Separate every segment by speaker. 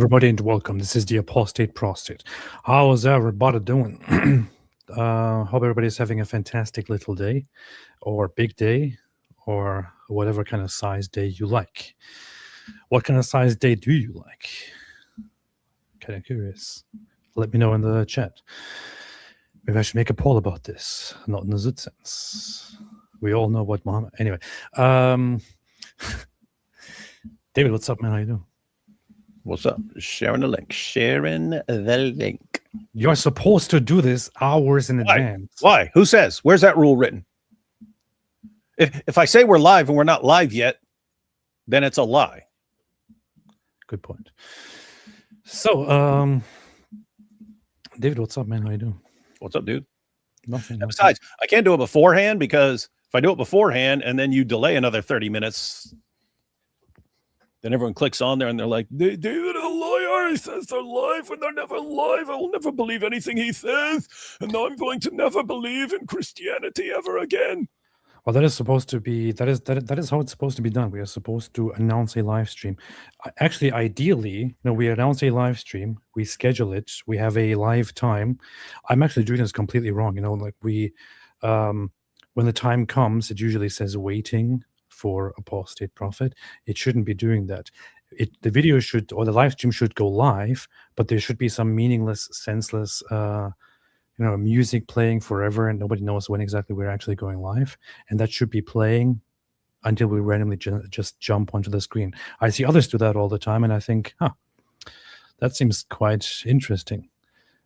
Speaker 1: everybody, and welcome. This is the Apostate Prostate. How is everybody doing? Hope everybody's having a fantastic little day, or big day, or whatever kind of size day you like. What kind of size day do you like? Kind of curious. Let me know in the chat. Maybe I should make a poll about this. Not in the Zut sense. We all know what Muhammad. Anyway, David, what's up, man? How you doing?
Speaker 2: What's up? Sharing the link. Sharing the link.
Speaker 1: You're supposed to do this hours in advance.
Speaker 2: Why? Who says? Where's that rule written? If I say we're live and we're not live yet, then it's a lie.
Speaker 1: Good point. So, David, what's up, man? How you doing?
Speaker 2: What's up, dude?
Speaker 1: Nothing.
Speaker 2: And besides, I can't do it beforehand because if I do it beforehand and then you delay another 30 minutes, then everyone clicks on there and they're like, David, a liar. He says they're live when they're never live. I will never believe anything he says. And now I'm going to never believe in Christianity ever again.
Speaker 1: Well, that is supposed to be, that is how it's supposed to be done. We are supposed to announce a live stream. Actually, ideally, we announce a live stream, we schedule it, we have a live time. I'm actually doing this completely wrong. Like when the time comes, it usually says waiting for Apostate Prophet. It shouldn't be doing that. The video should, or the live stream should go live, but there should be some meaningless, senseless, music playing forever, and nobody knows when exactly we're actually going live. And that should be playing until we randomly just jump onto the screen. I see others do that all the time, and I think, that seems quite interesting.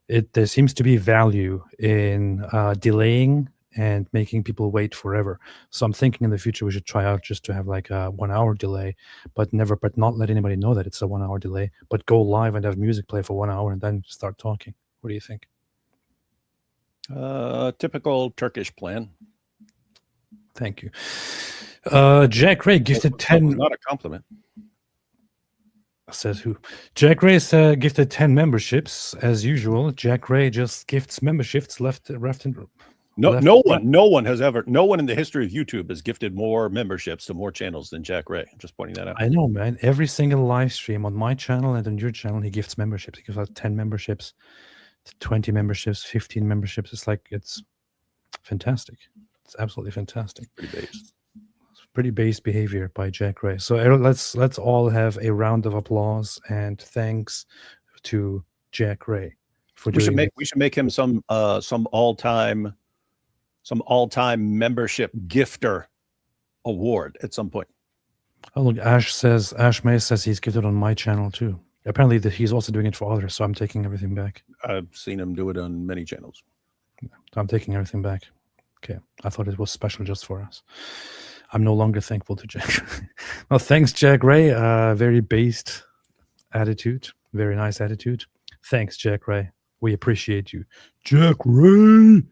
Speaker 1: There seems to be value in delaying and making people wait forever. So I'm thinking in the future we should try out just to have like a 1 hour delay, but not let anybody know that it's a 1 hour delay, but go live and have music play for 1 hour and then start talking. What do you think?
Speaker 2: Typical Turkish plan.
Speaker 1: Thank you. Jack Ray gifted 10.
Speaker 2: Not a compliment.
Speaker 1: Says who? Jack Ray gifted 10 memberships as usual. Jack Ray just gifts memberships left and
Speaker 2: no one in the history of YouTube has gifted more memberships to more channels than Jack Ray. I'm just pointing that out.
Speaker 1: I know, man. Every single live stream on my channel and on your channel, he gifts memberships. He gives out 10 memberships, 20 memberships, 15 memberships. It's fantastic. It's absolutely fantastic. Pretty base behavior by Jack Ray. So let's all have a round of applause and thanks to Jack Ray for doing this.
Speaker 2: We should make him some all-time membership gifter award at some point.
Speaker 1: Oh, look, Ash May says he's gifted on my channel too. Apparently he's also doing it for others, so I'm taking everything back.
Speaker 2: I've seen him do it on many channels.
Speaker 1: I'm taking everything back. Okay, I thought it was special just for us. I'm no longer thankful to Jack. Well, thanks, Jack Ray. Very based attitude. Very nice attitude. Thanks, Jack Ray. We appreciate you. Jack Ray!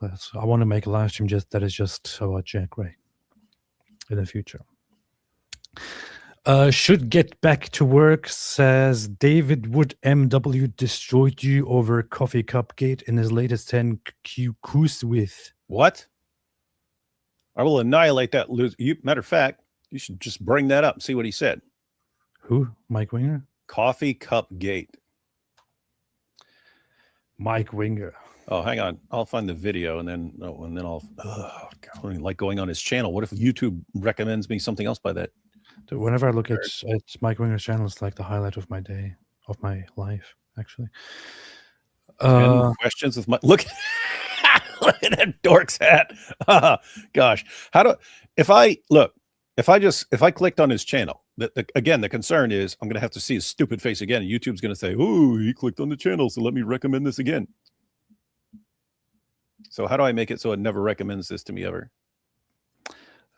Speaker 1: I want to make a live stream that is just about Jack Ray in the future. Should get back to work, says David Wood MW destroyed you over Coffee Cup Gate in his latest 10Q cruise with.
Speaker 2: What? I will annihilate that loser. Matter of fact, you should just bring that up and see what he said.
Speaker 1: Who? Mike Winger?
Speaker 2: Coffee Cup Gate.
Speaker 1: Mike Winger.
Speaker 2: Oh, hang on. I'll find the video and then I'll. I don't like going on his channel. What if YouTube recommends me something else by that?
Speaker 1: Dude, whenever I look at Mike Winger's channel, it's like the highlight of my day, of my life, actually.
Speaker 2: 10 questions with my look. Look at that dork's hat. Gosh, if I clicked on his channel, again, the concern is I'm going to have to see his stupid face again. And YouTube's going to say, "Oh, he clicked on the channel, so let me recommend this again." So how do I make it so it never recommends this to me ever?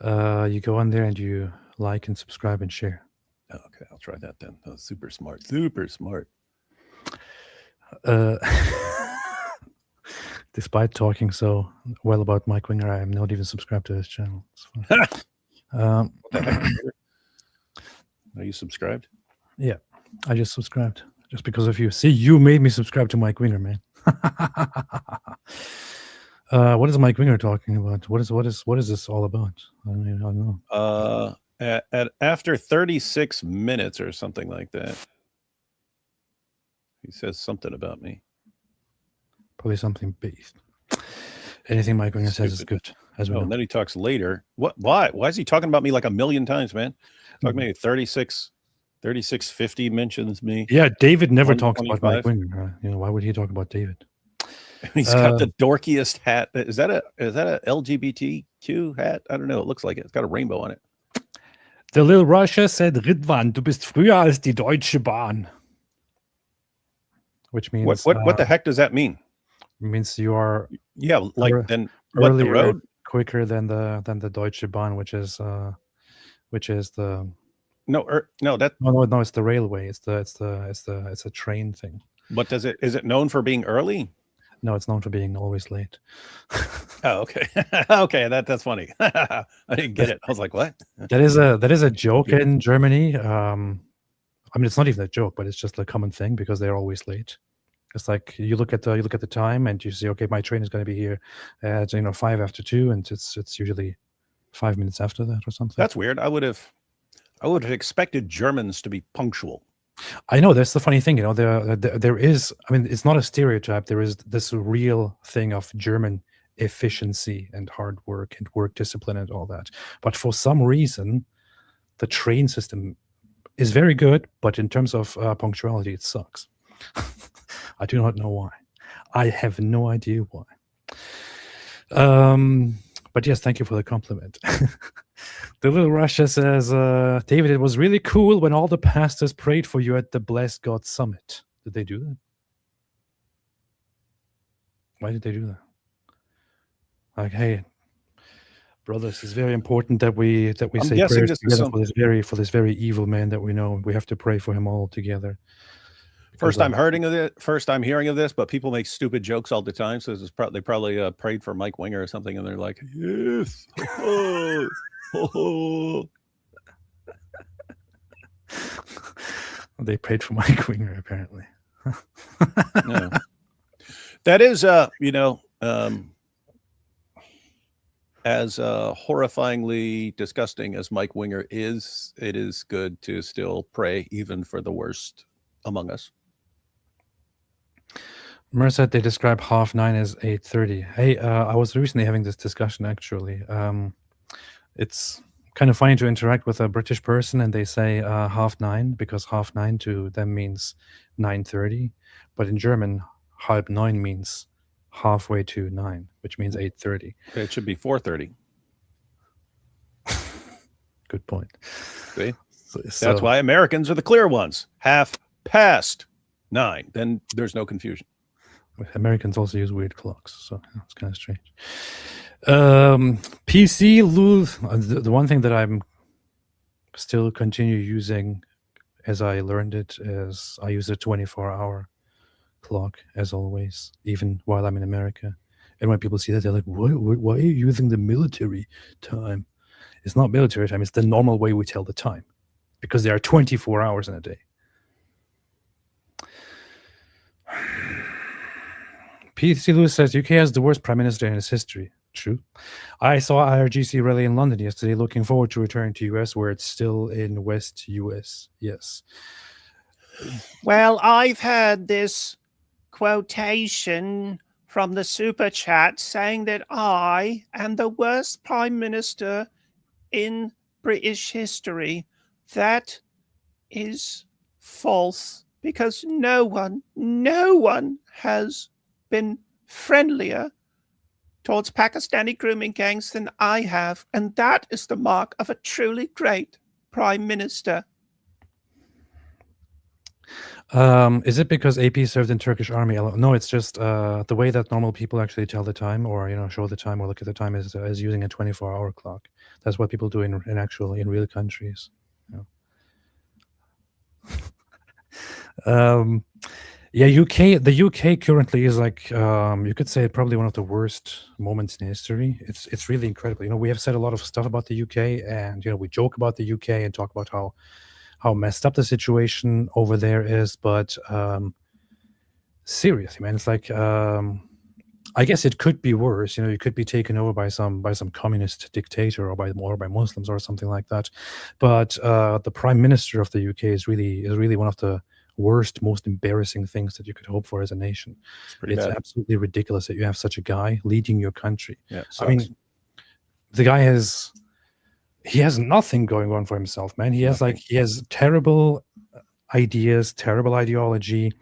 Speaker 1: You go on there and you like and subscribe and share.
Speaker 2: Okay, I'll try that then. Oh, super smart. Super smart.
Speaker 1: Despite talking so well about Mike Winger, I am not even subscribed to his channel. It's fun.
Speaker 2: Are you subscribed?
Speaker 1: Yeah, I just subscribed just because of you. See, you made me subscribe to Mike Winger, man. What is Mike Winger talking about? What is this all about? I don't know.
Speaker 2: After 36 minutes or something like that. He says something about me.
Speaker 1: Probably something based. Anything Mike Winger says is
Speaker 2: Stupid.
Speaker 1: good, as we
Speaker 2: Oh,
Speaker 1: know.
Speaker 2: and then he talks later. What? Why? Why is he talking about me like a million times, man? Talking maybe 3650 mentions me.
Speaker 1: Yeah, David never talks about Mike
Speaker 2: 125.
Speaker 1: Winger. You know, why would he talk about David?
Speaker 2: He's got the dorkiest hat. Is that a LGBTQ hat? I don't know. It looks like it. It's got a rainbow on it.
Speaker 1: The Little Russia said, Ridwan, du bist früher als die Deutsche Bahn. Which means...
Speaker 2: What the heck does that mean?
Speaker 1: Means you are...
Speaker 2: Yeah, like then what, the road?
Speaker 1: Quicker than the Deutsche Bahn, which is the...
Speaker 2: No, that...
Speaker 1: No, it's the railway. It's a train thing.
Speaker 2: But is it known for being early?
Speaker 1: No, it's known for being always late.
Speaker 2: Oh, okay. Okay, that's funny. I didn't get it. I was like, what?
Speaker 1: That is a joke in Germany. I mean, it's not even a joke, but it's just a common thing because they're always late. It's like you look at the time and you say, okay, my train is going to be here at 5 after 2, and it's usually 5 minutes after that or something.
Speaker 2: That's weird. I would have expected Germans to be punctual.
Speaker 1: I know, that's the funny thing, there is, I mean, it's not a stereotype. There is this real thing of German efficiency and hard work and work discipline and all that. But for some reason, the train system is very good, but in terms of punctuality, it sucks. I do not know why. I have no idea why. But yes, thank you for the compliment. The Little Russia says, David, it was really cool when all the pastors prayed for you at the Bless God Summit. Did they do that? Why did they do that? Like, hey, brothers, it's very important that we say prayers together for this very evil man that we know. We have to pray for him all together.
Speaker 2: First time hearing of this, but people make stupid jokes all the time. So they probably prayed for Mike Winger or something, and they're like, yes.
Speaker 1: They prayed for Mike Winger, apparently.
Speaker 2: No. That is, as horrifyingly disgusting as Mike Winger is, it is good to still pray even for the worst among us.
Speaker 1: Mer said they describe 9:30 as 8:30. Hey, I was recently having this discussion, actually. It's kind of funny to interact with a British person and they say 9:30 because 9:30 to them means 9:30. But in German, 9:30 means halfway to 9, which means 8:30.
Speaker 2: It should be 4:30.
Speaker 1: Good point.
Speaker 2: See? That's why Americans are the clear ones. 9:30. Then there's no confusion.
Speaker 1: Americans also use weird clocks, so it's kind of strange. PC lose. The one thing that I'm still continue using as I learned it is I use a 24-hour clock as always, even while I'm in America. And when people see that, they're like, why are you using the military time? It's not military time. It's the normal way we tell the time because there are 24 hours in a day. PC Lewis says UK has the worst prime minister in its history. True. I saw IRGC rally in London yesterday. Looking forward to returning to US where it's still in West US. Yes.
Speaker 3: Well, I've heard this quotation from the super chat saying that I am the worst prime minister in British history. That is false because no one has been friendlier towards Pakistani grooming gangs than I have, and that is the mark of a truly great prime minister.
Speaker 1: Is it because AP served in Turkish army? No, it's just the way that normal people actually tell the time or show the time or look at the time is using a 24-hour clock. That's what people do in real countries. The UK currently is like you could say probably one of the worst moments in history. It's really incredible. We have said a lot of stuff about the UK, and we joke about the UK and talk about how messed up the situation over there is, but seriously, man, it's like I guess it could be worse. You could be taken over by some communist dictator or by Muslims or something like that. But the prime minister of the UK is really one of the worst, most embarrassing things that you could hope for as a nation.
Speaker 2: It's pretty
Speaker 1: It's
Speaker 2: bad.
Speaker 1: absolutely ridiculous that you have such a guy leading your country.
Speaker 2: Yeah, it
Speaker 1: I mean,
Speaker 2: sucks.
Speaker 1: the guy has nothing going on for himself, man. He has terrible ideas, terrible ideology.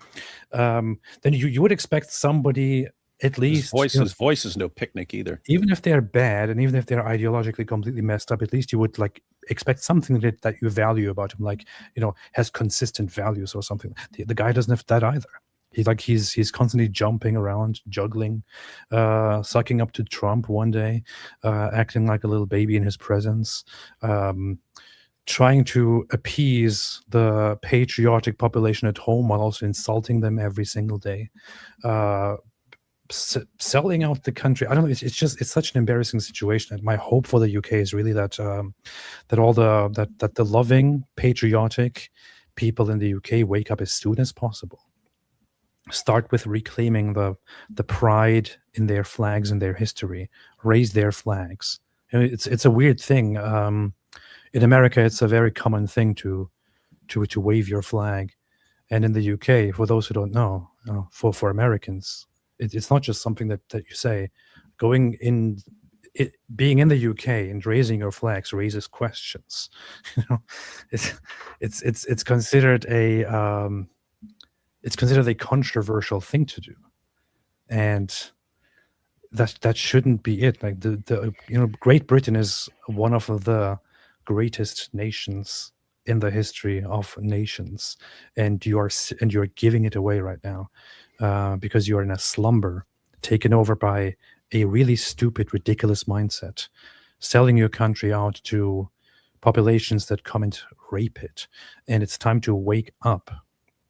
Speaker 1: Then you would expect somebody at least,
Speaker 2: His voice is no picnic either.
Speaker 1: even if they're bad and even if they're ideologically completely messed up, at least you would like expect something that you value about him, like, has consistent values or something. The guy doesn't have that either. He's constantly jumping around, juggling, sucking up to Trump one day, acting like a little baby in his presence, trying to appease the patriotic population at home while also insulting them every single day, selling out the country. I don't know. It's such an embarrassing situation. And my hope for the UK is really that the loving, patriotic people in the UK wake up as soon as possible. Start with reclaiming the pride in their flags and their history. Raise their flags. It's a weird thing. In America, it's a very common thing to wave your flag, and in the UK, for those who don't know, for Americans, it's not just something that you say. Being in the UK and raising your flags raises questions. It's considered a controversial thing to do, and that shouldn't be it. Like Great Britain is one of the greatest nations in the history of nations, and you're giving it away right now because you are in a slumber, taken over by a really stupid, ridiculous mindset, selling your country out to populations that come and rape it. And it's time to wake up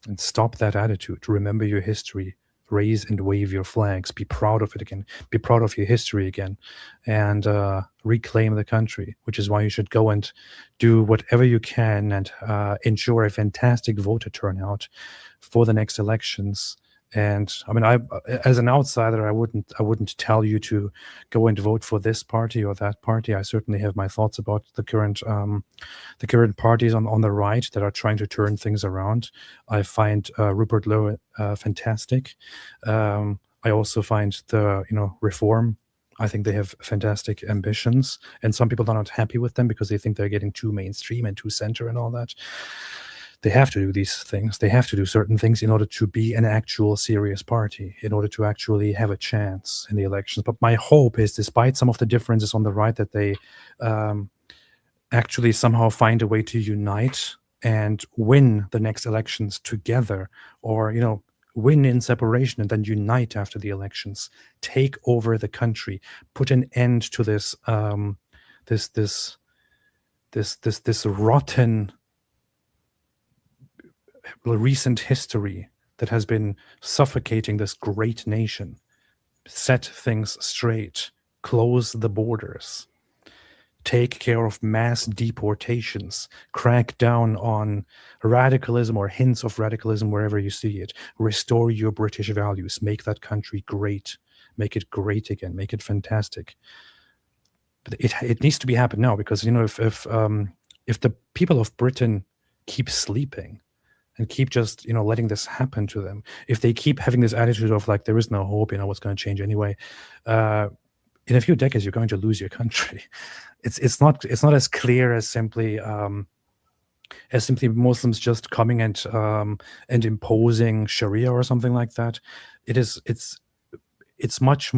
Speaker 1: and stop that attitude. Remember your history. Raise and wave your flags. Be proud of it again. Be proud of your history again, and reclaim the country. Which is why you should go and do whatever you can and ensure a fantastic voter turnout for the next elections. And I mean, as an outsider, I wouldn't tell you to go and vote for this party or that party. I certainly have my thoughts about the current parties on the right that are trying to turn things around. I find Rupert Lowe fantastic. I also find the Reform. I think they have fantastic ambitions, and some people are not happy with them because they think they're getting too mainstream and too center and all that. They have to do these things. They have to do certain things in order to be an actual serious party, in order to actually have a chance in the elections. But my hope is, despite some of the differences on the right, that they actually somehow find a way to unite and win the next elections together, or win in separation and then unite after the elections, take over the country, put an end to this this rotten recent history that has been suffocating this great nation. Set things straight, close the borders, take care of mass deportations, crack down on radicalism or hints of radicalism wherever you see it, restore your British values, make that country great, make it great again, make it fantastic. But it needs to be happened now, because if the people of Britain keep sleeping and keep just letting this happen to them, if they keep having this attitude of like there is no hope, what's going to change anyway, in a few decades you're going to lose your country. It's not as clear as simply Muslims just coming and imposing Sharia or something like that. It's much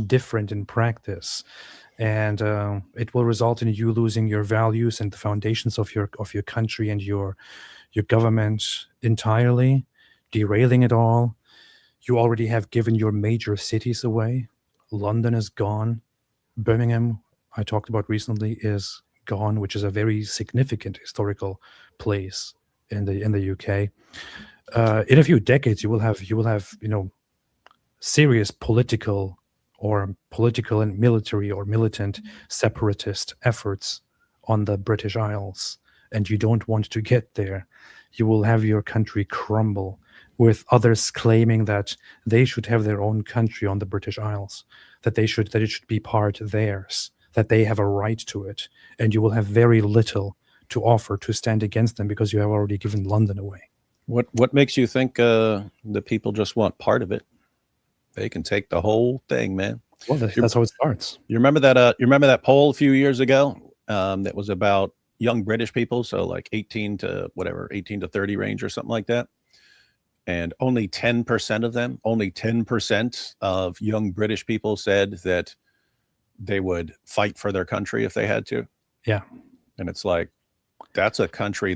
Speaker 1: different in practice, and it will result in you losing your values and the foundations of your country and your government entirely, derailing it all. You already have given your major cities away. London is gone. Birmingham, I talked about recently, is gone, which is a very significant historical place in the UK. In a few decades, you will have serious political and military or militant separatist efforts on the British Isles, and you don't want to get there. You will have your country crumble, with others claiming that they should have their own country on the British Isles, that it should be part theirs, that they have a right to it, and you will have very little to offer to stand against them because you have already given London away.
Speaker 2: What makes you think the people just want part of it? They can take the whole thing, man.
Speaker 1: Well, that's how it starts.
Speaker 2: You remember that poll a few years ago that was about young British people, so like 18 to 30 range or something like that. And only 10% of them, only 10% of young British people said that they would fight for their country if they had to.
Speaker 1: Yeah.
Speaker 2: And it's like, that's a country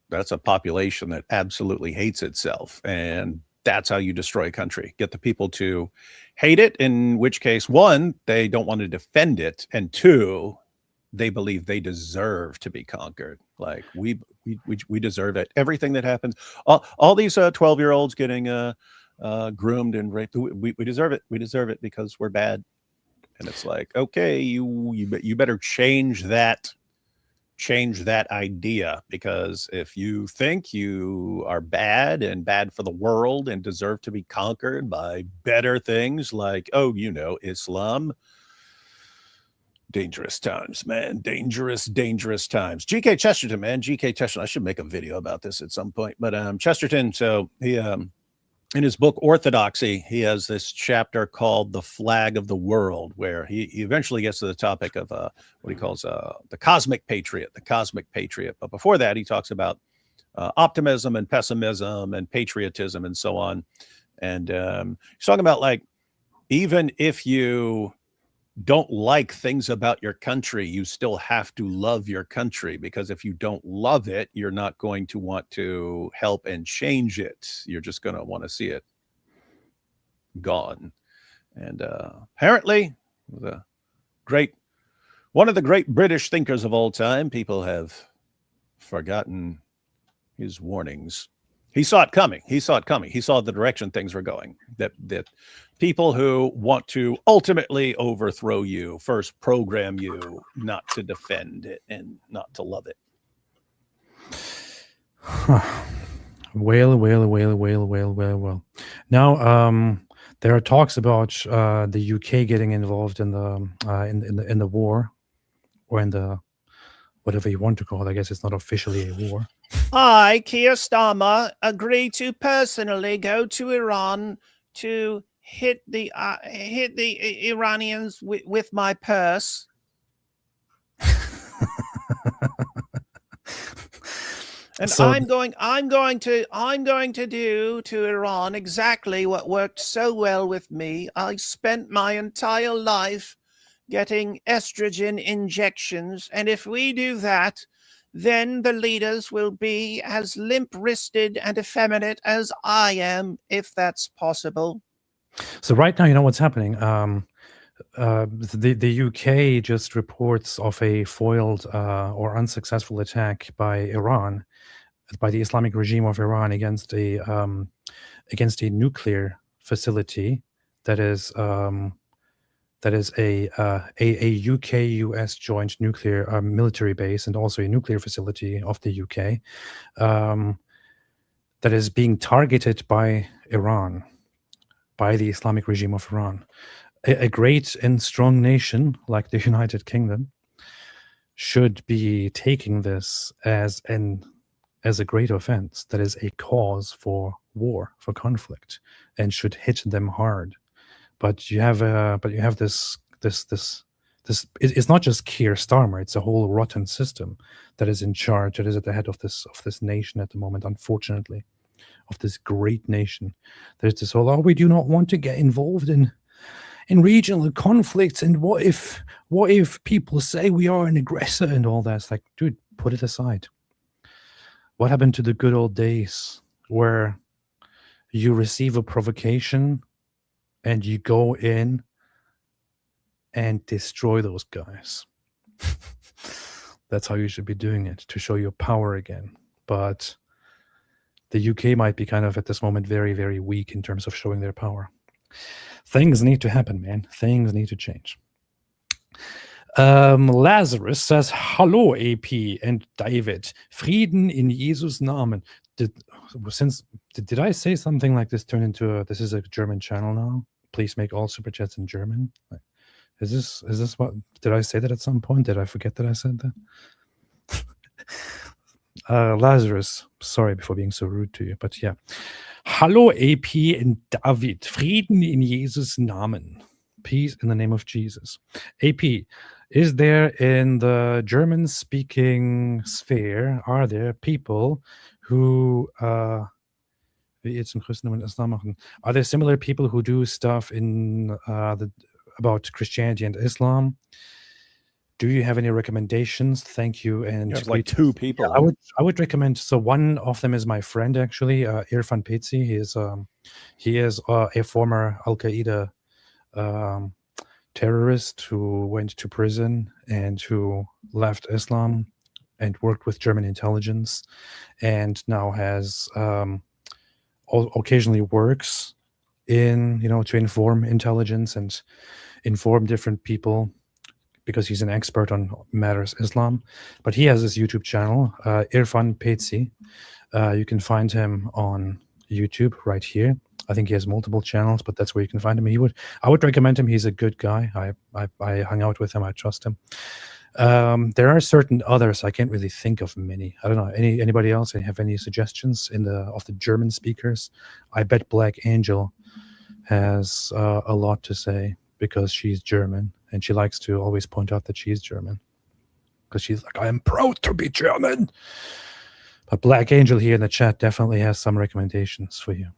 Speaker 2: that's a population that absolutely hates itself. And that's how you destroy a country. Get the people to hate it, in which case, one, they don't want to defend it. And two, they believe they deserve to be conquered. Like we deserve it. Everything that happens, all these 12-year-olds getting groomed and raped, we deserve it. We deserve it because we're bad. And it's like, okay, you better change that idea, because if you think you are bad and bad for the world and deserve to be conquered by better things like, Islam, dangerous times, man. Dangerous times. G.K. Chesterton, man. G.K. Chesterton. I should make a video about this at some point. But Chesterton, so he in his book Orthodoxy, he has this chapter called The Flag of the World, where he eventually gets to the topic of what he calls the cosmic patriot. But before that, he talks about optimism and pessimism and patriotism and so on. And he's talking about, like, even if you don't like things about your country, you still have to love your country, because if you don't love it, you're not going to want to help and change it. You're just going to want to see it gone. And apparently, one of the great British thinkers of all time, people have forgotten his warnings. He saw it coming. He saw the direction things were going. That people who want to ultimately overthrow you first program you not to defend it and not to love it.
Speaker 1: Well. Now, there are talks about the UK getting involved in the war, or in the whatever you want to call it. I guess it's not officially a war.
Speaker 3: I, Keir Starmer, agree to personally go to Iran to hit the Iranians with my purse. And so I'm going to do to Iran exactly what worked so well with me. I spent my entire life getting estrogen injections, and if we do that, then the leaders will be as limp-wristed and effeminate as I am, if that's possible.
Speaker 1: So right now, you know what's happening. The UK just reports of a foiled or unsuccessful attack by Iran, by the Islamic regime of Iran, against a nuclear facility that is a UK-US joint nuclear military base, and also a nuclear facility of the UK that is being targeted by Iran, by the Islamic regime of Iran. A great and strong nation like the United Kingdom should be taking this as a great offense, that is a cause for war, for conflict, and should hit them hard. But you have this. It's not just Keir Starmer; it's a whole rotten system that is in charge, that is at the head of this nation at the moment. Unfortunately, of this great nation, there's this whole, we do not want to get involved in regional conflicts, and what if people say we are an aggressor and all that. It's like, dude, put it aside. What happened to the good old days where you receive a provocation and you go in and destroy those guys? That's how you should be doing it, to show your power again. But the UK might be kind of at this moment very, very weak in terms of showing their power. Things need to happen, man. Things need to change. Lazarus says, "Hallo, AP and David. Frieden in Jesus' Namen." Did I say something like this turn into this is a German channel now? Please make all super chats in German. Is this what? Did I say that at some point? Did I forget that I said that? Lazarus, sorry for being so rude to you, but yeah. Hallo AP and David. Frieden in Jesus' Namen. Peace in the name of Jesus. AP, is there in the German-speaking sphere, are there people who wie ihr zum Christentum und Islam machen? Are there similar people who do stuff in about Christianity and Islam? Do you have any recommendations? Thank you. And
Speaker 2: There's like two people.
Speaker 1: yeah, I would recommend. So one of them is my friend actually, Irfan Pitsi. He is a former Al Qaeda terrorist who went to prison and who left Islam and worked with German intelligence, and now has occasionally works in to inform intelligence and inform different people, because he's an expert on matters Islam. But he has this YouTube channel, Irfan Pitsi. You can find him on YouTube right here. I think he has multiple channels, but that's where you can find him. I would recommend him. He's a good guy. I hung out with him. I trust him. There are certain others. I can't really think of many. I don't know. Anybody else have any suggestions of the German speakers? I bet Black Angel has a lot to say, because she's German and she likes to always point out that she's German, because she's like, I am proud to be German. But Black Angel here in the chat definitely has some recommendations for you.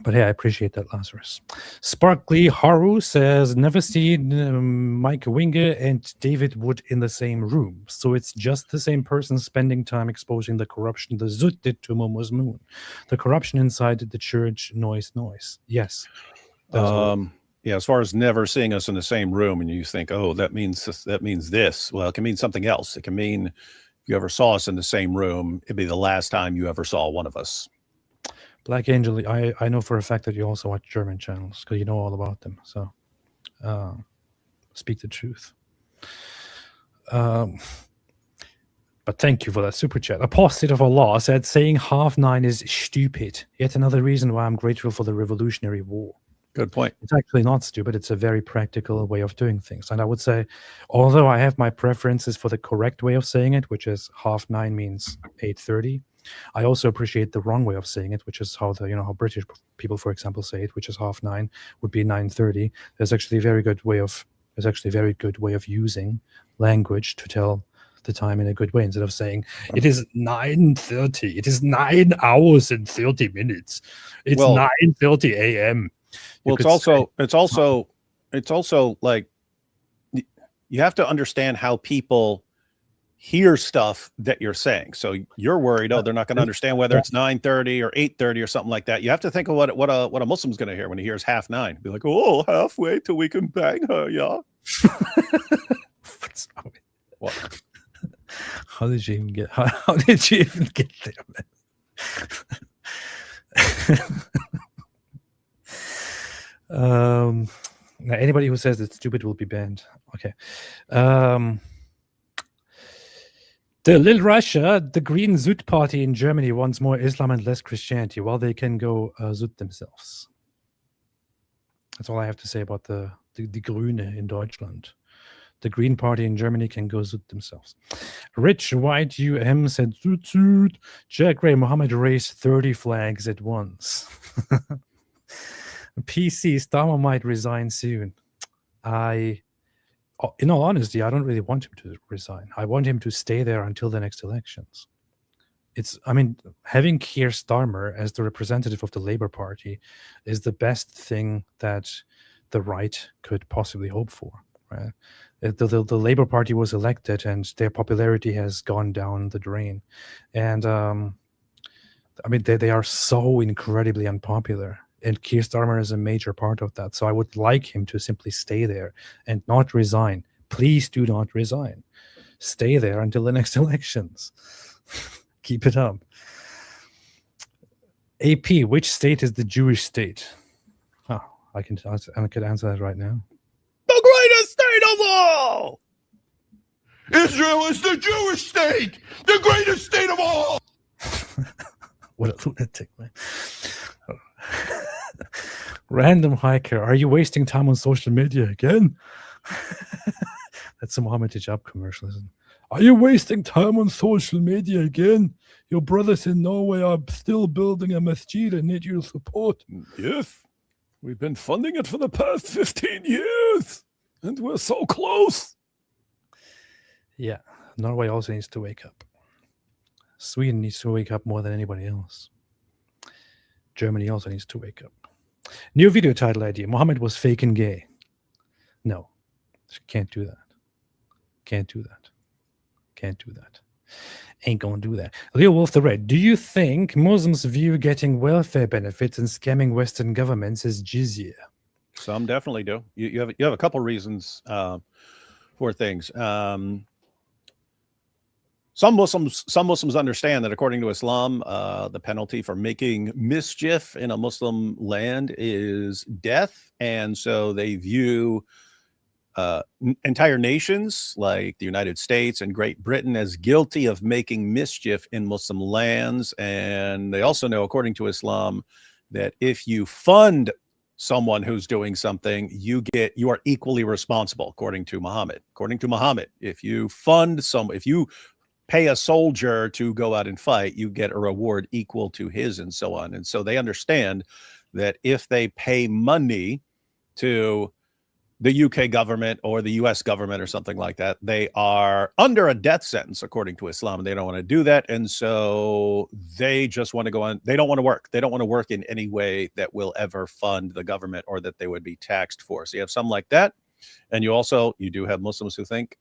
Speaker 1: But hey, I appreciate that, Lazarus. Sparkly Haru says, never seen Mike Winger and David Wood in the same room. So it's just the same person spending time exposing the corruption the Zut did to Momo's moon. The corruption inside the church, noise. Yes.
Speaker 2: Yeah, as far as never seeing us in the same room, and you think, oh, that means this. Well, it can mean something else. It can mean if you ever saw us in the same room, it'd be the last time you ever saw one of us.
Speaker 1: Black Angel, I know for a fact that you also watch German channels, because you know all about them. So speak the truth. But thank you for that super chat. Apostate of Allah said, saying 9:30 is stupid. Yet another reason why I'm grateful for the Revolutionary War.
Speaker 2: Good point.
Speaker 1: It's actually not stupid. It's a very practical way of doing things. And I would say, although I have my preferences for the correct way of saying it, which is 9:30 means 8:30, I also appreciate the wrong way of saying it, which is how how British people, for example, say it, which is 9:30 would be 9:30. There's actually a very good way of using language to tell the time in a good way, instead of saying it is 9:30. It is 9 hours and 30 minutes. It's 9:30 a.m.
Speaker 2: Well, it's also like you have to understand how people hear stuff that you're saying. So you're worried, they're not going to understand whether it's 9:30 or 8:30 or something like that. You have to think of what a Muslim's going to hear when he hears 9:30. Be like, oh, halfway till we can bang her, yeah. What?
Speaker 1: How did you even get? How did you even get there, man? Now anybody who says it's stupid will be banned. Okay. The Little Russia, the Green Zut Party in Germany wants more Islam and less Christianity, while they can go Zut themselves. That's all I have to say about the Grüne in Deutschland. The Green Party in Germany can go Zut themselves. Rich White UM said, Zut Zut. Jack Ray Mohammed raised 30 flags at once. PC Starmer might resign soon. In all honesty, I don't really want him to resign. I want him to stay there until the next elections. Having Keir Starmer as the representative of the Labour Party is the best thing that the right could possibly hope for. Right? The Labour Party was elected, and their popularity has gone down the drain. And they are so incredibly unpopular. And Keir Starmer is a major part of that. So I would like him to simply stay there and not resign. Please do not resign. Stay there until the next elections. Keep it up. AP, which state is the Jewish state? Oh, I can answer that right now.
Speaker 2: The greatest state of all!
Speaker 4: Israel is the Jewish state! The greatest state of all!
Speaker 1: What a lunatic, man. Random hiker, are you wasting time on social media again? That's a Mohammed Hijab commercial, isn't it? Are you wasting time on social media again? Your brothers in Norway are still building a masjid and need your support.
Speaker 2: Yes, we've been funding it for the past 15 years, and we're so close.
Speaker 1: Yeah, Norway also needs to wake up. Sweden needs to wake up more than anybody else. Germany also needs to wake up. New video title idea. Muhammad was fake and gay. No, can't do that. Can't do that. Can't do that. Ain't gonna do that. Leo Wolf the Red. Do you think Muslims view getting welfare benefits and scamming Western governments as jizya?
Speaker 2: Some definitely do. You have a couple reasons for things. Some Muslims understand that according to Islam, the penalty for making mischief in a Muslim land is death, and so they view entire nations like the United States and Great Britain as guilty of making mischief in Muslim lands. And they also know, according to Islam, that if you fund someone who's doing something, you are equally responsible, according to Muhammad. According to Muhammad, if you pay a soldier to go out and fight, you get a reward equal to his, and so on. And so they understand that if they pay money to the UK government or the US government or something like that, they are under a death sentence, according to Islam, and they don't want to do that. And so they just want to go on. They don't want to work. They don't want to work in any way that will ever fund the government or that they would be taxed for. So you have some like that. And you do have Muslims who think,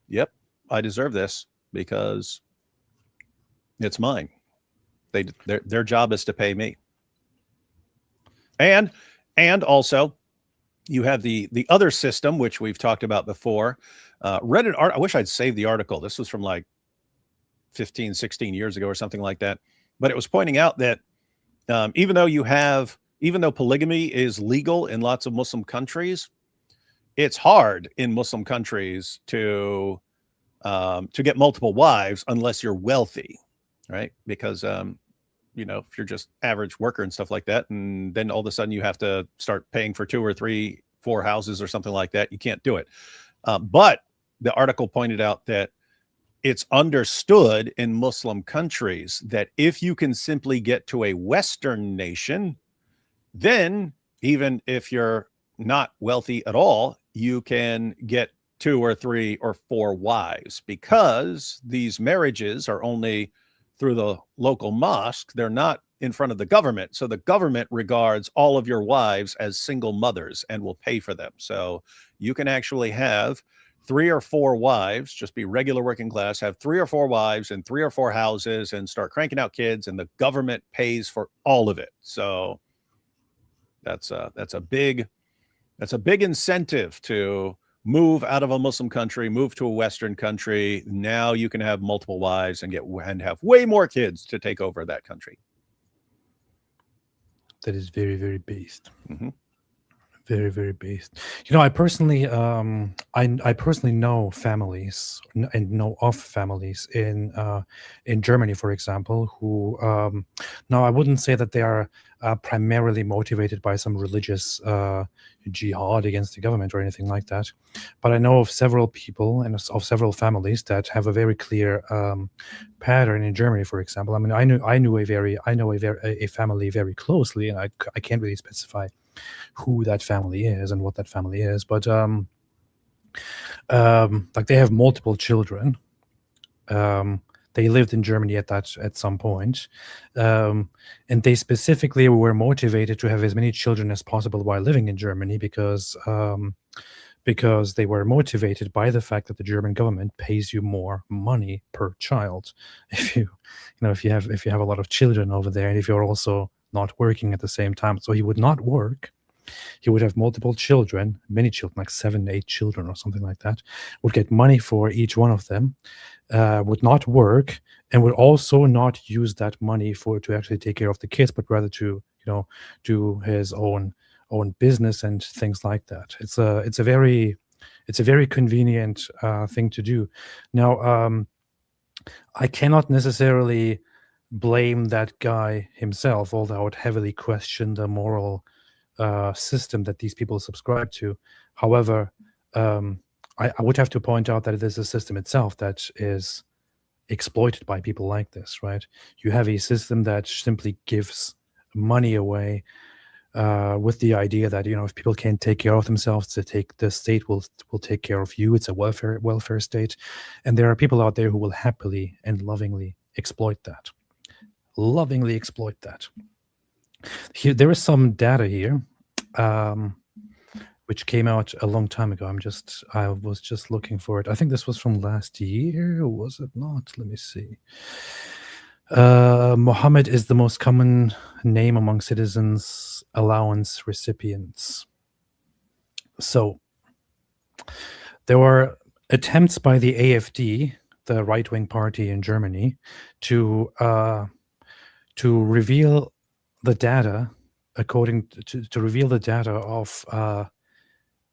Speaker 2: yep, I deserve this because it's mine. Their job is to pay me. And also, you have the other system, which we've talked about before. Reddit art. I wish I'd saved the article. This was from like 15, 16 years ago or something like that. But it was pointing out that even though polygamy is legal in lots of Muslim countries, it's hard in Muslim countries to get multiple wives unless you're wealthy, right? Because if you're just average worker and stuff like that, and then all of a sudden you have to start paying for 2 or 3, 4 houses or something like that, you can't do it. But the article pointed out that it's understood in Muslim countries that if you can simply get to a Western nation, then even if you're not wealthy at all, you can get 2 or 3 or 4 wives, because these marriages are only through the local mosque. They're not in front of the government. So the government regards all of your wives as single mothers and will pay for them. So you can actually have 3 or 4 wives, just be regular working class, have 3 or 4 wives and 3 or 4 houses and start cranking out kids, and the government pays for all of it. So that's a big incentive to move out of a Muslim country, move to a Western country. Now you can have multiple wives and have way more kids to take over that country.
Speaker 1: That is very, very based.
Speaker 2: Mm-hmm.
Speaker 1: Very, very based. I personally, I personally know families and know of families in Germany, for example, who now I wouldn't say that they are primarily motivated by some religious jihad against the government or anything like that, but I know of several people and of several families that have a very clear pattern in Germany, for example. I mean, I know a family very closely, and I can't really specify who that family is and what that family is, but like they have multiple children. They lived in Germany at some point, and they specifically were motivated to have as many children as possible while living in Germany because they were motivated by the fact that the German government pays you more money per child if you have a lot of children over there, and if you're also not working at the same time. So he would not work. He would have multiple children, many children, like 7, 8 children or something like that, would get money for each one of them, would not work, and would also not use that money to actually take care of the kids, but rather to do his own business and things like that. It's a very convenient thing to do. Now, I cannot necessarily blame that guy himself, although I would heavily question the moral system that these people subscribe to. However, I would have to point out that it is a system itself that is exploited by people like this, right? You have a system that simply gives money away with the idea that, you know, if people can't take care of themselves, the state will take care of you. It's a welfare state, and there are people out there who will happily and lovingly exploit that. Lovingly exploit that. Here, there is some data here, which came out a long time ago. I was just looking for it. I think this was from last year, was it not? Let me see. Mohammed is the most common name among citizens allowance recipients. So there were attempts by the AfD, the right-wing party in Germany, to reveal the data to reveal the data of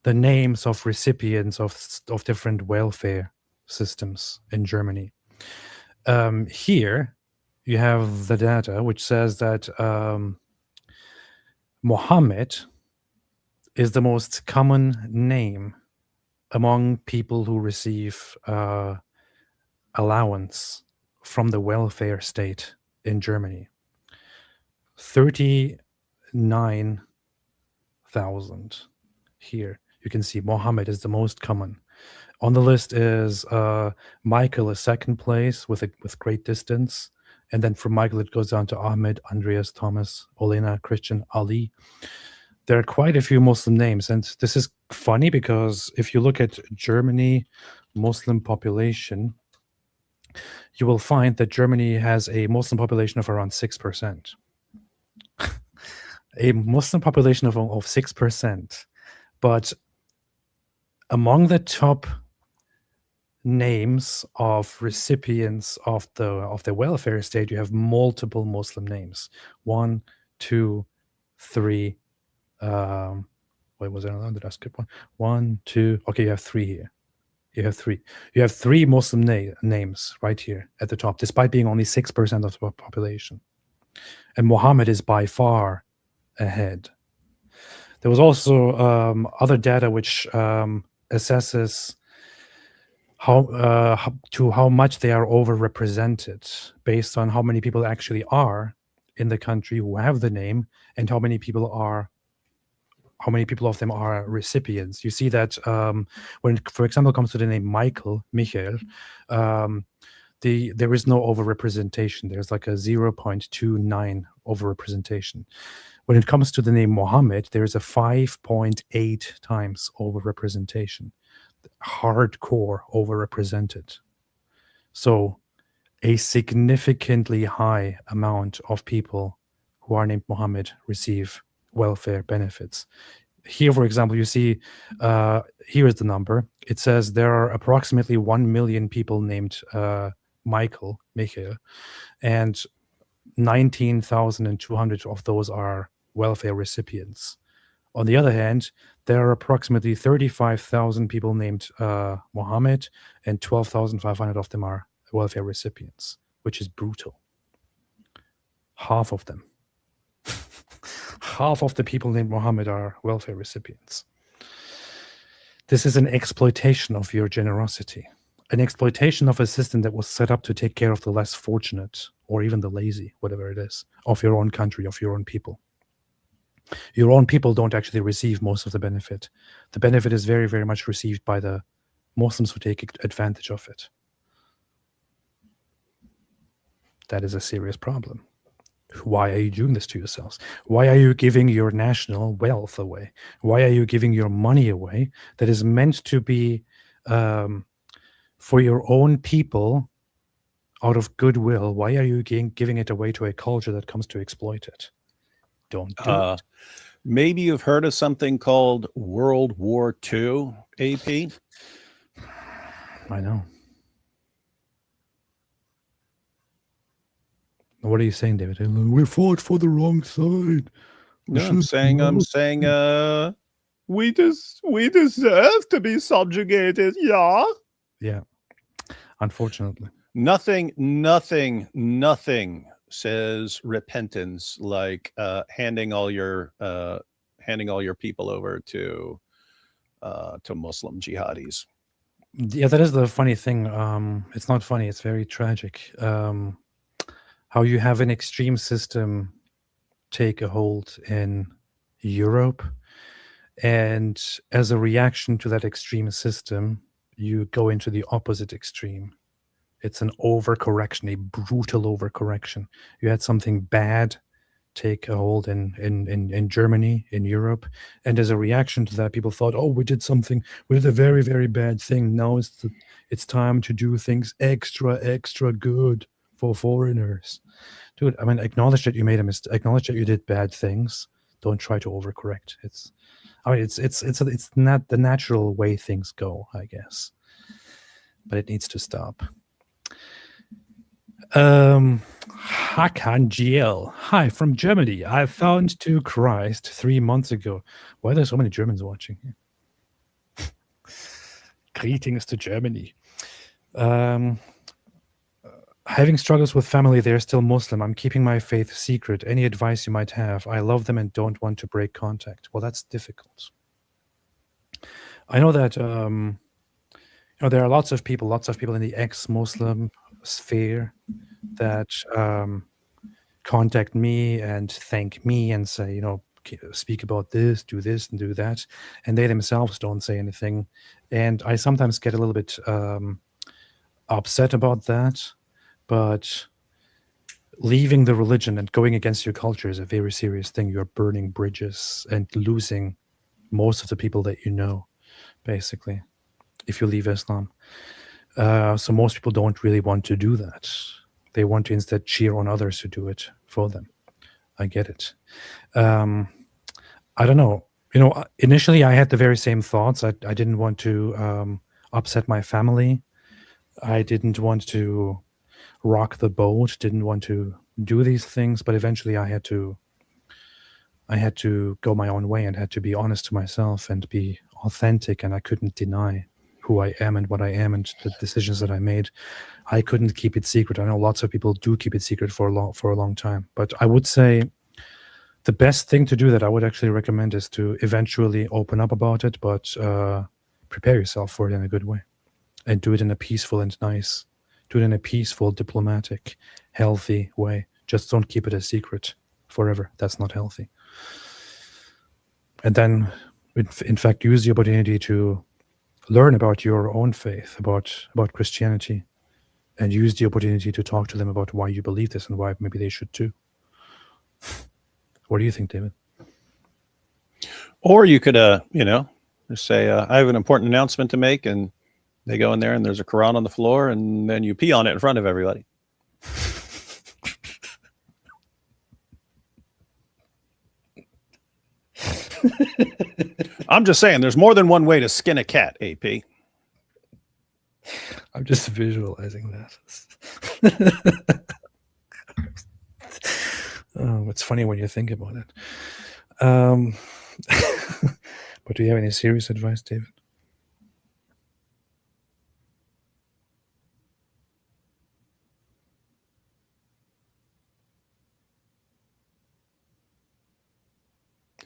Speaker 1: the names of recipients of different welfare systems in Germany. Here you have the data which says that Mohammed is the most common name among people who receive allowance from the welfare state in Germany. 39,000 here. You can see Mohammed is the most common. On the list is Michael is second place with great distance. And then from Michael, it goes down to Ahmed, Andreas, Thomas, Olena, Christian, Ali. There are quite a few Muslim names. And this is funny because if you look at Germany Muslim population, you will find that Germany has a Muslim population of around 6%. A Muslim population of 6%. But among the top names of recipients of the welfare state, you have multiple Muslim names. 1, 2, 3. Wait, was there another? Did I skip one? 1, 2. Okay, you have 3 here. You have 3. You have 3 Muslim names right here at the top, despite being only 6% of the population. And Muhammad is by far ahead. There was also other data which assesses how much they are overrepresented based on how many people actually are in the country who have the name and how many people of them are recipients. You see that when it, for example, comes to the name Michael, there is no overrepresentation. There's like a 0.29 overrepresentation. When it comes to the name Mohammed, there's a 5.8 times overrepresentation. Hardcore overrepresented. So a significantly high amount of people who are named Mohammed receive welfare benefits. Here, for example, you see, here is the number. It says there are approximately 1 million people named Michael, and 19,200 of those are welfare recipients. On the other hand, there are approximately 35,000 people named Mohammed, and 12,500 of them are welfare recipients, which is brutal. Half of them. Half of the people named Mohammed are welfare recipients. This is an exploitation of your generosity, an exploitation of a system that was set up to take care of the less fortunate, or even the lazy, whatever it is, of your own country, of your own people. Your own people don't actually receive most of the benefit. The benefit is very, very much received by the Muslims who take advantage of it. That is a serious problem. Why are you doing this to yourselves? Why are you giving your national wealth away? Why are you giving your money away that is meant to be for your own people out of goodwill? Why are you giving it away to a culture that comes to exploit it? Don't do it.
Speaker 2: Maybe you've heard of something called World War II, AP?
Speaker 1: I know. What are you saying, David? We fought for the wrong side.
Speaker 2: No, I'm saying we deserve to be subjugated, yeah?
Speaker 1: Yeah. Unfortunately.
Speaker 2: Nothing says repentance like handing all your people over to Muslim jihadis.
Speaker 1: Yeah, that is the funny thing. It's not funny. It's very tragic. How you have an extreme system take a hold in Europe, and as a reaction to that extreme system, you go into the opposite extreme. It's an overcorrection, a brutal overcorrection. You had something bad take a hold in Germany, in Europe, and as a reaction to that, people thought, "Oh, we did a very, very bad thing. Now it's time to do things extra good for foreigners." Dude, I mean, acknowledge that you made a mistake. Acknowledge that you did bad things. Don't try to overcorrect. It's not the natural way things go, I guess, but it needs to stop. Hakan GL. Hi, from Germany. I found to Christ 3 months ago. Why are there so many Germans watching here? Greetings to Germany. Having struggles with family, they're still Muslim. I'm keeping my faith secret. Any advice you might have? I love them and don't want to break contact. Well, that's difficult. I know that there are lots of people in the ex-Muslim sphere that contact me and thank me and say, speak about this, do this, and do that, and they themselves don't say anything. And I sometimes get a little bit upset about that, but leaving the religion and going against your culture is a very serious thing. You're burning bridges and losing most of the people that you know, basically, if you leave Islam. So most people don't really want to do that. They want to instead cheer on others who do it for them. I get it. I don't know. Initially I had the very same thoughts. I didn't want to upset my family. I didn't want to rock the boat, didn't want to do these things, but eventually I had to go my own way and had to be honest to myself and be authentic, and I couldn't deny who I am and what I am and the decisions that I made. I couldn't keep it secret. I know lots of people do keep it secret for a long time, but I would say the best thing to do that I would actually recommend is to eventually open up about it, but prepare yourself for it in a good way and do it in a peaceful and nice, do it in a peaceful, diplomatic, healthy way. Just don't keep it a secret forever. That's not healthy. And then, in fact, use the opportunity to learn about your own faith, about Christianity, and use the opportunity to talk to them about why you believe this and why maybe they should too. What do you think, David?
Speaker 2: Or you could, just say, I have an important announcement to make, and they go in there and there's a Quran on the floor, and then you pee on it in front of everybody. I'm just saying, there's more than one way to skin a cat, AP.
Speaker 1: I'm just visualizing that. Oh, it's funny when you think about it. But do you have any serious advice, David?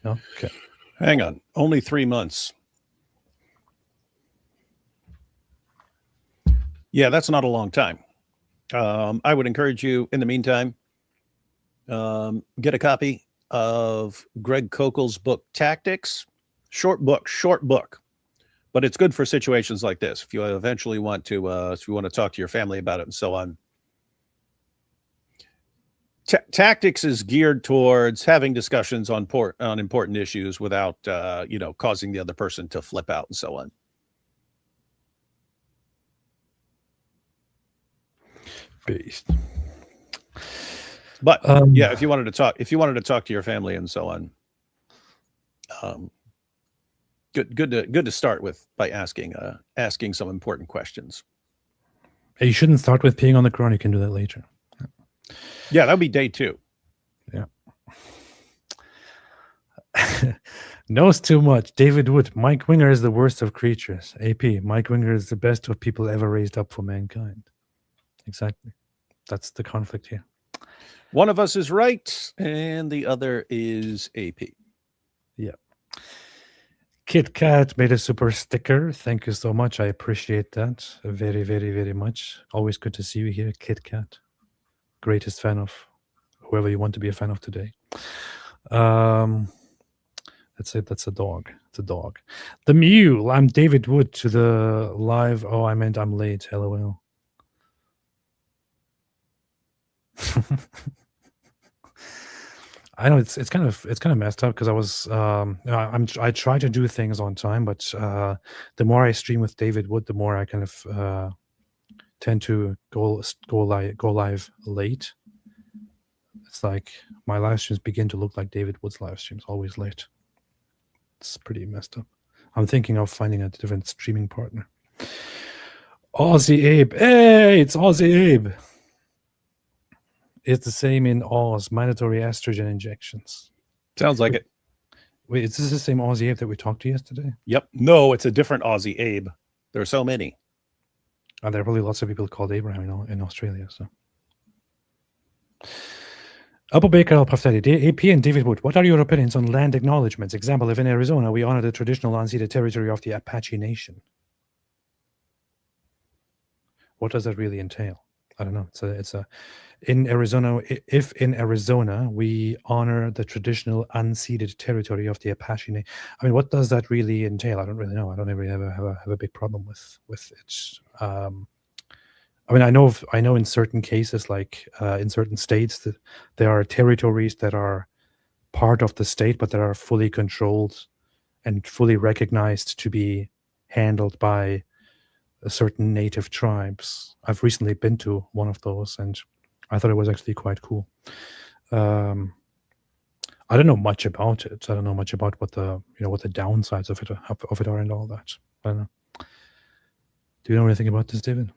Speaker 1: No? Okay.
Speaker 2: Hang on. Only 3 months. Yeah, that's not a long time. I would encourage you, in the meantime, get a copy of Greg Kokel's book, Tactics. Short book. But it's good for situations like this. If you eventually want to, if you want to talk to your family about it and so on. Tactics is geared towards having discussions on important issues without, causing the other person to flip out and so on.
Speaker 1: Beast.
Speaker 2: But yeah, if you wanted to talk to your family and so on, good to start with by asking some important questions.
Speaker 1: Hey, you shouldn't start with peeing on the Quran. You can do that later.
Speaker 2: Yeah, that would be day 2.
Speaker 1: Yeah. Knows too much. David Wood. Mike Winger is the worst of creatures. AP. Mike Winger is the best of people ever raised up for mankind. Exactly. That's the conflict here.
Speaker 2: One of us is right, and the other is AP.
Speaker 1: Yeah. Kit Kat made a super sticker. Thank you so much. I appreciate that very, very, very much. Always good to see you here, Kit Kat. Greatest fan of whoever you want to be a fan of today. That's it. That's a dog. It's a dog. The Mule. I'm David Wood to the live. Oh, I meant I'm late. LOL. I know it's kind of messed up because I was I try to do things on time, but the more I stream with David Wood, the more I kind of tend to go live late. It's like my live streams begin to look like David Wood's live streams, always late. It's pretty messed up. I'm thinking of finding a different streaming partner. Aussie Abe. Hey, it's Aussie Abe. It's the same in Oz, mandatory estrogen injections.
Speaker 2: Sounds like it.
Speaker 1: Wait, is this the same Aussie Abe that we talked to yesterday?
Speaker 2: Yep. No, it's a different Aussie Abe. There are so many.
Speaker 1: There are probably lots of people called Abraham in Australia. So, Abu Baker Al-Paftari, AP and David Wood, what are your opinions on land acknowledgements? Example, if in Arizona we honor the traditional unceded territory of the Apache Nation. What does that really entail? I don't know. It's a in Arizona. If in Arizona we honor the traditional unceded territory of the Apache Nation, I mean, what does that really entail? I don't really know. I don't ever have a big problem with it. I mean, I know in certain cases, like in certain states, that there are territories that are part of the state, but that are fully controlled and fully recognized to be handled by certain native tribes. I've recently been to one of those, and I thought it was actually quite cool. I don't know much about it. I don't know much about what the downsides of it are and all that. I don't know. Do you know anything about this, David?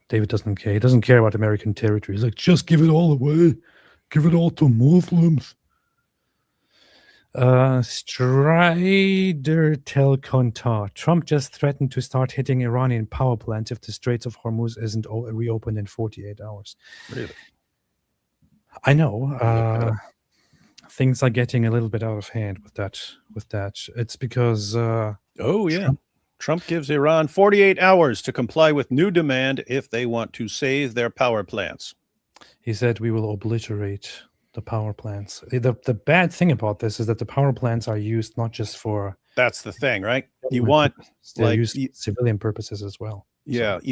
Speaker 1: David doesn't care. He doesn't care about American territory. He's like, just give it all away. Give it all to Muslims. Strider Telconta. Trump just threatened to start hitting Iranian power plants if the Straits of Hormuz isn't reopened in 48 hours.
Speaker 2: Really?
Speaker 1: I know. Things are getting a little bit out of hand with that. It's because
Speaker 2: oh yeah. Trump gives Iran 48 hours to comply with new demand if they want to save their power plants.
Speaker 1: He said we will obliterate the power plants. The bad thing about this is that the power plants are used not just for...
Speaker 2: That's the thing, right? You want...
Speaker 1: They're used for civilian purposes as well.
Speaker 2: Yeah, so.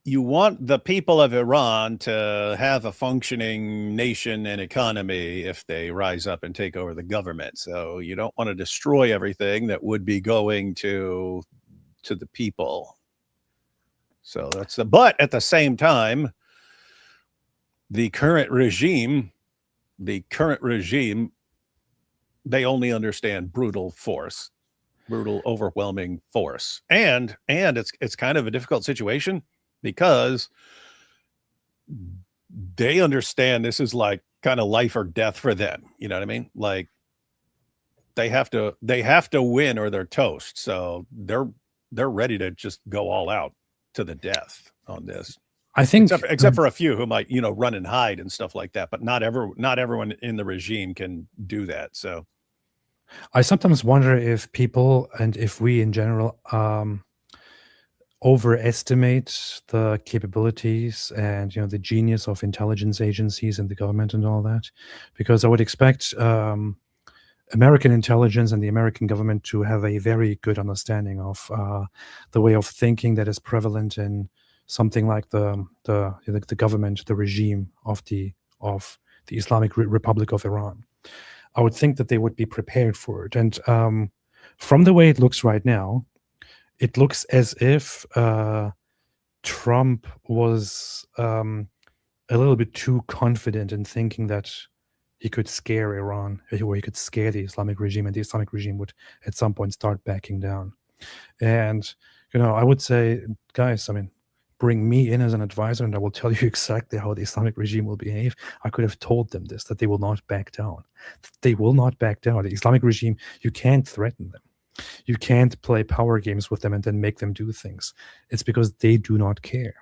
Speaker 2: You want the people of Iran to have a functioning nation and economy if they rise up and take over the government. So you don't want to destroy everything that would be going to the people. So that's but at the same time, the current regime, they only understand brutal force, brutal, overwhelming force. And it's kind of a difficult situation, because they understand this is like kind of life or death for them. You know what I mean? Like they have to win or they're toast. So they're ready to just go all out to the death on this.
Speaker 1: I think
Speaker 2: except for a few who might, run and hide and stuff like that. But not everyone in the regime can do that. So
Speaker 1: I sometimes wonder if people, and if we in general, overestimate the capabilities and the genius of intelligence agencies and the government and all that, because I would expect American intelligence and the American government to have a very good understanding of the way of thinking that is prevalent in something like the government, the regime of the Islamic Republic of Iran. I would think that they would be prepared for it, and from the way it looks right now, it looks as if Trump was a little bit too confident in thinking that he could scare Iran, or he could scare the Islamic regime, and the Islamic regime would at some point start backing down. And, I would say, guys, bring me in as an advisor and I will tell you exactly how the Islamic regime will behave. I could have told them this, that they will not back down. They will not back down. The Islamic regime, you can't threaten them. You can't play power games with them and then make them do things. It's because they do not care.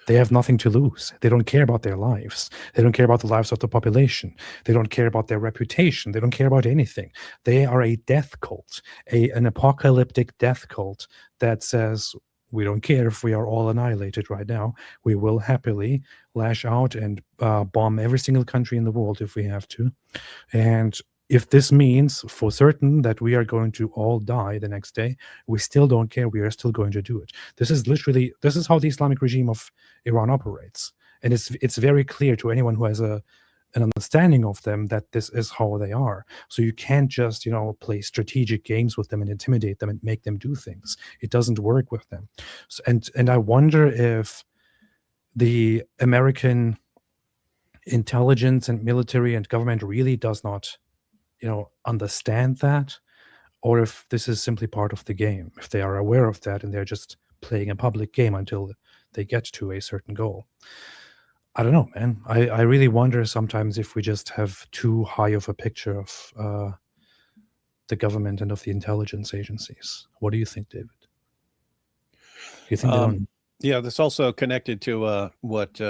Speaker 1: They have nothing to lose. They don't care about their lives. They don't care about the lives of the population. They don't care about their reputation. They don't care about anything. They are a death cult, an apocalyptic death cult that says, we don't care if we are all annihilated right now. We will happily lash out and bomb every single country in the world if we have to. And if this means for certain that we are going to all die the next day, we still don't care. We are still going to do it. This is how the Islamic regime of Iran operates. And it's very clear to anyone who has an understanding of them that this is how they are. So you can't just, play strategic games with them and intimidate them and make them do things. It doesn't work with them. So, and I wonder if the American intelligence and military and government really does not understand that, or if this is simply part of the game, if they are aware of that and they're just playing a public game until they get to a certain goal. I don't know, man. I really wonder sometimes if we just have too high of a picture of the government and of the intelligence agencies. What do you think, David? You think they don't?
Speaker 2: Yeah, that's also connected to what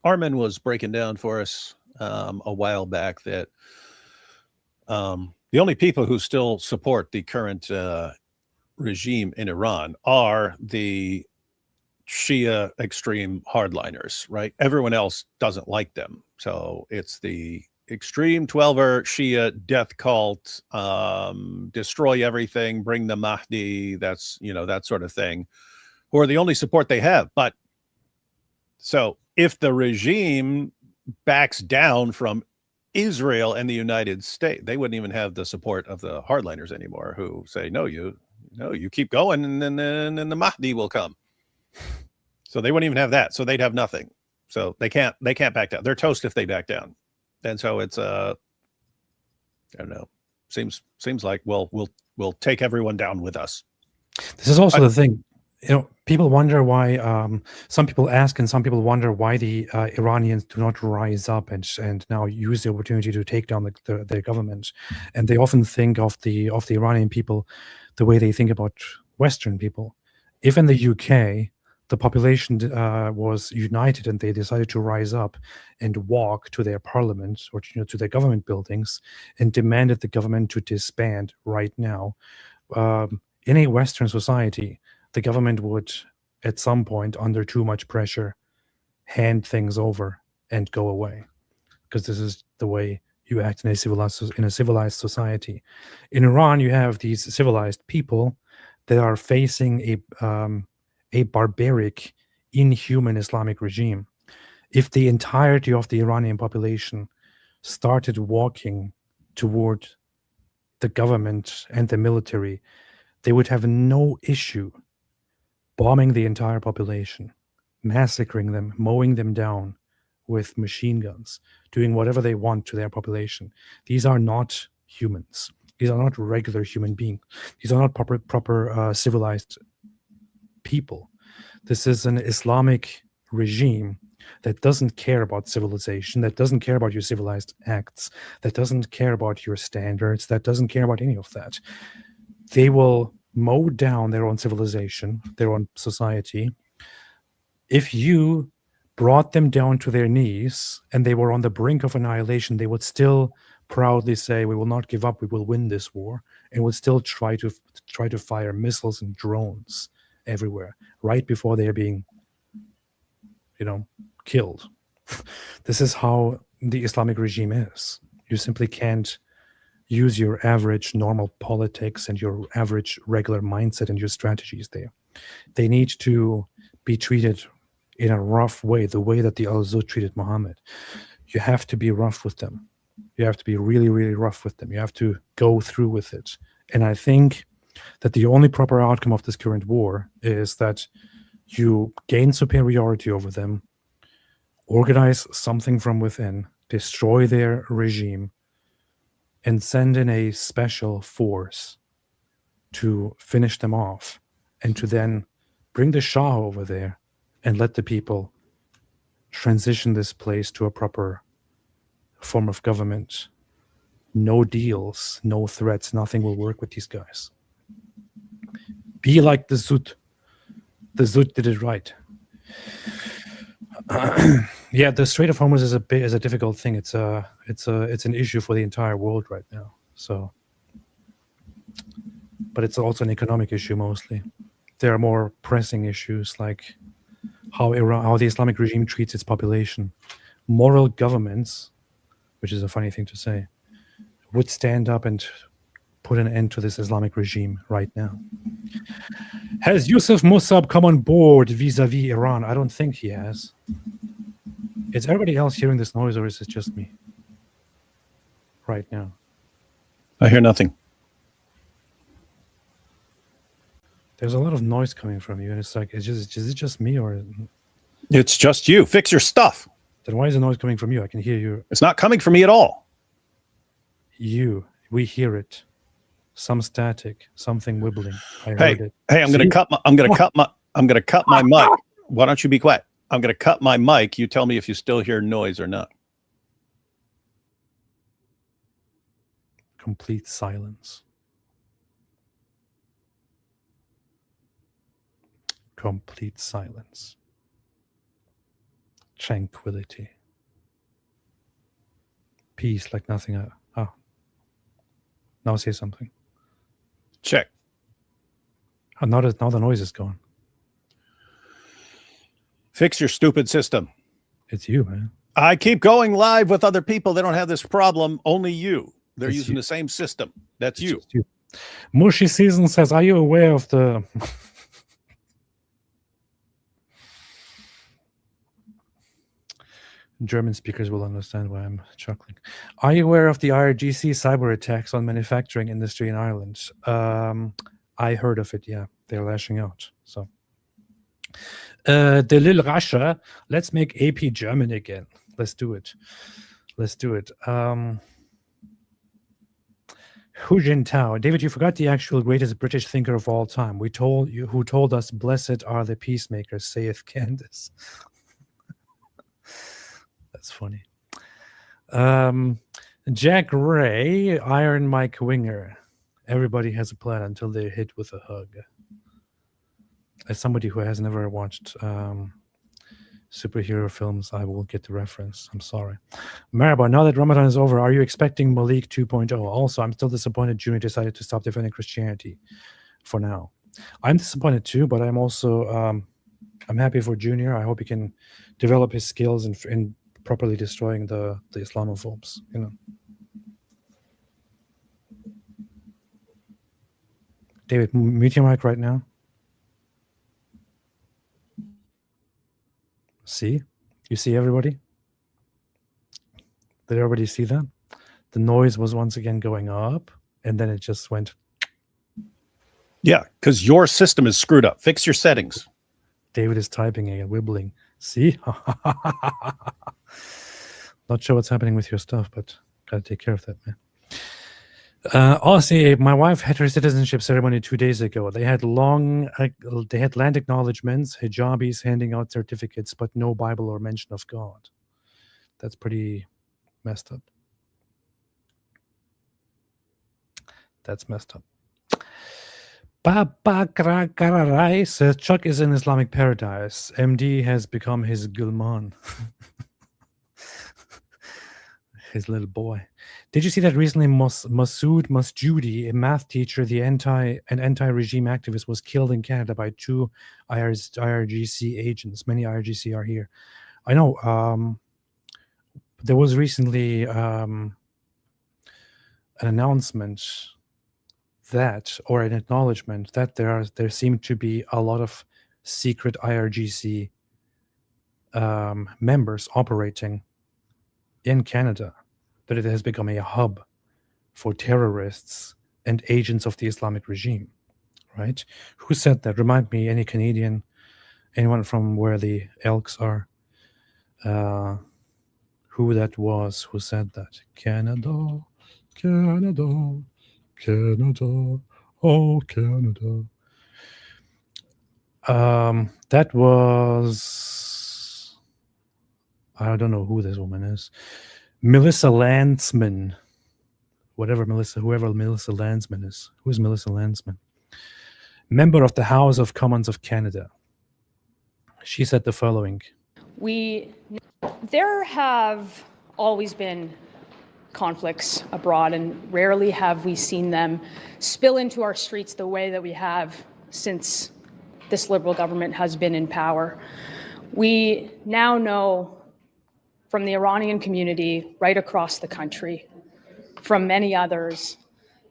Speaker 2: Armin was breaking down for us a while back, that the only people who still support the current regime in Iran are the Shia extreme hardliners, right? Everyone else doesn't like them. So it's the extreme 12er Shia death cult, destroy everything, bring the Mahdi, that's, that sort of thing, who are the only support they have. But so if the regime backs down from Israel and the United States, they wouldn't even have the support of the hardliners anymore, who say, no, you keep going, and then the Mahdi will come. So they wouldn't even have that. So they'd have nothing. So they can't back down. They're toast if they back down. And so it's I don't know. Seems like, well, we'll take everyone down with us.
Speaker 1: This is also the thing. People wonder why. Some people ask, and some people wonder why the Iranians do not rise up and now use the opportunity to take down their government. And they often think of the Iranian people the way they think about Western people. If in the UK the population was united and they decided to rise up and walk to their parliament or to their government buildings and demanded the government to disband right now, in a Western society, the government would, at some point, under too much pressure, hand things over and go away, because this is the way you act in a civilized society. In Iran, you have these civilized people that are facing a barbaric, inhuman Islamic regime. If the entirety of the Iranian population started walking toward the government and the military, they would have no issue bombing the entire population, massacring them, mowing them down with machine guns, doing whatever they want to their population. These are not humans. These are not regular human beings. These are not proper civilized people. This is an Islamic regime that doesn't care about civilization, that doesn't care about your civilized acts, that doesn't care about your standards, that doesn't care about any of that. They will mow down their own civilization, their own society. If you brought them down to their knees and they were on the brink of annihilation, they would still proudly say, we will not give up, we will win this war, and would still try to fire missiles and drones everywhere right before they are being killed. This is how the Islamic regime is. You simply can't use your average normal politics and your average regular mindset and your strategies there. They need to be treated in a rough way, the way that the Al-Zud treated Muhammad. You have to be rough with them. You have to be really, really rough with them. You have to go through with it. And I think that the only proper outcome of this current war is that you gain superiority over them, organize something from within, destroy their regime, and send in a special force to finish them off, and to then bring the Shah over there and let the people transition this place to a proper form of government. No deals, no threats, nothing will work with these guys. Be like the Zud. The Zud did it right. Yeah, the Strait of Hormuz is a difficult thing. It's an issue for the entire world right now. So, but it's also an economic issue mostly. There are more pressing issues like how the Islamic regime treats its population. Moral governments, which is a funny thing to say, would stand up and put an end to this Islamic regime right now. Has Yusuf Musab come on board vis-a-vis Iran? I don't think he has. Is everybody else hearing this noise, or is it just me right now?
Speaker 2: I hear nothing.
Speaker 1: There's a lot of noise coming from you, and it's like, is it just me, or
Speaker 2: It's just you. Fix your stuff.
Speaker 1: then why is the noise coming from you? I can hear you.
Speaker 2: It's not coming from me at all.
Speaker 1: We hear it. Some static, something wibbling. I heard
Speaker 2: Hey,
Speaker 1: it.
Speaker 2: hey, I'm gonna cut my mic. Why don't you be quiet? I'm gonna cut my mic. You tell me if you still hear noise or not.
Speaker 1: Complete silence. Complete silence. Tranquility. Peace like nothing. Now say something.
Speaker 2: Check.
Speaker 1: Now the noise is gone.
Speaker 2: Fix your stupid system.
Speaker 1: It's you, man.
Speaker 2: I keep going live with other people. They don't have this problem. Only you. They're
Speaker 1: It's
Speaker 2: using
Speaker 1: you.
Speaker 2: the same system. That's
Speaker 1: It's
Speaker 2: you.
Speaker 1: just you. Mushy Season says, are you aware of the... German speakers will understand why I'm chuckling. Are you aware of the IRGC cyber attacks on manufacturing industry in Ireland? I heard of it, yeah. They're lashing out. So, the Lil Rasha, let's make AP German again. Let's do it. Hu Jintao. David, you forgot the actual greatest British thinker of all time. Who told us, blessed are the peacemakers, saith Candace. That's funny. Jack Ray, Iron Mike Winger. Everybody has a plan until they're hit with a hug. As somebody who has never watched superhero films, I will get the reference. I'm sorry. Maraba, now that Ramadan is over, are you expecting Malik 2.0? Also, I'm still disappointed Junior decided to stop defending Christianity for now. I'm disappointed too, but I'm also I'm happy for Junior. I hope he can develop his skills in properly destroying the Islamophobes, you know. David, mute your mic right now. See? You see everybody? Did everybody see that? The noise was once again going up, and then it just went.
Speaker 2: Yeah, because your system is screwed up. Fix your settings.
Speaker 1: David is typing and wibbling. See? Not sure what's happening with your stuff, but gotta take care of that, man. Aussie, my wife had her citizenship ceremony 2 days ago. They had land acknowledgements, hijabis handing out certificates, but no Bible or mention of God. That's pretty messed up. That's messed up. Baba Kararai says Chuck is in Islamic paradise. MD has become his Gulman. His little boy. Did you see that recently Masood Masjoudi, a math teacher, an anti-regime activist, was killed in Canada by 2 IRGC agents? Many IRGC are here. I know. There was recently an announcement or an acknowledgement that there seem to be a lot of secret IRGC members operating in Canada, that it has become a hub for terrorists and agents of the Islamic regime, right? Who said that? Remind me, any Canadian, anyone from where the Elks are, who that was, who said that? Canada, Canada, Canada, oh Canada. That was, I don't know who this woman is. Melissa Landsman. Whoever Melissa Landsman is. Who is Melissa Landsman? Member of the House of Commons of Canada. She said the following.
Speaker 5: There have always been conflicts abroad, and rarely have we seen them spill into our streets the way that we have since this Liberal government has been in power. We now know from the Iranian community right across the country, from many others,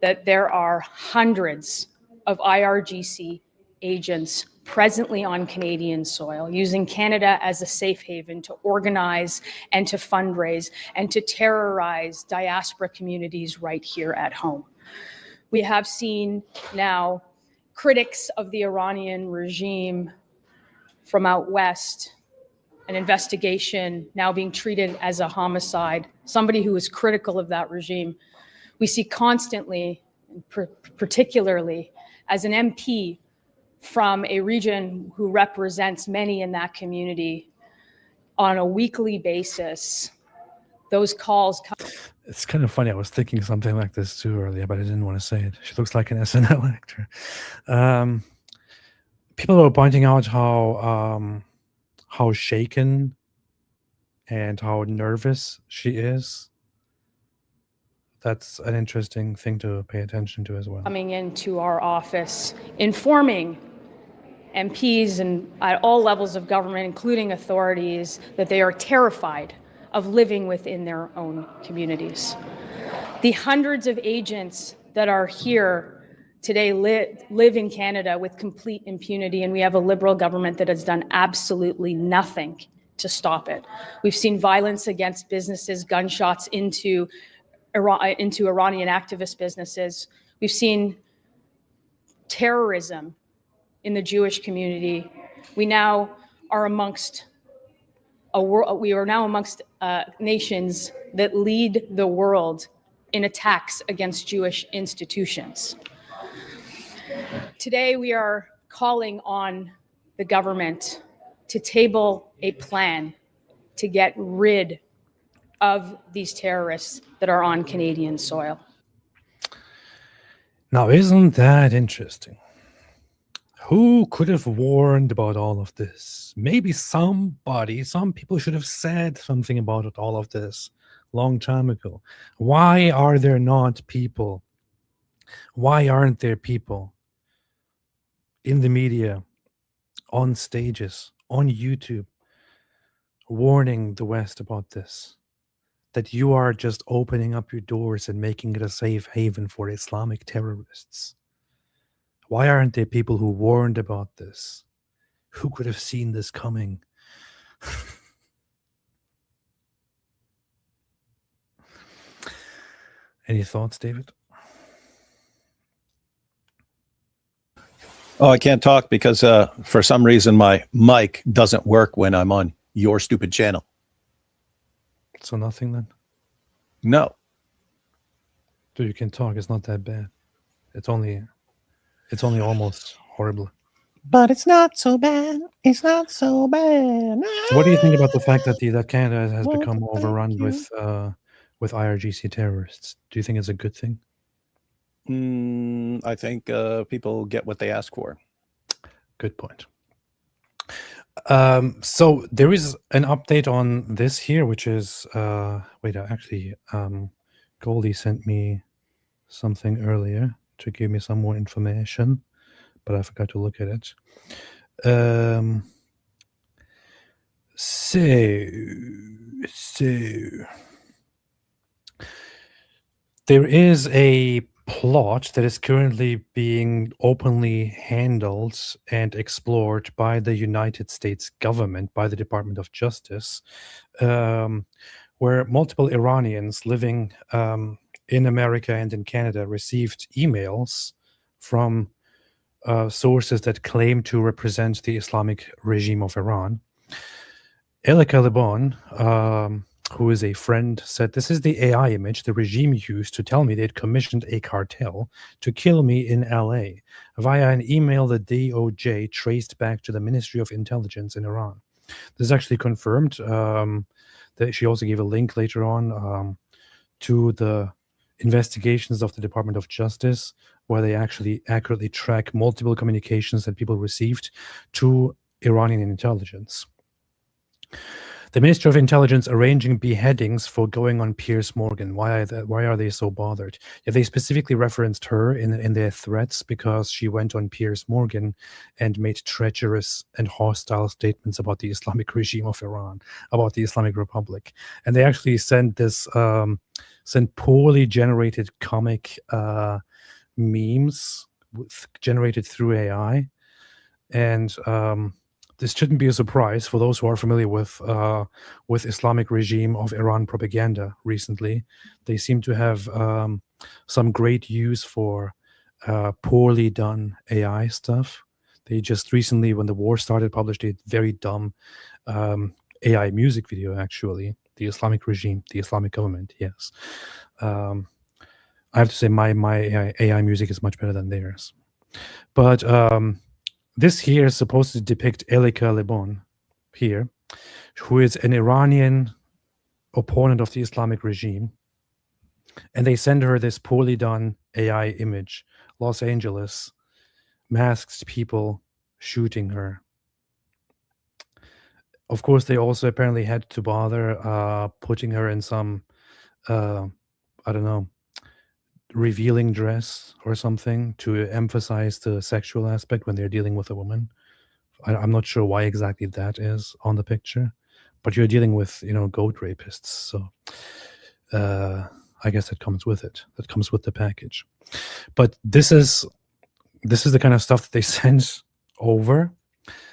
Speaker 5: that there are hundreds of IRGC agents presently on Canadian soil, using Canada as a safe haven to organize and to fundraise and to terrorize diaspora communities right here at home. We have seen now critics of the Iranian regime from out west, an investigation now being treated as a homicide, somebody who is critical of that regime. We see constantly, particularly as an MP from a region who represents many in that community on a weekly basis, those calls come.
Speaker 1: It's kind of funny. I was thinking something like this too earlier, but I didn't want to say it. She looks like an SNL actor. People were pointing out how shaken and how nervous she is. That's an interesting thing to pay attention to as well.
Speaker 5: Coming into our office, informing MPs and at all levels of government, including authorities, that they are terrified of living within their own communities. The hundreds of agents that are here today live in Canada with complete impunity, and we have a Liberal government that has done absolutely nothing to stop it. We've seen violence against businesses, gunshots into Iranian activist businesses. We've seen terrorism in the Jewish community. We now are amongst nations that lead the world in attacks against Jewish institutions. Today, we are calling on the government to table a plan to get rid of these terrorists that are on Canadian soil.
Speaker 1: Now, isn't that interesting? Who could have warned about all of this? Maybe some people should have said something about all of this long time ago. Why are there not people? Why aren't there people in the media, on stages, on YouTube, warning the West about this? That you are just opening up your doors and making it a safe haven for Islamic terrorists. Why aren't there people who warned about this? Who could have seen this coming? Any thoughts, David?
Speaker 2: Oh, I can't talk because for some reason my mic doesn't work when I'm on your stupid channel.
Speaker 1: So nothing then?
Speaker 2: No.
Speaker 1: So you can talk. It's not that bad. It's only almost horrible.
Speaker 3: But it's not so bad. It's not so bad.
Speaker 1: So what do you think about the fact that Canada has become overrun with IRGC terrorists? Do you think it's a good thing?
Speaker 2: I think people get what they ask for.
Speaker 1: Good point. So there is an update on this here, which is Goldie sent me something earlier to give me some more information, but I forgot to look at it. So there is a plot that is currently being openly handled and explored by the United States government, by the Department of Justice, where multiple Iranians living in America and in Canada received emails from sources that claim to represent the Islamic regime of Iran. Elika Lebon, who is a friend, said, "This is the AI image the regime used to tell me they'd commissioned a cartel to kill me in LA via an email the DOJ traced back to the Ministry of Intelligence in Iran." This is actually confirmed. That she also gave a link later on to the investigations of the Department of Justice, where they actually accurately track multiple communications that people received to Iranian intelligence. The Ministry of Intelligence arranging beheadings for going on Piers Morgan. Why are they so bothered? Yeah, they specifically referenced her in their threats because she went on Piers Morgan and made treacherous and hostile statements about the Islamic regime of Iran, about the Islamic Republic. And they actually sent poorly generated comic memes generated through AI. And this shouldn't be a surprise for those who are familiar with Islamic regime of Iran propaganda recently. They seem to have some great use for poorly done AI stuff. They just recently, when the war started, published a very dumb AI music video, actually. The Islamic regime, the Islamic government, yes. I have to say my AI music is much better than theirs. But this here is supposed to depict Elika Lebon here, who is an Iranian opponent of the Islamic regime. And they send her this poorly done AI image, Los Angeles, masked people shooting her. Of course, they also apparently had to bother putting her in some, I don't know, revealing dress or something to emphasize the sexual aspect when they're dealing with a woman. I'm not sure why exactly that is on the picture, but you're dealing with, goat rapists. So I guess that comes with it. That comes with the package. But this is the kind of stuff that they send over.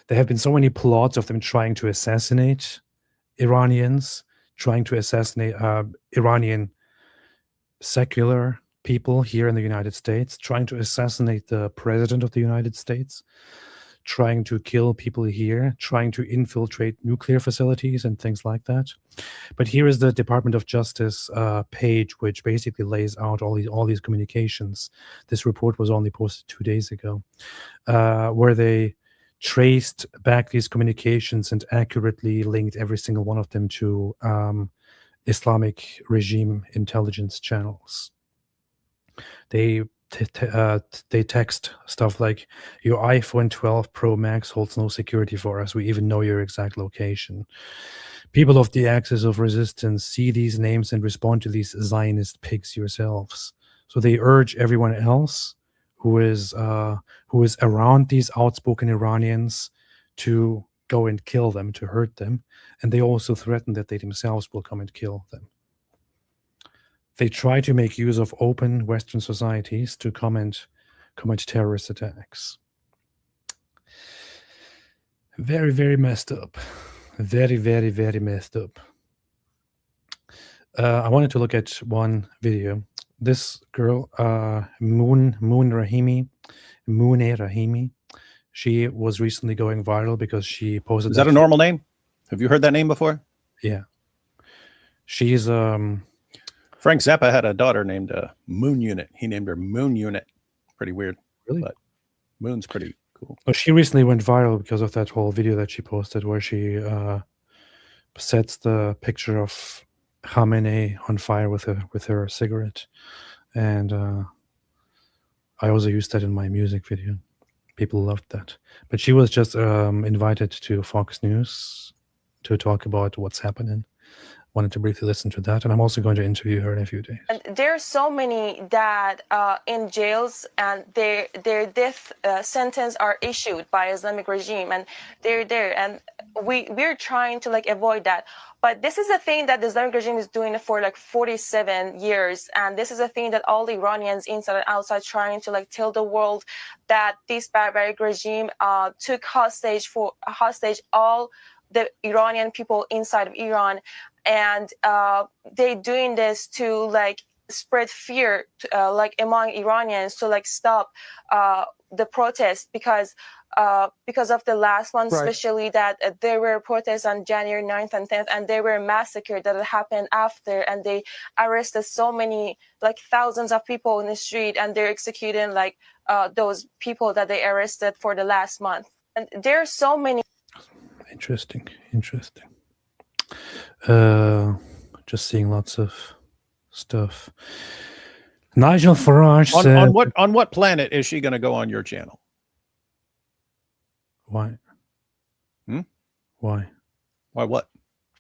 Speaker 1: There have been so many plots of them trying to assassinate Iranians, trying to assassinate Iranian secular people here in the United States, trying to assassinate the president of the United States, trying to kill people here, trying to infiltrate nuclear facilities and things like that. But here is the Department of Justice page, which basically lays out all these communications. This report was only posted 2 days ago, where they traced back these communications and accurately linked every single one of them to Islamic regime intelligence channels. They text stuff like, your iPhone 12 Pro Max holds no security for us. We even know your exact location. People of the axis of resistance, see these names and respond to these Zionist pigs yourselves. So they urge everyone else who is around these outspoken Iranians to go and kill them, to hurt them. And they also threaten that they themselves will come and kill them. They try to make use of open Western societies to commit terrorist attacks. Very, very messed up. Very, very, very messed up. I wanted to look at one video. This girl, Moon Rahimi, she was recently going viral because she posted.
Speaker 2: Is that a normal name? Have you heard that name before?
Speaker 1: Yeah. She's
Speaker 2: Frank Zappa had a daughter named Moon Unit. He named her Moon Unit. Pretty weird.
Speaker 1: Really?
Speaker 2: But Moon's pretty cool.
Speaker 1: Well, she recently went viral because of that whole video that she posted where she sets the picture of Khamenei on fire with her cigarette. And I also used that in my music video. People loved that. But she was just invited to Fox News to talk about what's happening. Wanted to briefly listen to that, and I'm also going to interview her in a few days.
Speaker 6: And there are so many that in jails, and their death sentence are issued by Islamic regime, and they're there, and we're trying to avoid that. But this is a thing that the Islamic regime is doing for 47 years, and this is a thing that all the Iranians inside and outside trying to tell the world that this barbaric regime took hostage all the Iranian people inside of Iran. And they're doing this to spread fear among Iranians to stop the protest because of the last one, right. Especially that there were protests on January 9th and 10th, and they were massacred that happened after, and they arrested so many thousands of people in the street, and they're executing those people that they arrested for the last month. And there are so many.
Speaker 1: Interesting. Just seeing lots of stuff. Nigel Farage said,
Speaker 2: on what planet is she going to go on your channel?
Speaker 1: Why? Why?
Speaker 2: Why what?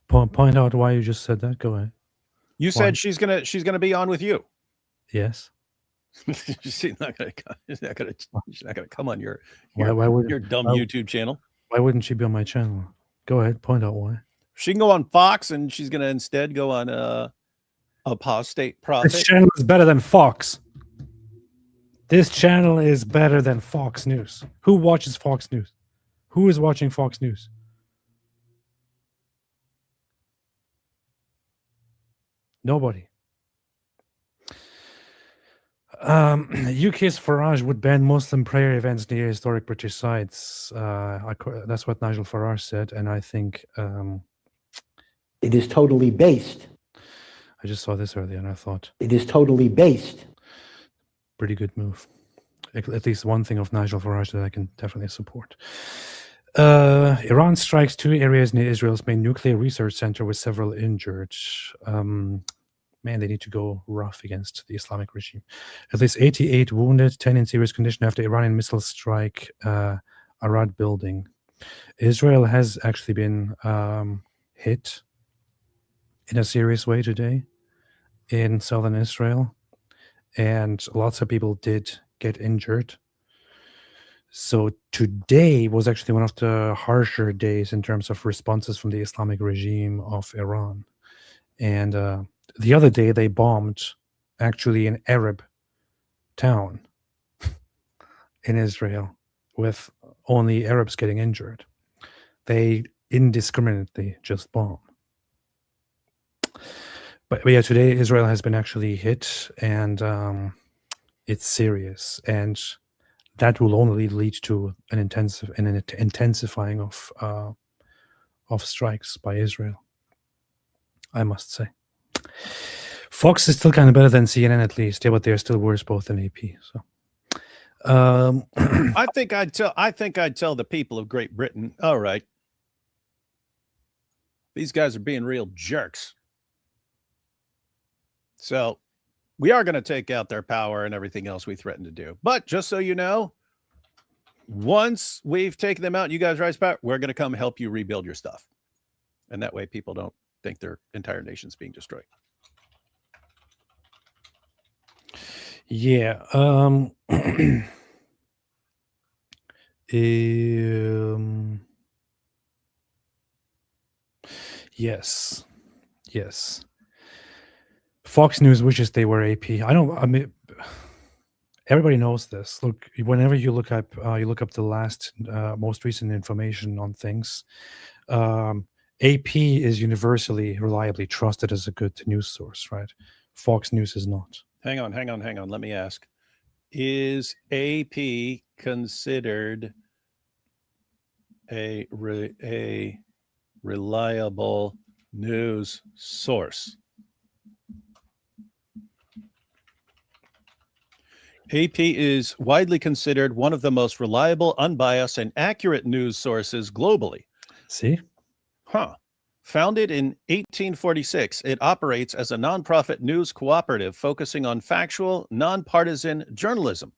Speaker 1: Point out why you just said that. Go ahead.
Speaker 2: You said she's gonna be on with you.
Speaker 1: Yes.
Speaker 2: she's not gonna come on your
Speaker 1: Why would
Speaker 2: your dumb
Speaker 1: why-
Speaker 2: YouTube channel.
Speaker 1: Why wouldn't she be on my channel? Go ahead. Point out why.
Speaker 2: She can go on Fox, and she's gonna instead go on Apostate Prophet.
Speaker 1: This channel is better than Fox. This channel is better than Fox News. Who watches Fox News? Who is watching Fox News? Nobody. UK's Farage would ban Muslim prayer events near historic British sites. That's what Nigel Farage said, and I think
Speaker 7: It is totally based.
Speaker 1: I just saw this earlier, and I thought
Speaker 7: It is totally based.
Speaker 1: pretty good move. At least one thing of Nigel Farage that I can definitely support. Iran strikes 2 areas near Israel's main nuclear research center with several injured. Man, they need to go rough against the Islamic regime. At least 88 wounded, 10 in serious condition after Iranian missiles strike Arad building. Israel has actually been hit in a serious way today in southern Israel, and lots of people did get injured. So today was actually one of the harsher days in terms of responses from the Islamic regime of Iran. And the other day they bombed actually an Arab town in Israel with only Arabs getting injured. They indiscriminately just bomb. But yeah, today Israel has been actually hit, and it's serious, and that will only lead to an intensifying of strikes by Israel, I must say. Fox is still kind of better than CNN, at least, yeah, but they're still worse both than AP. So,
Speaker 2: I think I'd tell the people of Great Britain, all right, these guys are being real jerks. So we are going to take out their power and everything else we threaten to do. But just so you know, once we've taken them out, you guys rise power, we're going to come help you rebuild your stuff. And that way people don't think their entire nation's being destroyed.
Speaker 1: yeah. Yes. Fox News wishes they were AP. I mean, everybody knows this. Look, whenever you look up the last, most recent information on things, AP is universally, reliably trusted as a good news source, right? Fox News is not.
Speaker 2: Hang on. Let me ask. Is AP considered a reliable news source? AP is widely considered one of the most reliable, unbiased, and accurate news sources globally.
Speaker 1: See?
Speaker 2: Founded in 1846, it operates as a nonprofit news cooperative focusing on factual, nonpartisan journalism.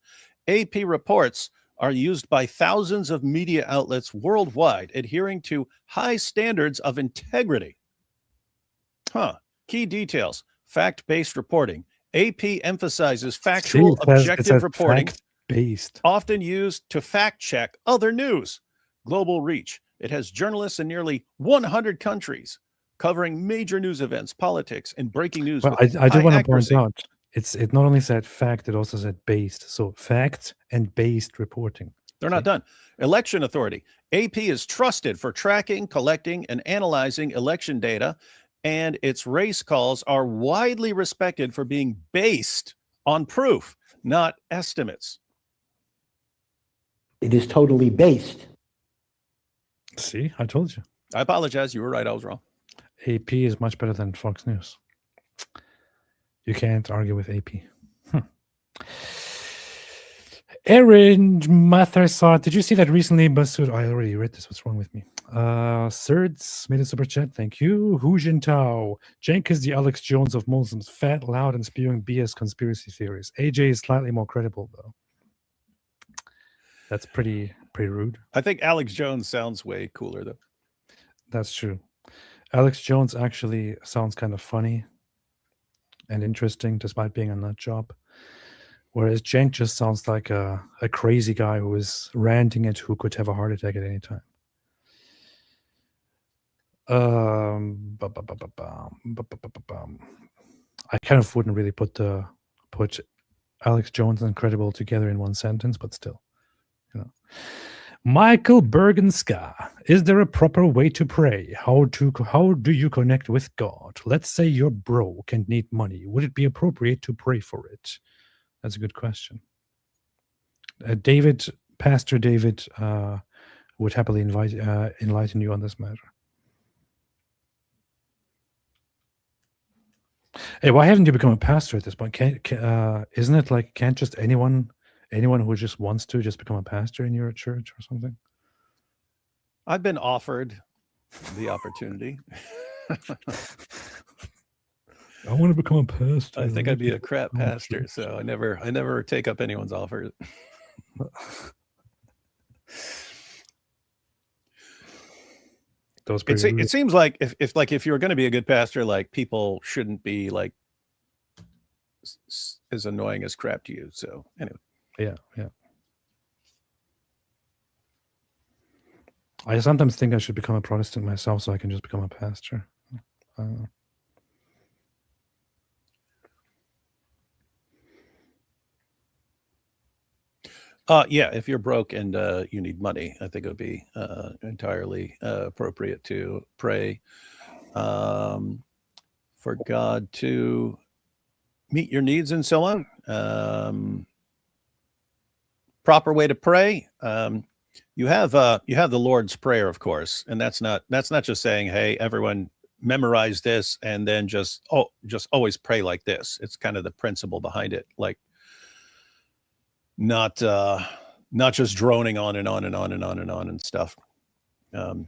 Speaker 2: AP reports are used by thousands of media outlets worldwide, adhering to high standards of integrity. Key details: fact-based reporting. AP emphasizes factual, objective reporting,
Speaker 1: fact-based,
Speaker 2: often used to fact-check other news. Global reach. It has journalists in nearly 100 countries, covering major news events, politics, and breaking news.
Speaker 1: Well, I do want to point out, it not only said fact, it also said based. So fact and based reporting.
Speaker 2: They're not done. Election authority. AP is trusted for tracking, collecting, and analyzing election data, and its race calls are widely respected for being based on proof, not estimates.
Speaker 7: It is totally based.
Speaker 1: See, I told you.
Speaker 2: I apologize. You were right. I was wrong.
Speaker 1: AP is much better than Fox News. You can't argue with AP. Aaron Matharsat, did you see that recently? Masood, I already read this. What's wrong with me? Surds made a super chat. Thank you. Hu Jintao. Cenk is the Alex Jones of Muslims. Fat, loud, and spewing BS conspiracy theories. AJ is slightly more credible, though. That's pretty pretty rude.
Speaker 2: I think Alex Jones sounds way cooler though.
Speaker 1: That's true. Alex Jones actually sounds kind of funny and interesting despite being a nut job. Whereas Cenk just sounds like a crazy guy who is ranting at who could have a heart attack at any time. I kind of wouldn't really put Alex Jones and Credible together in one sentence, but still, you know. Michael Bergenska, is there a proper way to pray? How do you connect with God? Let's say you're broke and need money. Would it be appropriate to pray for it? That's a good question. Pastor David would happily enlighten you on this matter. Hey, why haven't you become a pastor at this point? Isn't it like can't just anyone who just wants to just become a pastor in your church or something?
Speaker 2: I've been offered the opportunity.
Speaker 1: I want to become a pastor.
Speaker 2: I think I'd be a crap pastor, so I never take up anyone's offer. It seems like if you're going to be a good pastor, like people shouldn't be like as annoying as crap to you. So anyway,
Speaker 1: yeah. I sometimes think I should become a Protestant myself so I can just become a pastor.
Speaker 2: Yeah, if you're broke and you need money, I think it would be entirely appropriate to pray for God to meet your needs and so on. Proper way to pray. You have the Lord's Prayer, of course, and that's not just saying, hey, everyone memorize this and then just always pray like this. It's kind of the principle behind it, like not just droning on and on and on and on and on and stuff. But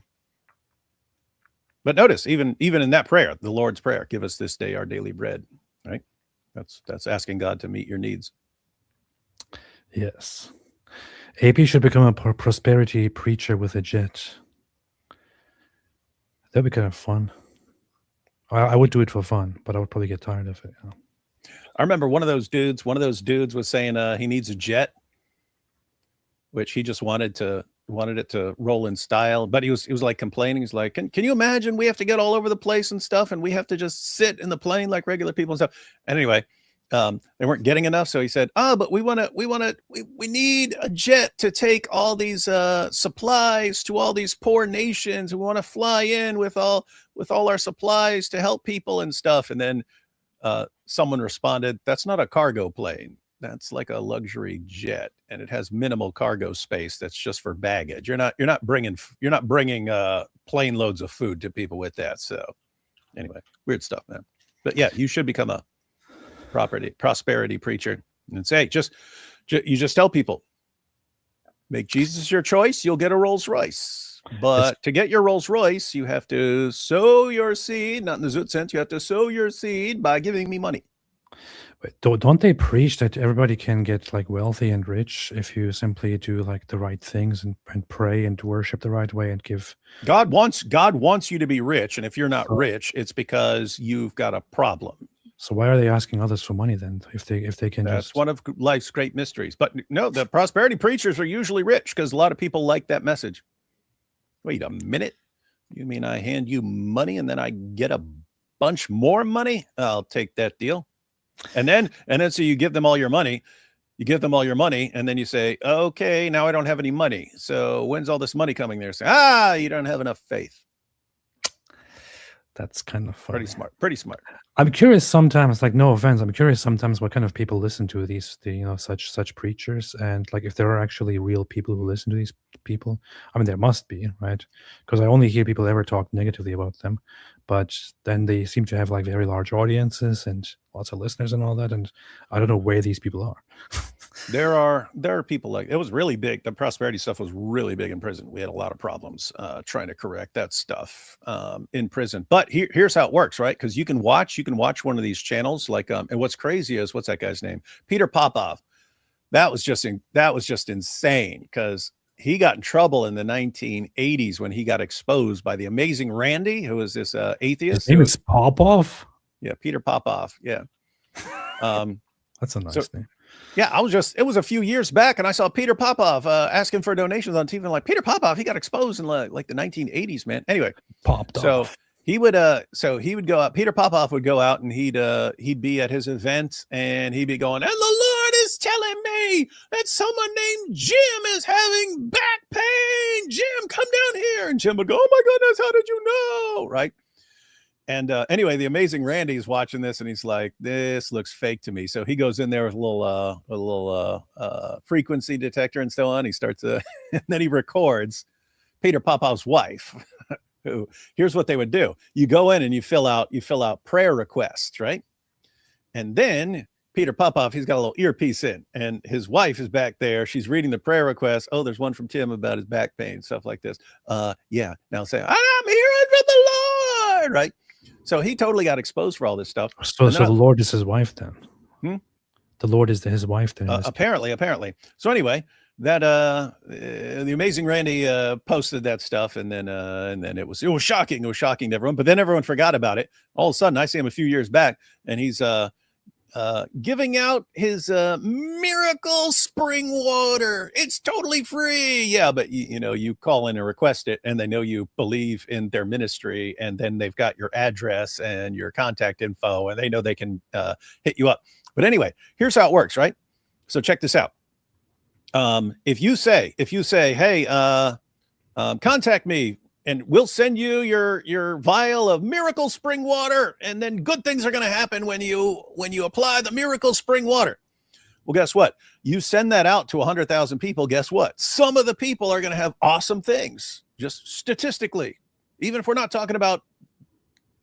Speaker 2: notice, even in that prayer, the Lord's Prayer, give us this day our daily bread, right? That's asking God to meet your needs.
Speaker 1: Yes. AP should become a prosperity preacher with a jet. That'd be kind of fun. I would do it for fun, but I would probably get tired of it. You know?
Speaker 2: I remember one of those dudes was saying he needs a jet, which he just wanted it to roll in style. But he was like complaining. He's like, can you imagine we have to get all over the place and stuff, and we have to just sit in the plane like regular people and stuff. And anyway, they weren't getting enough, so he said, but we need a jet to take all these supplies to all these poor nations. We want to fly in with all our supplies to help people and stuff. And then someone responded, that's not a cargo plane. That's like a luxury jet, and it has minimal cargo space. That's just for baggage. You're not bringing plane loads of food to people with that. So anyway, weird stuff, man. But yeah, you should become a prosperity preacher and say, you just tell people, make Jesus your choice, you'll get a Rolls Royce. But to get your Rolls Royce, you have to sow your seed, not in the Zoot sense, you have to sow your seed by giving me money.
Speaker 1: But don't they preach that everybody can get like wealthy and rich if you simply do like the right things and pray and worship the right way and give?
Speaker 2: God wants you to be rich, and if you're not rich, it's because you've got a problem.
Speaker 1: So why are they asking others for money then? If they can,
Speaker 2: that's one of life's great mysteries. But no, the prosperity preachers are usually rich because a lot of people like that message. Wait a minute, you mean I hand you money and then I get a bunch more money? I'll take that deal. And then so you give them all your money. You give them all your money, and then you say, okay, now I don't have any money. So when's all this money coming? There, say, you don't have enough faith.
Speaker 1: That's kind of funny.
Speaker 2: Pretty smart.
Speaker 1: I'm curious sometimes, like, no offense, I'm curious sometimes what kind of people listen to such preachers, and like if there are actually real people who listen to these people. I mean, there must be, right? Because I only hear people ever talk negatively about them, but then they seem to have like very large audiences and lots of listeners and all that, and I don't know where these people are.
Speaker 2: There are people like, it was really big. The prosperity stuff was really big in prison. We had a lot of problems trying to correct that stuff in prison. But here's how it works, right? Because you can watch one of these channels, like and what's crazy is, what's that guy's name? Peter Popov. That was just insane, because he got in trouble in the 1980s when he got exposed by the amazing Randy, who was this atheist.
Speaker 1: His name is Popov.
Speaker 2: Yeah, Peter Popoff. Yeah.
Speaker 1: That's a nice name.
Speaker 2: Yeah, it was a few years back, and I saw Peter Popoff asking for donations on TV. And like, Peter Popoff, he got exposed in like the 1980s, man. Anyway,
Speaker 1: Popped off.
Speaker 2: he would go out. Peter Popoff would go out, and he'd be at his event, and he'd be going, and the Lord is telling me that someone named Jim is having back pain. Jim, come down here. And Jim would go, oh my goodness, how did you know? Right. And anyway, the amazing Randy is watching this, and he's like, "This looks fake to me." So he goes in there with a little frequency detector and so on. He starts and then he records Peter Popoff's wife. Who, here's what they would do: you go in and you fill out prayer requests, right? And then Peter Popoff, he's got a little earpiece in, and his wife is back there. She's reading the prayer request. Oh, there's one from Tim about his back pain, stuff like this. Yeah. Now say, I'm hearing from the Lord, right? So he totally got exposed for all this stuff.
Speaker 1: So the Lord is his wife then. The Lord is his wife then.
Speaker 2: Apparently. So anyway, that the amazing Randy posted that stuff, and then it was shocking. It was shocking to everyone. But then everyone forgot about it. All of a sudden, I see him a few years back, and he's giving out his miracle spring water. It's totally free. Yeah, but you call in and request it, and they know you believe in their ministry, and then they've got your address and your contact info, and they know they can hit you up. But anyway, here's how it works, right? So check this out. If you say, hey, contact me, and we'll send you your vial of miracle spring water, and then good things are going to happen when you apply the miracle spring water. Well, guess what? You send that out to 100,000 people. Guess what? Some of the people are going to have awesome things, just statistically, even if we're not talking about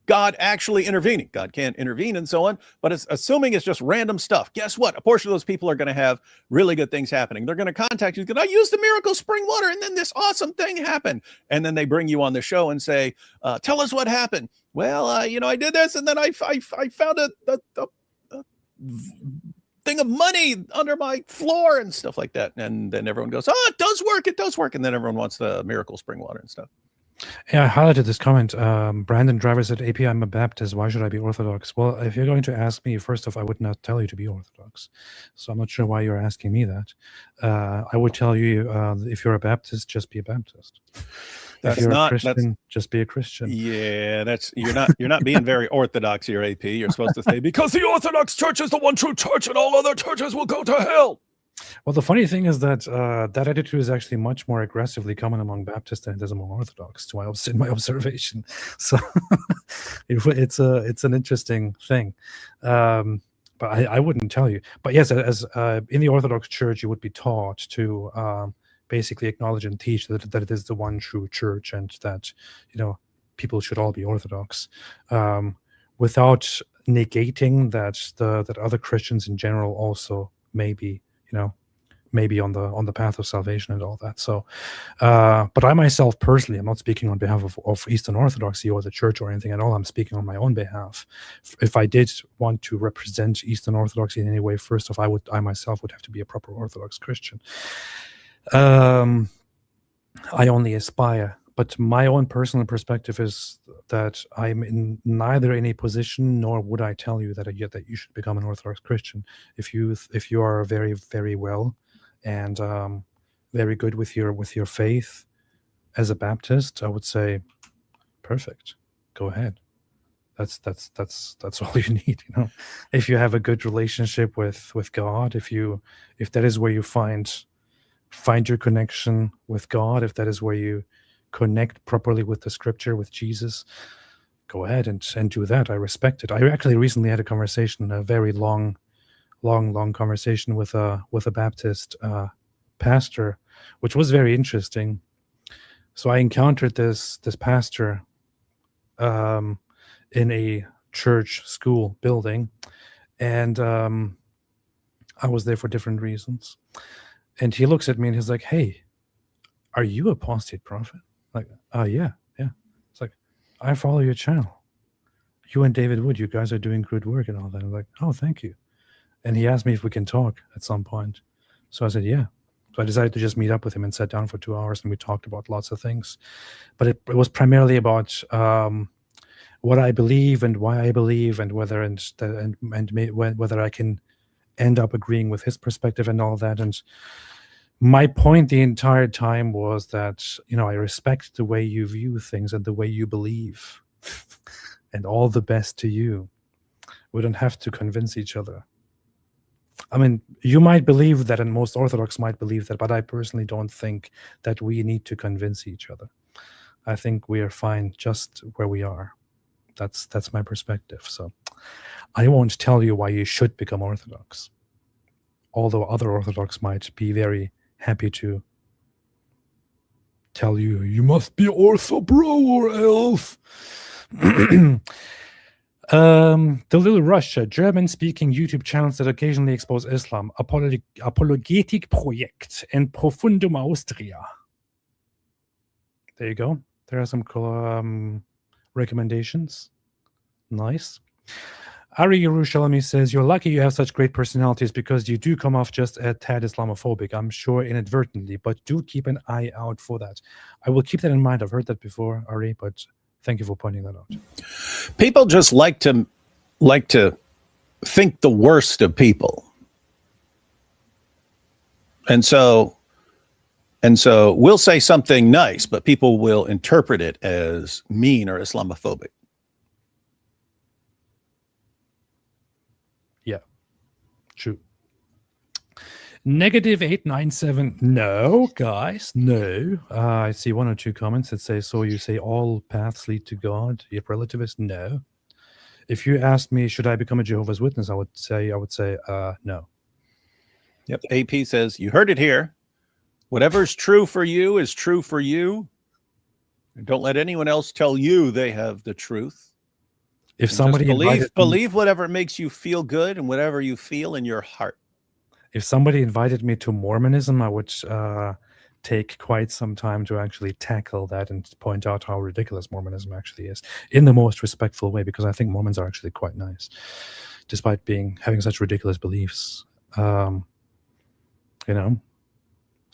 Speaker 2: God actually intervening. God can't intervene and so on, but it's assuming it's just random stuff. Guess what? A portion of those people are going to have really good things happening. They're going to contact you. I used the miracle spring water, and then this awesome thing happened. And then they bring you on the show and say, tell us what happened. Well, I did this, and then I found a thing of money under my floor and stuff like that. And then everyone goes, oh, it does work. It does work. And then everyone wants the miracle spring water and stuff.
Speaker 1: Yeah, I highlighted this comment. Brandon Driver said, AP, I'm a Baptist. Why should I be Orthodox? Well, if you're going to ask me, first off, I would not tell you to be Orthodox. So I'm not sure why you're asking me that. I would tell you, if you're a Baptist, just be a Baptist. If you're a Christian, just be a Christian.
Speaker 2: Yeah, you're not being very Orthodox here, AP. You're supposed to say, because the Orthodox Church is the one true church and all other churches will go to hell.
Speaker 1: Well, the funny thing is that that attitude is actually much more aggressively common among Baptists than it is among Orthodox, in my observation. So it's an interesting thing. But I wouldn't tell you. But yes, as in the Orthodox Church, you would be taught to basically acknowledge and teach that it is the one true church, and that people should all be Orthodox, without negating that other Christians in general also maybe on the path of salvation and all that. So, but I myself personally, I'm not speaking on behalf of Eastern Orthodoxy or the church or anything at all. I'm speaking on my own behalf. If I did want to represent Eastern Orthodoxy in any way, first off, I myself would have to be a proper Orthodox Christian. I only aspire. But my own personal perspective is that I'm neither in a position, nor would I tell you that you should become an Orthodox Christian. If you are very, very well and very good with your faith as a Baptist, I would say, perfect, go ahead. That's all you need. If you have a good relationship with God, if that is where you find your connection with God, if that is where you connect properly with the scripture, with Jesus, go ahead and do that. I respect it. I actually recently had a very long conversation with a Baptist pastor, which was very interesting. So I encountered this pastor in a church school building, and I was there for different reasons. And he looks at me and he's like, "Hey, are you Apostate Prophet?" Like, yeah. It's like, I follow your channel. You and David Wood, you guys are doing good work and all that. I'm like, oh, thank you. And he asked me if we can talk at some point. So I said, yeah. So I decided to just meet up with him and sat down for 2 hours, and we talked about lots of things. But it was primarily about what I believe and why I believe, and whether whether I can end up agreeing with his perspective and all that. And my point the entire time was that, I respect the way you view things and the way you believe, and all the best to you. We don't have to convince each other. I mean, you might believe that, and most Orthodox might believe that, but I personally don't think that we need to convince each other. I think we are fine just where we are. That's my perspective. So I won't tell you why you should become Orthodox, although other Orthodox might be very happy to tell you, you must be Ortho, bro, or else. The Little Russia, German-speaking YouTube channels that occasionally expose Islam. Apologetic Projekt and Profundum Austria. There you go. There are some recommendations. Nice. Ari Yerushalmi says, you're lucky you have such great personalities, because you do come off just a tad Islamophobic, I'm sure inadvertently, but do keep an eye out for that. I will keep that in mind. I've heard that before, Ari, but thank you for pointing that out.
Speaker 2: People just like to think the worst of people. And so we'll say something nice, but people will interpret it as mean or Islamophobic.
Speaker 1: Yeah, true. -897. No, guys, no. I see 1 or 2 comments that say, so you say all paths lead to God? You're relativist? No. If you asked me, should I become a Jehovah's Witness, I would say no.
Speaker 2: Yep. AP says, you heard it here. Whatever's true for you is true for you. And don't let anyone else tell you they have the truth.
Speaker 1: If
Speaker 2: And
Speaker 1: somebody
Speaker 2: just believe whatever makes you feel good and whatever you feel in your heart.
Speaker 1: If somebody invited me to Mormonism, I would take quite some time to actually tackle that and point out how ridiculous Mormonism actually is, in the most respectful way, because I think Mormons are actually quite nice, despite having such ridiculous beliefs.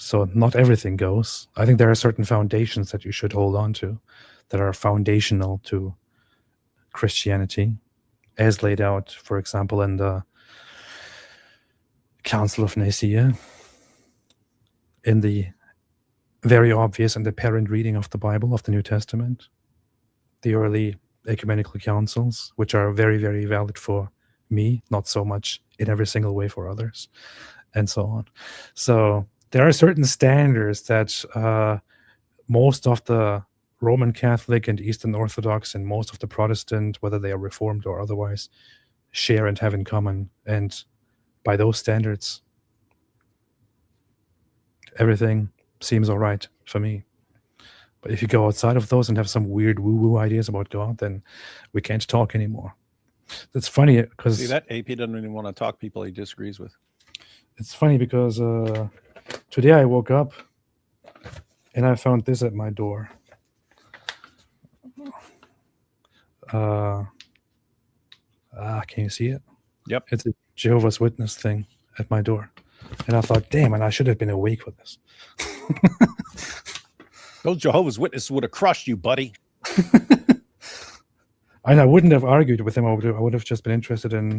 Speaker 1: So not everything goes. I think there are certain foundations that you should hold on to, that are foundational to Christianity, as laid out, for example, in the Council of Nicaea, in the very obvious and apparent reading of the Bible, of the New Testament, the early ecumenical councils, which are very, very valid for me, not so much in every single way for others, and so on. So there are certain standards that most of the Roman Catholic and Eastern Orthodox and most of the Protestant, whether they are Reformed or otherwise, share and have in common. And by those standards, everything seems all right for me. But if you go outside of those and have some weird woo-woo ideas about God, then we can't talk anymore. That's funny because...
Speaker 2: See, that AP doesn't really want to talk people he disagrees with.
Speaker 1: It's funny because today I woke up and I found this at my door. Can you see it?
Speaker 2: Yep.
Speaker 1: It's a Jehovah's Witness thing at my door. And I thought, damn, and I should have been awake for this.
Speaker 2: Those Jehovah's Witnesses would have crushed you, buddy.
Speaker 1: And I wouldn't have argued with him. I would have just been interested in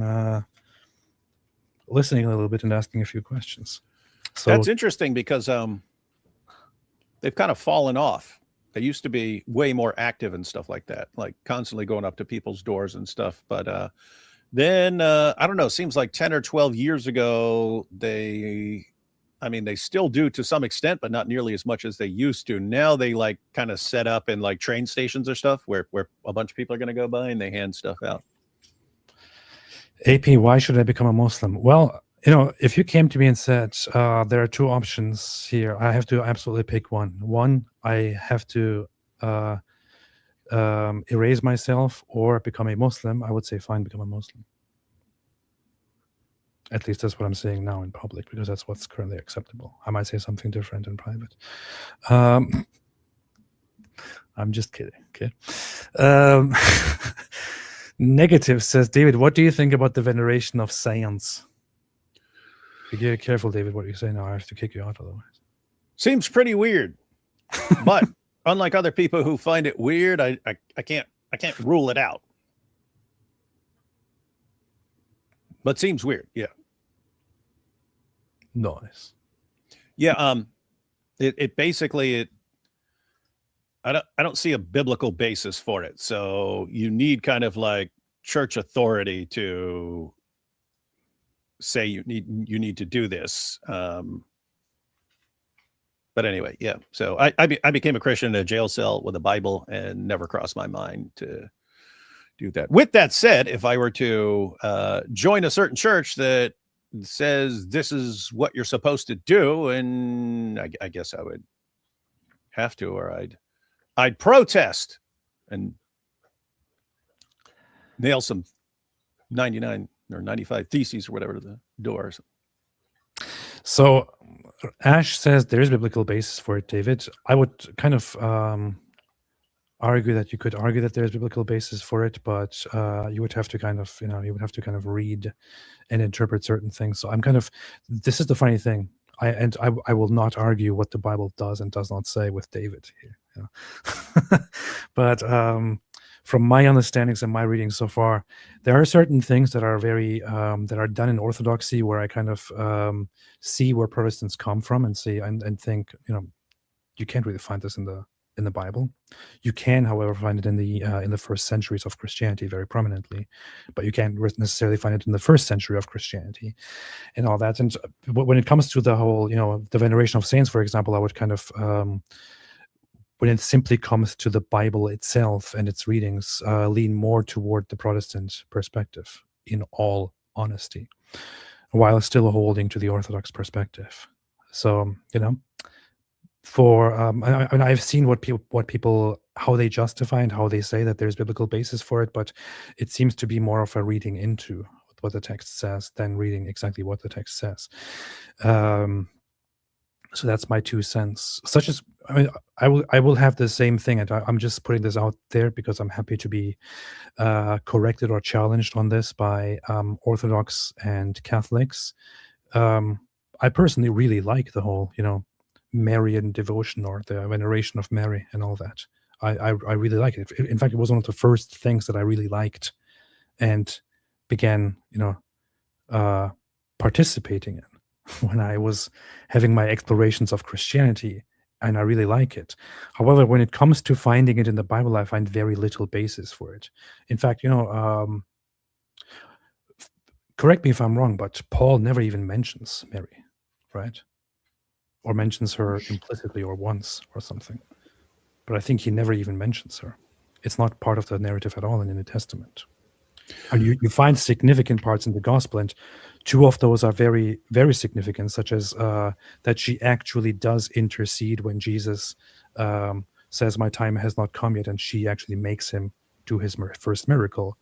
Speaker 1: listening a little bit and asking a few questions. So
Speaker 2: that's interesting because they've kind of fallen off. They used to be way more active and stuff like that, like constantly going up to people's doors and stuff. But then, I don't know, it seems like 10 or 12 years ago, they still do to some extent, but not nearly as much as they used to. Now they like kind of set up in like train stations or stuff where a bunch of people are going to go by and they hand stuff out.
Speaker 1: AP, why should I become a Muslim? Well, if you came to me and said, there are 2 options here, I have to absolutely pick one. One, I have to erase myself or become a Muslim. I would say, fine, become a Muslim. At least that's what I'm saying now in public, because that's what's currently acceptable. I might say something different in private. I'm just kidding. Okay. Negative says, David, what do you think about the veneration of science? Be careful, David, what you say now. I have to kick you out otherwise.
Speaker 2: Seems pretty weird, but unlike other people who find it weird, I can't rule it out. But seems weird, yeah.
Speaker 1: Nice.
Speaker 2: Yeah, it basically I don't see a biblical basis for it. So you need kind of like church authority to say you need to do this. But anyway, yeah. So I became a Christian in a jail cell with a Bible, and never crossed my mind to do that. With that said, if I were to join a certain church that says this is what you're supposed to do, and I guess I would have to, or I'd protest and nail some 99 or 95 theses or whatever to the doors.
Speaker 1: So Ash says there is biblical basis for it, David. I would kind of argue that you could argue that there's biblical basis for it, but you would have to kind of read and interpret certain things. So this is the funny thing. I will not argue what the Bible does and does not say with David here. But from my understandings and my reading so far, there are certain things that are very that are done in Orthodoxy where I kind of see where Protestants come from and see and think, you can't really find this in the Bible. You can, however, find it in the first centuries of Christianity very prominently, but you can't necessarily find it in the first century of Christianity and all that. And when it comes to the whole, the veneration of saints, for example, I would kind of when it simply comes to the Bible itself and its readings, lean more toward the Protestant perspective, in all honesty, while still holding to the Orthodox perspective. So, I've seen what people how they justify and how they say that there's biblical basis for it, but it seems to be more of a reading into what the text says than reading exactly what the text says. So that's my 2 cents. I will have the same thing, and I'm just putting this out there because I'm happy to be corrected or challenged on this by Orthodox and Catholics. I personally really like the whole, Marian devotion or the veneration of Mary and all that. I really like it. In fact, it was one of the first things that I really liked and began, participating in when I was having my explorations of Christianity, and I really like it. However, when it comes to finding it in the Bible, I find very little basis for it. In fact, correct me if I'm wrong, but Paul never even mentions Mary, right? Or mentions her implicitly or once or something. But I think he never even mentions her. It's not part of the narrative at all in the New Testament. And you find significant parts in the gospel, and 2 of those are very, very significant, such as that she actually does intercede when Jesus says, "My time has not come yet," and she actually makes him do his first miracle,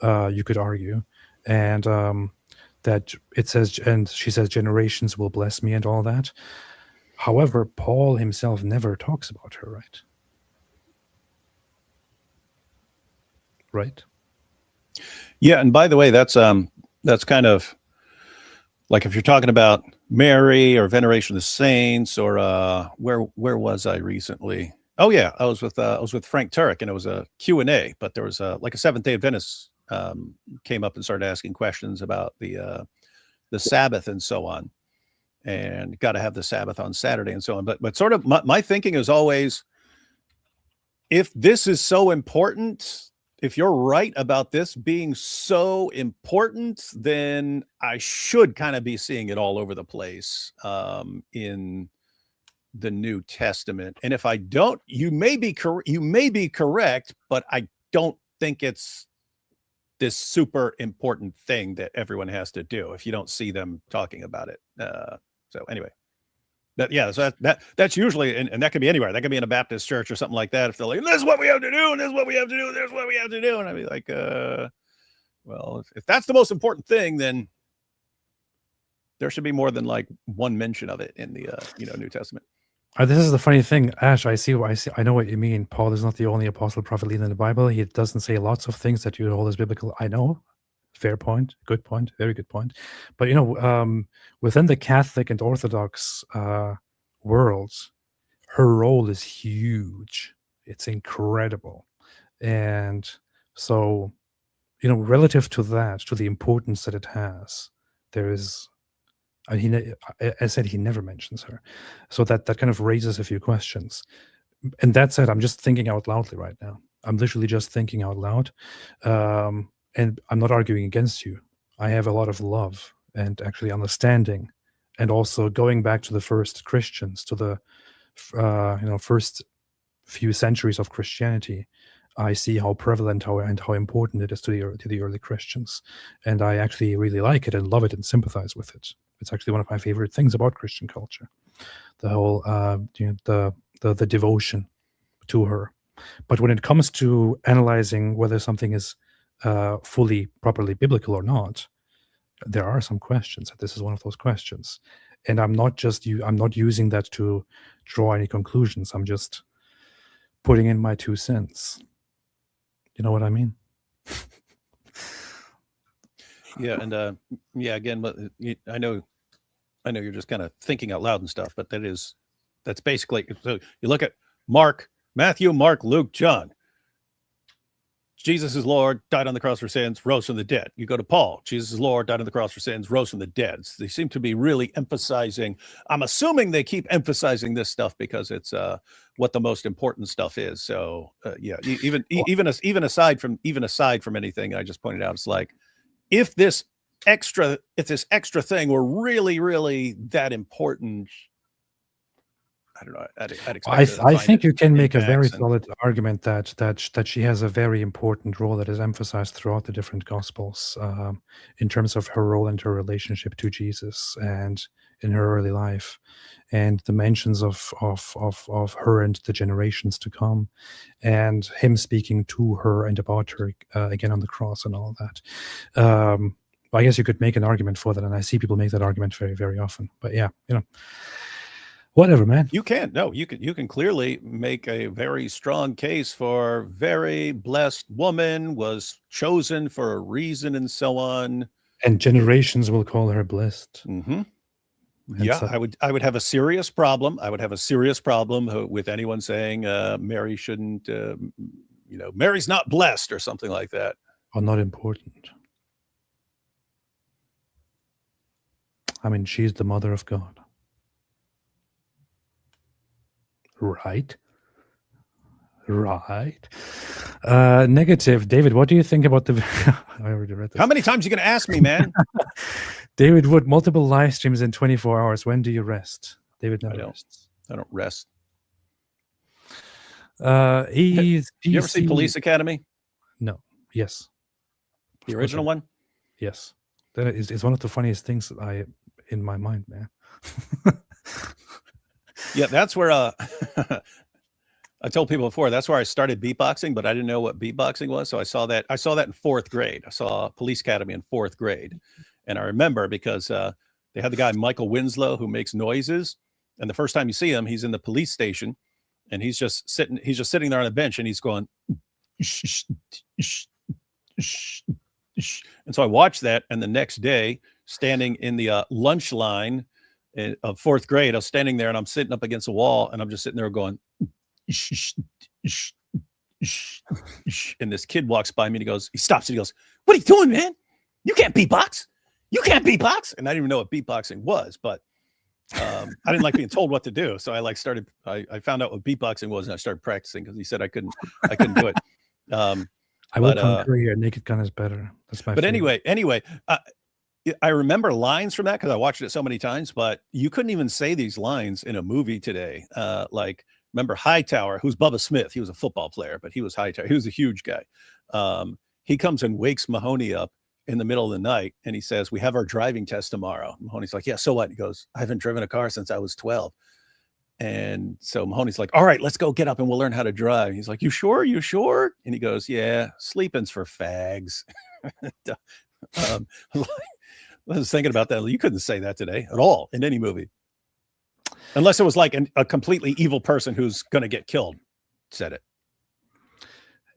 Speaker 1: you could argue. And that it says, and she says, "Generations will bless me," and all that. However, Paul himself never talks about her, right? Right?
Speaker 2: Yeah, and by the way, that's kind of like if you're talking about Mary or veneration of the saints, or where was I recently? Oh yeah, I was with Frank Turek, and it was a Q&A, but there was like a Seventh-day Adventist came up and started asking questions about the Sabbath and so on, and got to have the Sabbath on Saturday and so on. But sort of my thinking is always, if this is so important, if you're right about this being so important, then I should kind of be seeing it all over the place in the New Testament. And if I don't, you may be correct, but I don't think it's this super important thing that everyone has to do if you don't see them talking about it. So anyway, so that's usually, and that could be anywhere. That could be in a Baptist church or something like that. If they're like, "This is what we have to do, and this is what we have to do, and this is what we have to do," and I'd be like, well, if that's the most important thing, then there should be more than like one mention of it in the New Testament.
Speaker 1: This is the funny thing, Ash. I know what you mean. Paul is not the only apostle, prophet, leader in the Bible. He doesn't say lots of things that you hold as biblical. I know. Fair point. Good point. Very good point. But within the Catholic and Orthodox worlds, her role is huge. It's incredible. And so, relative to that, to the importance that it has, there is, I said he never mentions her. So that kind of raises a few questions. And that said, I'm just thinking out loudly right now. I'm literally just thinking out loud. And I'm not arguing against you. I have a lot of love and actually understanding. And also going back to the first Christians, to the first few centuries of Christianity, I see how prevalent how important it is to the early Christians, and I actually really like it and love it and sympathize with it. It's actually one of my favorite things about Christian culture, the whole the devotion to her. But when it comes to analyzing whether something is fully properly biblical or not, there are some questions. This is one of those questions, and I'm not using that to draw any conclusions. I'm just putting in my 2 cents. You know what I mean?
Speaker 2: Yeah, and again, I know you're just kind of thinking out loud and stuff, but that's basically, so you look at Matthew, Mark, Luke, John. Jesus is Lord, died on the cross for sins, rose from the dead. You go to Paul, Jesus is Lord, died on the cross for sins, rose from the dead. So they seem to be really emphasizing, I'm assuming they keep emphasizing this stuff because it's what the most important stuff is. So even aside from anything I just pointed out, it's like, if this extra thing were really, really that important, I don't know. I'd expect
Speaker 1: I think you can make a very solid argument that she has a very important role that is emphasized throughout the different Gospels, in terms of her role and her relationship to Jesus and in her early life, and the mentions of her and the generations to come, and him speaking to her and about her again on the cross and all of that. I guess you could make an argument for that, and I see people make that argument very, very often. But yeah, whatever, man.
Speaker 2: You can clearly make a very strong case for very blessed woman, was chosen for a reason, and so on.
Speaker 1: And generations will call her blessed.
Speaker 2: Mm-hmm. Yeah, so, I would have a serious problem. I would have a serious problem with anyone saying Mary shouldn't, Mary's not blessed or something like that.
Speaker 1: Or not important. I mean, she's the mother of God. Right. Negative. David, what do you think about the... I already read this.
Speaker 2: How many times are you going to ask me, man?
Speaker 1: David Wood, multiple live streams in 24 hours. When do you rest? David never rests.
Speaker 2: I don't rest.
Speaker 1: You
Speaker 2: ever see Police Academy?
Speaker 1: No. Yes.
Speaker 2: The original one?
Speaker 1: Yes. That is one of the funniest things that in my mind, man.
Speaker 2: Yeah, that's where I told people before, that's where I started beatboxing, but I didn't know what beatboxing was. So I saw that in 4th grade. I saw Police Academy in 4th grade. And I remember because they had the guy Michael Winslow who makes noises, and the first time you see him, he's in the police station, and he's just sitting there on a bench, and he's going and so I watched that, and the next day, standing in the lunch line of 4th grade, I was standing there, and I'm sitting up against a wall, and I'm just sitting there going and this kid walks by me, and he stops, and he goes, "What are you doing, man? You can't beatbox. You can't beatbox." And I didn't even know what beatboxing was, but I didn't like being told what to do. So I found out what beatboxing was, and I started practicing because he said I couldn't do it.
Speaker 1: I will concur here. Naked Gun is better. That's my favorite.
Speaker 2: Anyway, I remember lines from that because I watched it so many times, but you couldn't even say these lines in a movie today. Like, remember Hightower, who's Bubba Smith. He was a football player, but he was Hightower. He was a huge guy. He comes and wakes Mahoney up in the middle of the night, and he says, "We have our driving test tomorrow." Mahoney's like, "Yeah, so what?" He goes, "I haven't driven a car since I was 12. And so Mahoney's like, "All right, let's go get up and we'll learn how to drive." He's like, "You sure? You sure?" And he goes, "Yeah, sleeping's for fags." I was thinking about that. You couldn't say that today at all in any movie. Unless it was like a completely evil person who's going to get killed said it.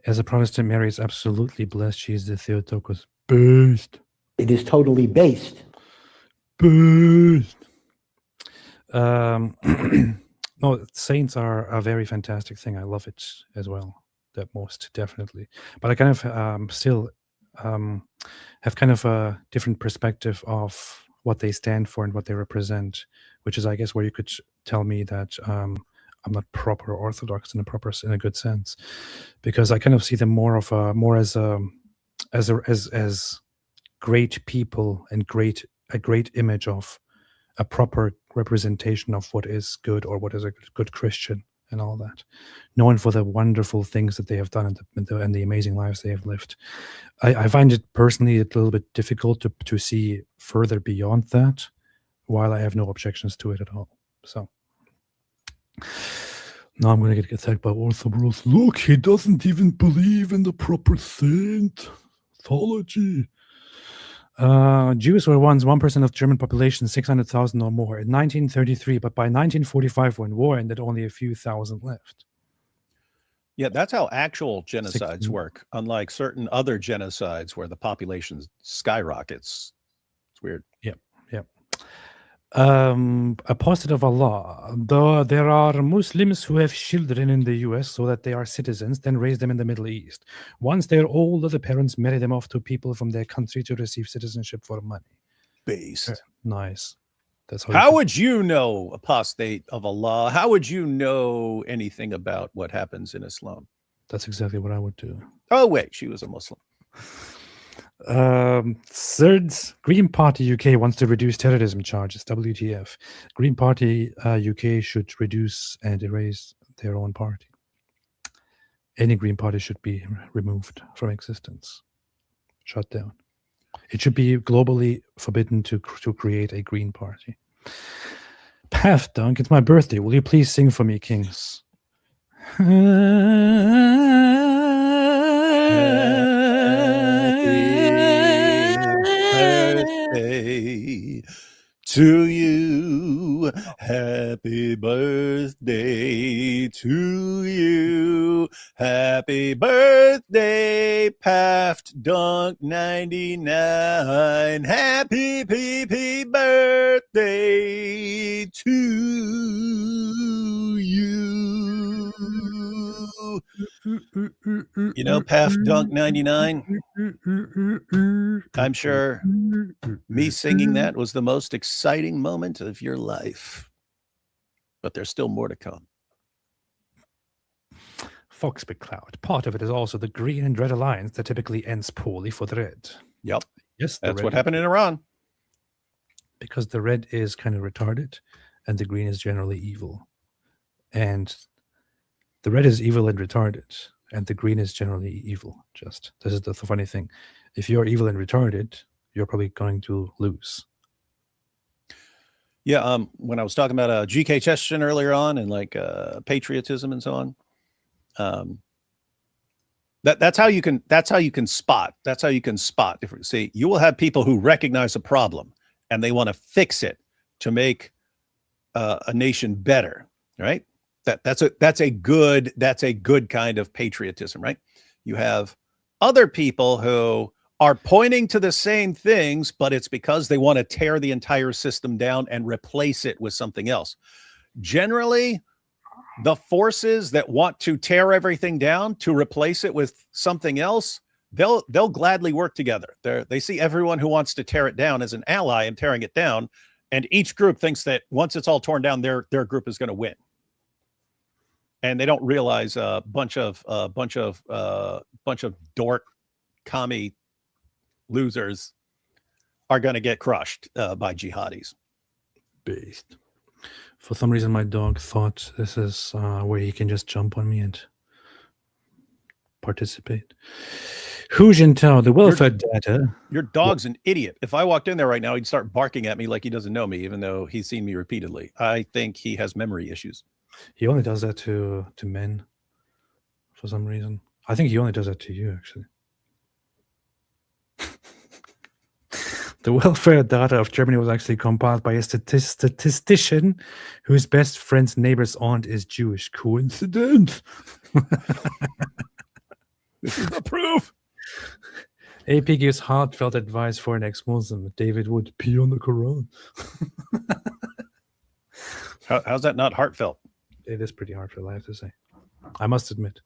Speaker 1: As a Protestant, Mary is absolutely blessed. She is the Theotokos. Based.
Speaker 7: It is totally based.
Speaker 1: Based. No, saints are a very fantastic thing. I love it as well. That most definitely. But I kind of still have kind of a different perspective of what they stand for and what they represent, which is, I guess, where you could tell me that I'm not proper Orthodox in a good sense, because I kind of see them more as great people and a great image of a proper representation of what is good or what is a good Christian and all that, known for the wonderful things that they have done and the amazing lives they have lived. I find it personally a little bit difficult to see further beyond that, while I have no objections to it at all. So now I'm going to get attacked by Orthodox. Look, he doesn't even believe in the proper saint theology. Jews were once 1% of German population, 600,000 or more in 1933, but by 1945, when war ended, only a few thousand left.
Speaker 2: Yeah, that's how actual genocides
Speaker 1: 16.
Speaker 2: work, unlike certain other genocides where the population skyrockets. It's weird.
Speaker 1: Yep. Apostate of Allah. Though there are Muslims who have children in the US so that they are citizens, then raise them in the Middle East. Once they're older, the parents marry them off to people from their country to receive citizenship for money.
Speaker 2: Based.
Speaker 1: Nice. That's
Speaker 2: How would you know, apostate of Allah? How would you know anything about what happens in Islam?
Speaker 1: That's exactly what I would do.
Speaker 2: Oh, wait, she was a Muslim.
Speaker 1: Third, Green Party UK wants to reduce terrorism charges. WTF. Green Party UK should reduce and erase their own party. Any Green Party should be removed from existence. Shut down. It should be globally forbidden to create a Green Party. Path Dunk, it's my birthday. Will you please sing for me, Kings?
Speaker 2: Birthday to you. Happy birthday to you. Happy birthday, Paft Dunk 99. Happy PP birthday to you. You know, Paft Dunk 99, I'm sure me singing that was the most exciting moment of your life. But there's still more to come.
Speaker 1: Fox Big Cloud. Part of it is also the green and red alliance that typically ends poorly for the red.
Speaker 2: Yep.
Speaker 1: Yes,
Speaker 2: That's what happened in Iran.
Speaker 1: Because the red is kind of retarded and the green is generally evil. And the red is evil and retarded, and the green is generally evil. Just this is the funny thing. If you're evil and retarded, you're probably going to lose.
Speaker 2: Yeah, when I was talking about GK Chechen earlier on and like patriotism and so on, that's how you can spot different. See, you will have people who recognize a problem and they want to fix it to make a nation better, right? That's a good kind of patriotism, right? You have other people who are pointing to the same things, but it's because they want to tear the entire system down and replace it with something else. Generally, the forces that want to tear everything down to replace it with something else, they'll gladly work together. They see everyone who wants to tear it down as an ally and tearing it down, and each group thinks that once it's all torn down, their group is going to win. And they don't realize a bunch of dork commie losers are going to get crushed by jihadis.
Speaker 1: Based. For some reason, my dog thought this is where he can just jump on me and participate. Hu Jintao, the welfare data.
Speaker 2: Your dog's an idiot. If I walked in there right now, he'd start barking at me like he doesn't know me, even though he's seen me repeatedly. I think he has memory issues.
Speaker 1: He only does that to men for some reason. I think he only does that to you, actually. The welfare data of Germany was actually compiled by a statistician whose best friend's neighbor's aunt is Jewish. Coincidence?
Speaker 2: This is the proof.
Speaker 1: AP gives heartfelt advice for an ex-Muslim. David would pee on the Quran.
Speaker 2: How's that not heartfelt?
Speaker 1: It is pretty heartfelt, I have to say. I must admit.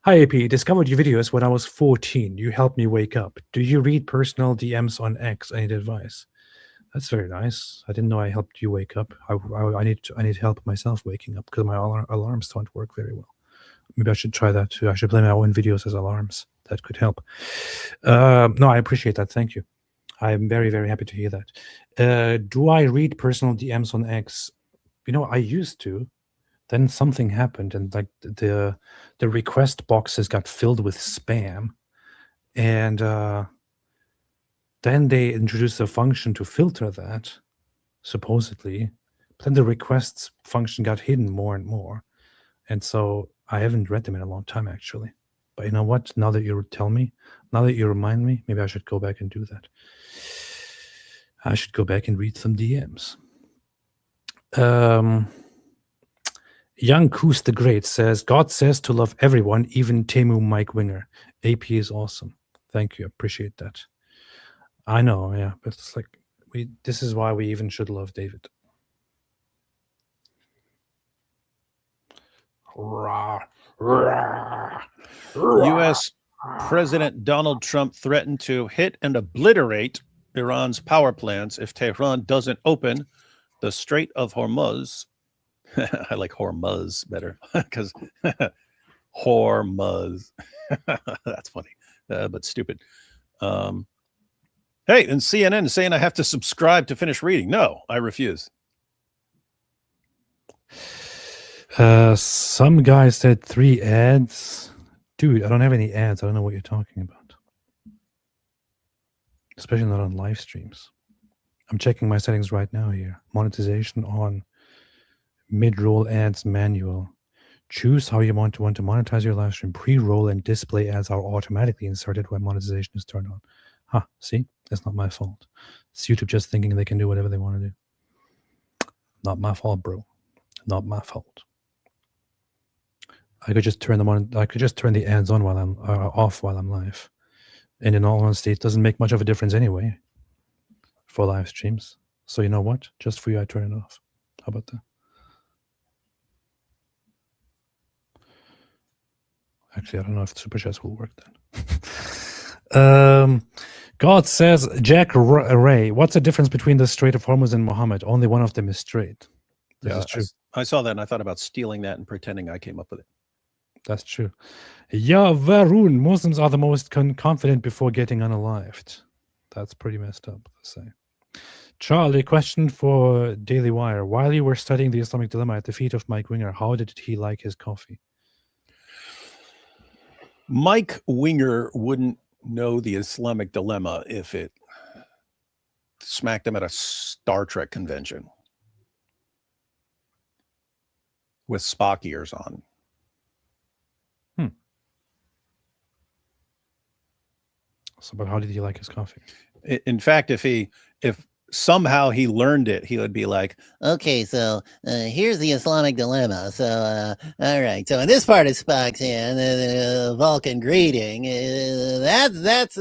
Speaker 1: Hi, AP. Discovered your videos when I was 14. You helped me wake up. Do you read personal DMs on X? I need advice. That's very nice. I didn't know I helped you wake up. I need help myself waking up because my alarms don't work very well. Maybe I should try that too. I should play my own videos as alarms. That could help. No, I appreciate that. Thank you. I'm very, very happy to hear that. Do I read personal DMs on X? You know, I used to. Then something happened, and like the request boxes got filled with spam, and then they introduced a function to filter that, supposedly. But then the requests function got hidden more and more, and so I haven't read them in a long time, actually. But you know what? Now that you tell me, now that you remind me, maybe I should go back and do that. I should go back and read some DMs. Young Koos the Great says, God says to love everyone, even Temu Mike Winger. AP is awesome. Thank you. Appreciate that. I know, yeah. But it's like, this is why we even should love David.
Speaker 2: U.S. President Donald Trump threatened to hit and obliterate Iran's power plants if Tehran doesn't open the Strait of Hormuz. I like Hormuz better because Hormuz. That's funny, but stupid. Hey, and CNN is saying I have to subscribe to finish reading. No, I refuse.
Speaker 1: Some guy said 3 ads. Dude, I don't have any ads. I don't know what you're talking about. Especially not on live streams. I'm checking my settings right now here. Monetization on. Mid-roll ads manual. Choose how you want to monetize your live stream. Pre-roll and display ads are automatically inserted when monetization is turned on. Huh, see? That's not my fault. It's YouTube just thinking they can do whatever they want to do. Not my fault, bro. Not my fault. I could just turn them on. I could just turn the ads on while I'm off while I'm live. And in all honesty, it doesn't make much of a difference anyway for live streams. So you know what? Just for you, I turn it off. How about that? Actually, I don't know if Super Chats will work then. God says, Jack Ray, what's the difference between the Strait of Hormuz and Muhammad? Only one of them is straight. This is true.
Speaker 2: I saw that and I thought about stealing that and pretending I came up with it.
Speaker 1: That's true. Yeah, Varun, Muslims are the most confident before getting unalived. That's pretty messed up, to say. Charlie, question for Daily Wire. While you were studying the Islamic dilemma at the feet of Mike Winger, how did he like his coffee?
Speaker 2: Mike Winger wouldn't know the Islamic dilemma if it smacked him at a Star Trek convention with Spock ears on.
Speaker 1: So, but how did he like his coffee?
Speaker 2: In fact, if somehow he learned it, he would be like, okay, so here's the Islamic dilemma. So, all right. So in this part of Spock's hand, Vulcan greeting, that's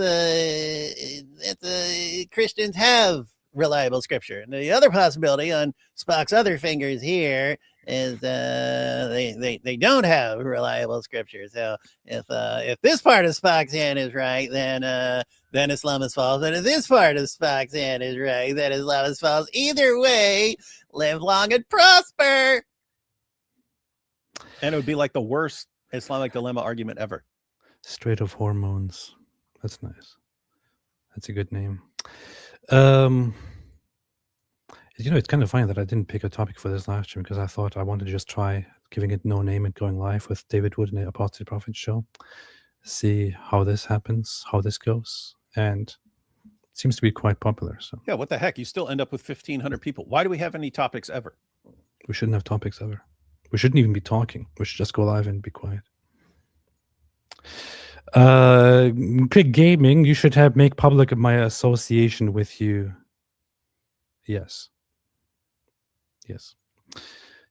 Speaker 2: Christians have reliable scripture. And the other possibility on Spock's other fingers here is they don't have reliable scripture. So if this part of Spock's hand is right, then Islam is false. And if this part of Spock's hand is right, then Islam is false. Either way, live long and prosper. And it would be like the worst Islamic dilemma argument ever.
Speaker 1: Strait of Hormones. That's nice. That's a good name. You know, it's kind of funny that I didn't pick a topic for this live stream because I thought I wanted to just try giving it no name and going live with David Wood in the Apostate Prophet show. See how this happens, how this goes. And it seems to be quite popular. So
Speaker 2: yeah, what the heck? You still end up with 1,500 people. Why do we have any topics ever?
Speaker 1: We shouldn't have topics ever. We shouldn't even be talking. We should just go live and be quiet. Quick Gaming, you should make public my association with you. Yes.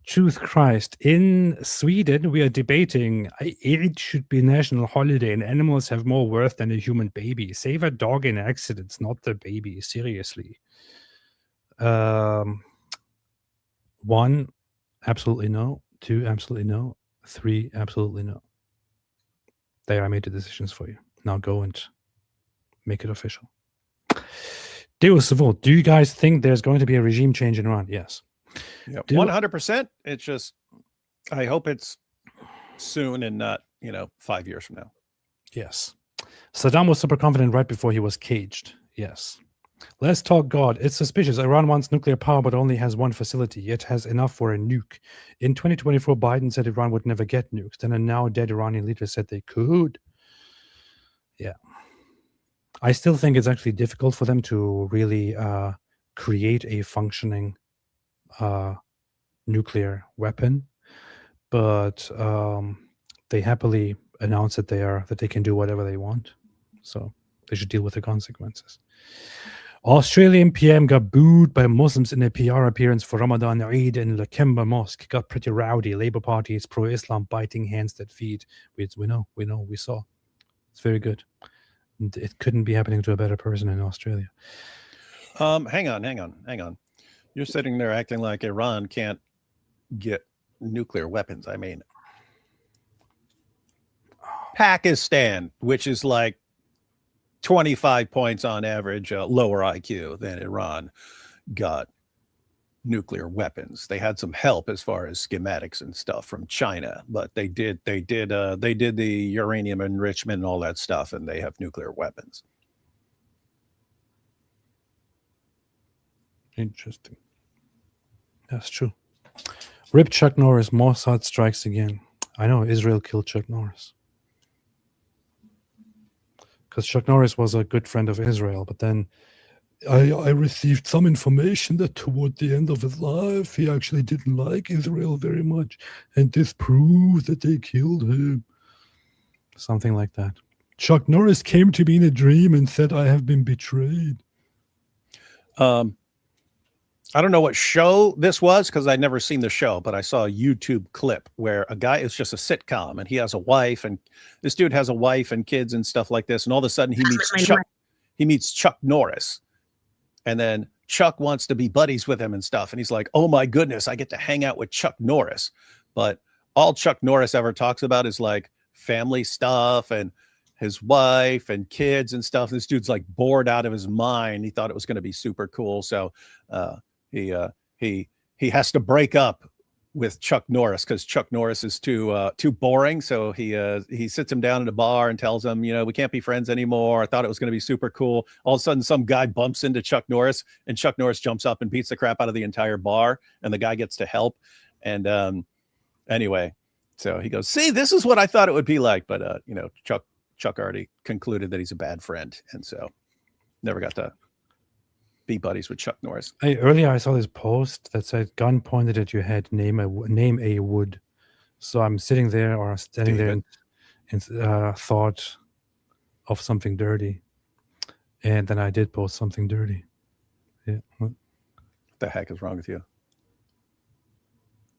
Speaker 1: Truth Christ. In Sweden, we are debating Eid should be national holiday and animals have more worth than a human baby. Save a dog in accidents, not the baby. Seriously. 1, absolutely no. 2, absolutely no. 3, absolutely no. There, I made the decisions for you. Now go and make it official. Deus Volt, do you guys think there's going to be a regime change in Iran? Yes.
Speaker 2: Yeah, 100%. It's just, I hope it's soon and not, 5 years from now.
Speaker 1: Yes. Saddam was super confident right before he was caged. Yes. Let's talk God. It's suspicious. Iran wants nuclear power but only has one facility, yet has enough for a nuke. In 2024, Biden said Iran would never get nukes. Then a now dead Iranian leader said they could. Yeah. I still think it's actually difficult for them to really create a functioning nuclear weapon, but they happily announce that they can do whatever they want. So they should deal with the consequences. Australian PM got booed by Muslims in a PR appearance for Ramadan Eid in Lakemba Mosque. Got pretty rowdy. Labour Party is pro-Islam, biting hands that feed. We know, we saw. It's very good. It couldn't be happening to a better person in Australia.
Speaker 2: Hang on. You're sitting there acting like Iran can't get nuclear weapons. I mean, Pakistan, which is like 25 points on average lower IQ than Iran, got nuclear weapons. They had some help as far as schematics and stuff from China, but they did the uranium enrichment and all that stuff, and they have nuclear weapons.
Speaker 1: Interesting. That's true. Rip Chuck Norris. Mossad strikes again. I know Israel killed Chuck Norris because Chuck Norris was a good friend of Israel, but then I received some information that toward the end of his life, he actually didn't like Israel very much, and this proves that they killed him. Something like that. Chuck Norris came to me in a dream and said, I have been betrayed.
Speaker 2: I don't know what show this was because I'd never seen the show, but I saw a YouTube clip where a guy, it's just a sitcom, and he has a wife, and this dude has a wife and kids and stuff like this, and all of a sudden he meets Chuck Norris. And then Chuck wants to be buddies with him and stuff. And he's like, oh my goodness, I get to hang out with Chuck Norris. But all Chuck Norris ever talks about is like family stuff and his wife and kids and stuff. This dude's like bored out of his mind. He thought it was going to be super cool. So he has to break up with Chuck Norris because Chuck Norris is too boring. So he sits him down in a bar and tells him, we can't be friends anymore. I thought it was going to be super cool. All of a sudden, some guy bumps into Chuck Norris, and Chuck Norris jumps up and beats the crap out of the entire bar, and the guy gets to help. And anyway, so he goes, "See, this is what I thought it would be like." But Chuck already concluded that he's a bad friend, and so never got to be buddies with Chuck Norris.
Speaker 1: Earlier I saw this post that said, gun pointed at your head, name a wood. So I'm sitting there or standing there and thought of something dirty. And then I did post something dirty. Yeah.
Speaker 2: What the heck is wrong with you?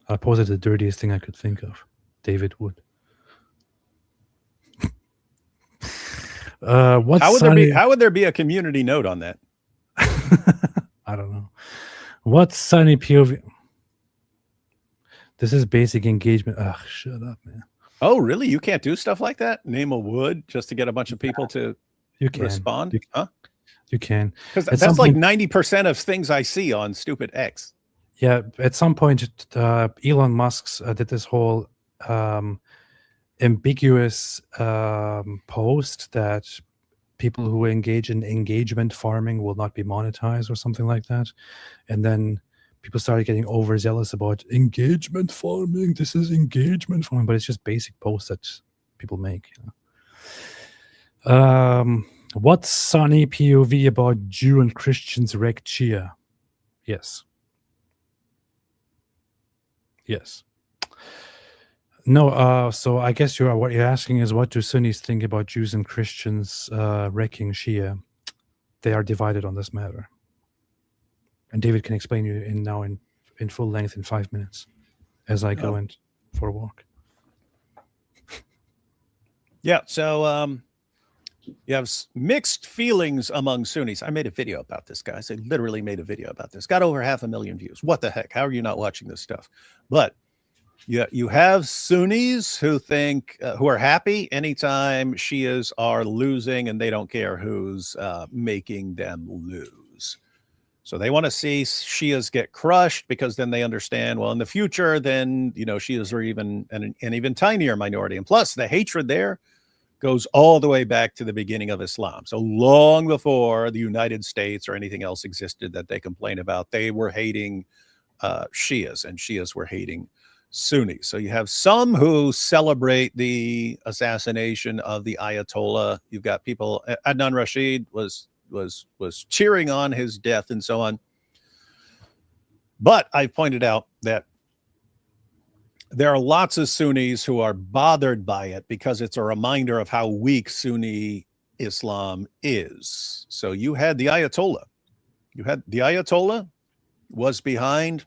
Speaker 1: I posted the dirtiest thing I could think of. David Wood.
Speaker 2: How would there be a community note on that?
Speaker 1: I don't know. What's sunny POV? This is basic engagement. Ugh, shut up, man.
Speaker 2: Oh, really? You can't do stuff like that? Name a wood just to get a bunch of people to respond? Huh?
Speaker 1: You can.
Speaker 2: Because that's like 90% of things I see on stupid X.
Speaker 1: Yeah, at some point, Elon Musk did this whole ambiguous post that people who engage in engagement farming will not be monetized or something like that. And then people started getting overzealous about engagement farming. This is engagement farming, but it's just basic posts that people make. What's sunny POV about Jew and Christians wreck Chia? Yes. No, so I guess what you're asking is, what do Sunnis think about Jews and Christians wrecking Shia? They are divided on this matter. And David can explain you in full length in 5 minutes. as I go in for a walk.
Speaker 2: Yeah. So you have mixed feelings among Sunnis. I made a video about this, guys. I literally made a video about this. Got over 500,000 views. What the heck? How are you not watching this stuff? But you have Sunnis who think, who are happy anytime Shias are losing, and they don't care who's making them lose. So they want to see Shias get crushed, because then they understand, well, in the future, then, Shias are even an even tinier minority. And plus, the hatred there goes all the way back to the beginning of Islam. So long before the United States or anything else existed that they complain about, they were hating Shias, and Shias were hating Sunnis. So you have some who celebrate the assassination of the Ayatollah. You've got people, Adnan Rashid was cheering on his death and so on. But I pointed out that there are lots of Sunnis who are bothered by it, because it's a reminder of how weak Sunni Islam is. So you had the Ayatollah. The Ayatollah was behind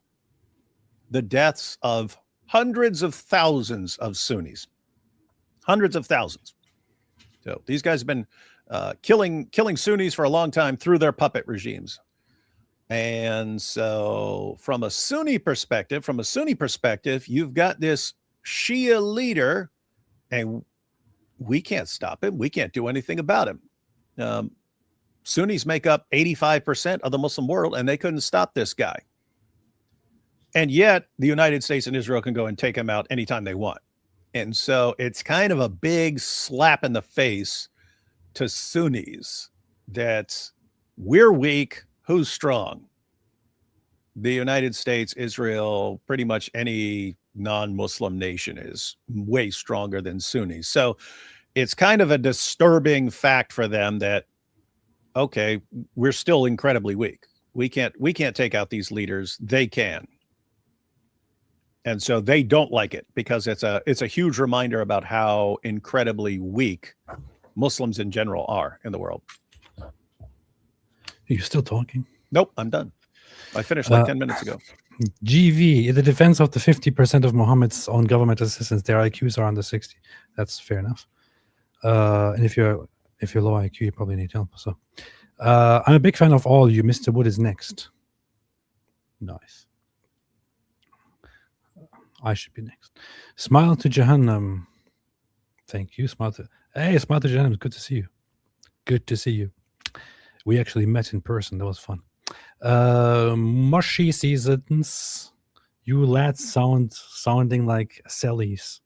Speaker 2: the deaths of hundreds of thousands of Sunnis. Hundreds of thousands. So these guys have been killing Sunnis for a long time through their puppet regimes. And so from a Sunni perspective, you've got this Shia leader, and we can't stop him. We can't do anything about him. Sunnis make up 85% of the Muslim world, and they couldn't stop this guy. And yet the United States and Israel can go and take him out anytime they want. And so it's kind of a big slap in the face to Sunnis that we're weak. Who's strong? The United States, Israel, pretty much any non-Muslim nation is way stronger than Sunnis. So it's kind of a disturbing fact for them that, okay, we're still incredibly weak. We can't take out these leaders. They can. And so they don't like it, because it's a huge reminder about how incredibly weak Muslims in general are in the world.
Speaker 1: Are you still talking?
Speaker 2: Nope, I'm done. I finished like 10 minutes ago.
Speaker 1: GV, in the defense of the 50% of Muhammad's own government assistants, their IQs are under 60. That's fair enough. And if you're low IQ, you probably need help. So I'm a big fan of all you. Mr. Wood is next. Nice. I should be next. Smile to Jahannam. Thank you. Smile to Jahannam. Good to see you. Good to see you. We actually met in person. That was fun. Mushy seasons. You lads sounding like Sellies.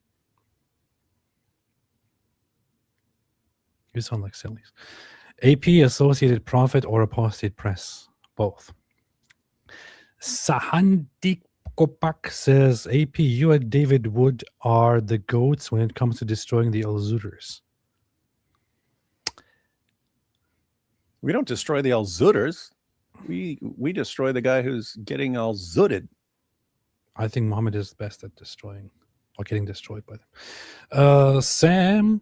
Speaker 1: You sound like Sellies. AP, Associated Prophet, or Apostate Press? Both. Sahandik Kopak says, AP, you and David Wood are the goats when it comes to destroying the Al-Zuders.
Speaker 2: We don't destroy the Al-Zuders. We destroy the guy who's getting Al-Zuded.
Speaker 1: I think Muhammad is the best at destroying or getting destroyed by them. Sam,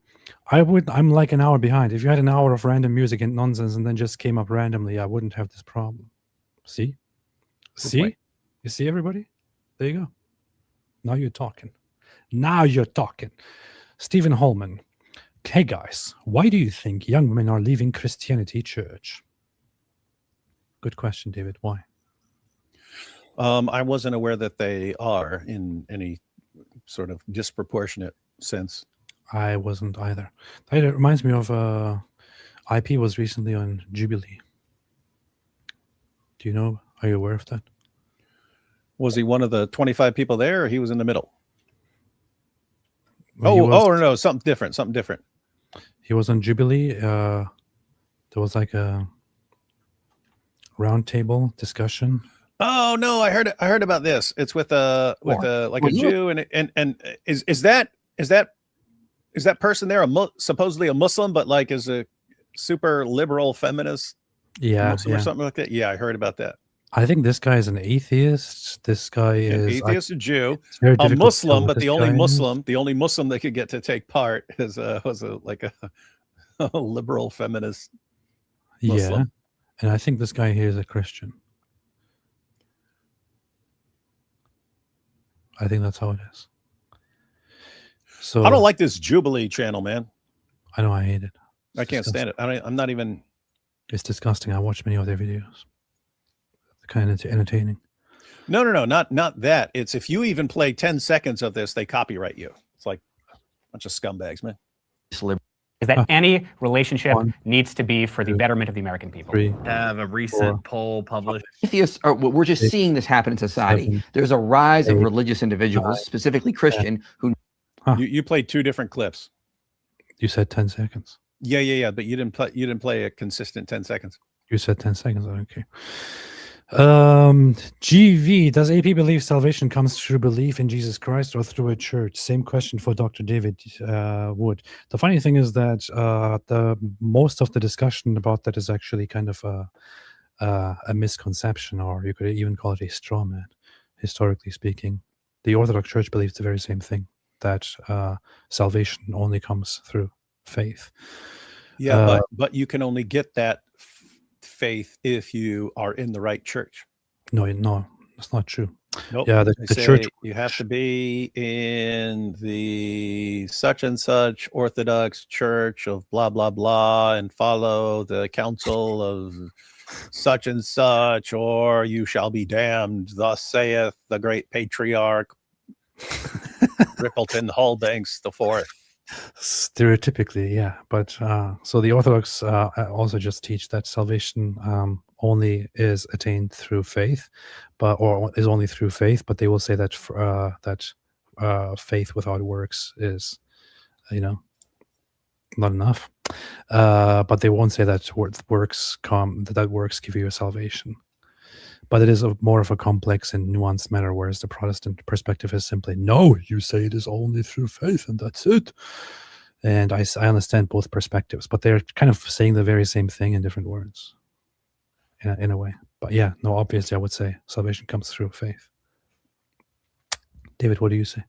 Speaker 1: I'm like an hour behind. If you had an hour of random music and nonsense and then just came up randomly, I wouldn't have this problem. See? See? You see, everybody? There you go. Now you're talking. Stephen Holman. Hey guys, why do you think young women are leaving Christianity church? Good question, David. Why?
Speaker 2: I wasn't aware that they are in any sort of disproportionate sense.
Speaker 1: I wasn't either. That reminds me of IP was recently on Jubilee. Do you know? Are you aware of that?
Speaker 2: Was he one of the 25 people there, or he was in the middle?
Speaker 1: Well,
Speaker 2: no, something different.
Speaker 1: He was on Jubilee. There was like a roundtable discussion.
Speaker 2: Oh no, I heard about this. It's with a Jew, and is that person there supposedly a Muslim, but like is a super liberal feminist Muslim or something like that? Yeah, I heard about that.
Speaker 1: I think this guy is an atheist. This guy is
Speaker 2: an atheist, a Jew, a Muslim, but the only Muslim that could get to take part was a liberal feminist Muslim.
Speaker 1: Yeah, and I think this guy here is a Christian. I think that's how it is. So
Speaker 2: I don't like this Jubilee channel, man.
Speaker 1: I know I hate it.
Speaker 2: I can't stand it. I'm not even.
Speaker 1: It's disgusting. I watch many of their videos. They're kind of entertaining.
Speaker 2: No, not that. It's if you even play 10 seconds of this, they copyright you. It's like a bunch of scumbags, man.
Speaker 8: Is that any relationship
Speaker 1: One,
Speaker 8: needs to be for the betterment of the American people.
Speaker 1: 3,
Speaker 9: Have a recent poll published.
Speaker 10: Atheists are, we're just seeing this happen in society.
Speaker 1: 7,
Speaker 10: There's a rise of
Speaker 1: 8,
Speaker 10: religious individuals,
Speaker 1: 9,
Speaker 10: specifically Christian, who
Speaker 2: You played 2 different clips.
Speaker 1: You said 10 seconds.
Speaker 2: Yeah. But you didn't play a consistent 10 seconds.
Speaker 1: You said 10 seconds. Okay. GV, does AP believe salvation comes through belief in Jesus Christ or through a church? Same question for Dr. David Wood. The funny thing is that the most of the discussion about that is actually kind of a misconception, or you could even call it a straw man, historically speaking. The Orthodox Church believes the very same thing, that salvation only comes through faith.
Speaker 2: Yeah, but you can only get that faith if you are in the right church.
Speaker 1: No, that's not true.
Speaker 2: Nope.
Speaker 1: Yeah, the
Speaker 2: They
Speaker 1: church.
Speaker 2: say you have to be in the such and such Orthodox church of blah blah blah and follow the counsel of such and such, or you shall be damned. Thus saith the great patriarch Rippleton Holbanks the Fourth.
Speaker 1: Stereotypically, yeah, but so the Orthodox also just teach that salvation only is attained through faith, or is only through faith. But they will say that faith without works is, not enough. But they won't say that works give you a salvation. But it is more of a complex and nuanced matter, whereas the Protestant perspective is simply, no, you say it is only through faith, and that's it. And I understand both perspectives, but they're kind of saying the very same thing in different words, in a way. But yeah, no, obviously I would say salvation comes through faith. David, what do you say?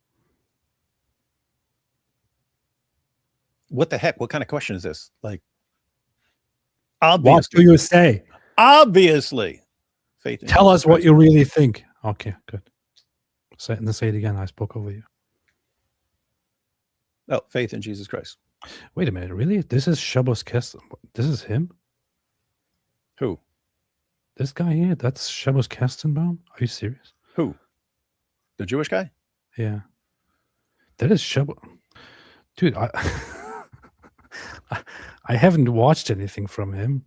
Speaker 2: What the heck? What kind of question is this? Like, obviously.
Speaker 1: What do you say?
Speaker 2: Obviously. Faith.
Speaker 1: Tell us what you really think. Okay, good. Say it again. I spoke over you.
Speaker 2: Oh, faith in Jesus Christ.
Speaker 1: Wait a minute, really? This is Shabbos Kesten. This is him?
Speaker 2: Who?
Speaker 1: This guy here? That's Shabbos Kestenbaum? Are you serious?
Speaker 2: Who? The Jewish guy?
Speaker 1: Yeah. That is Shabbos. Dude, I haven't watched anything from him,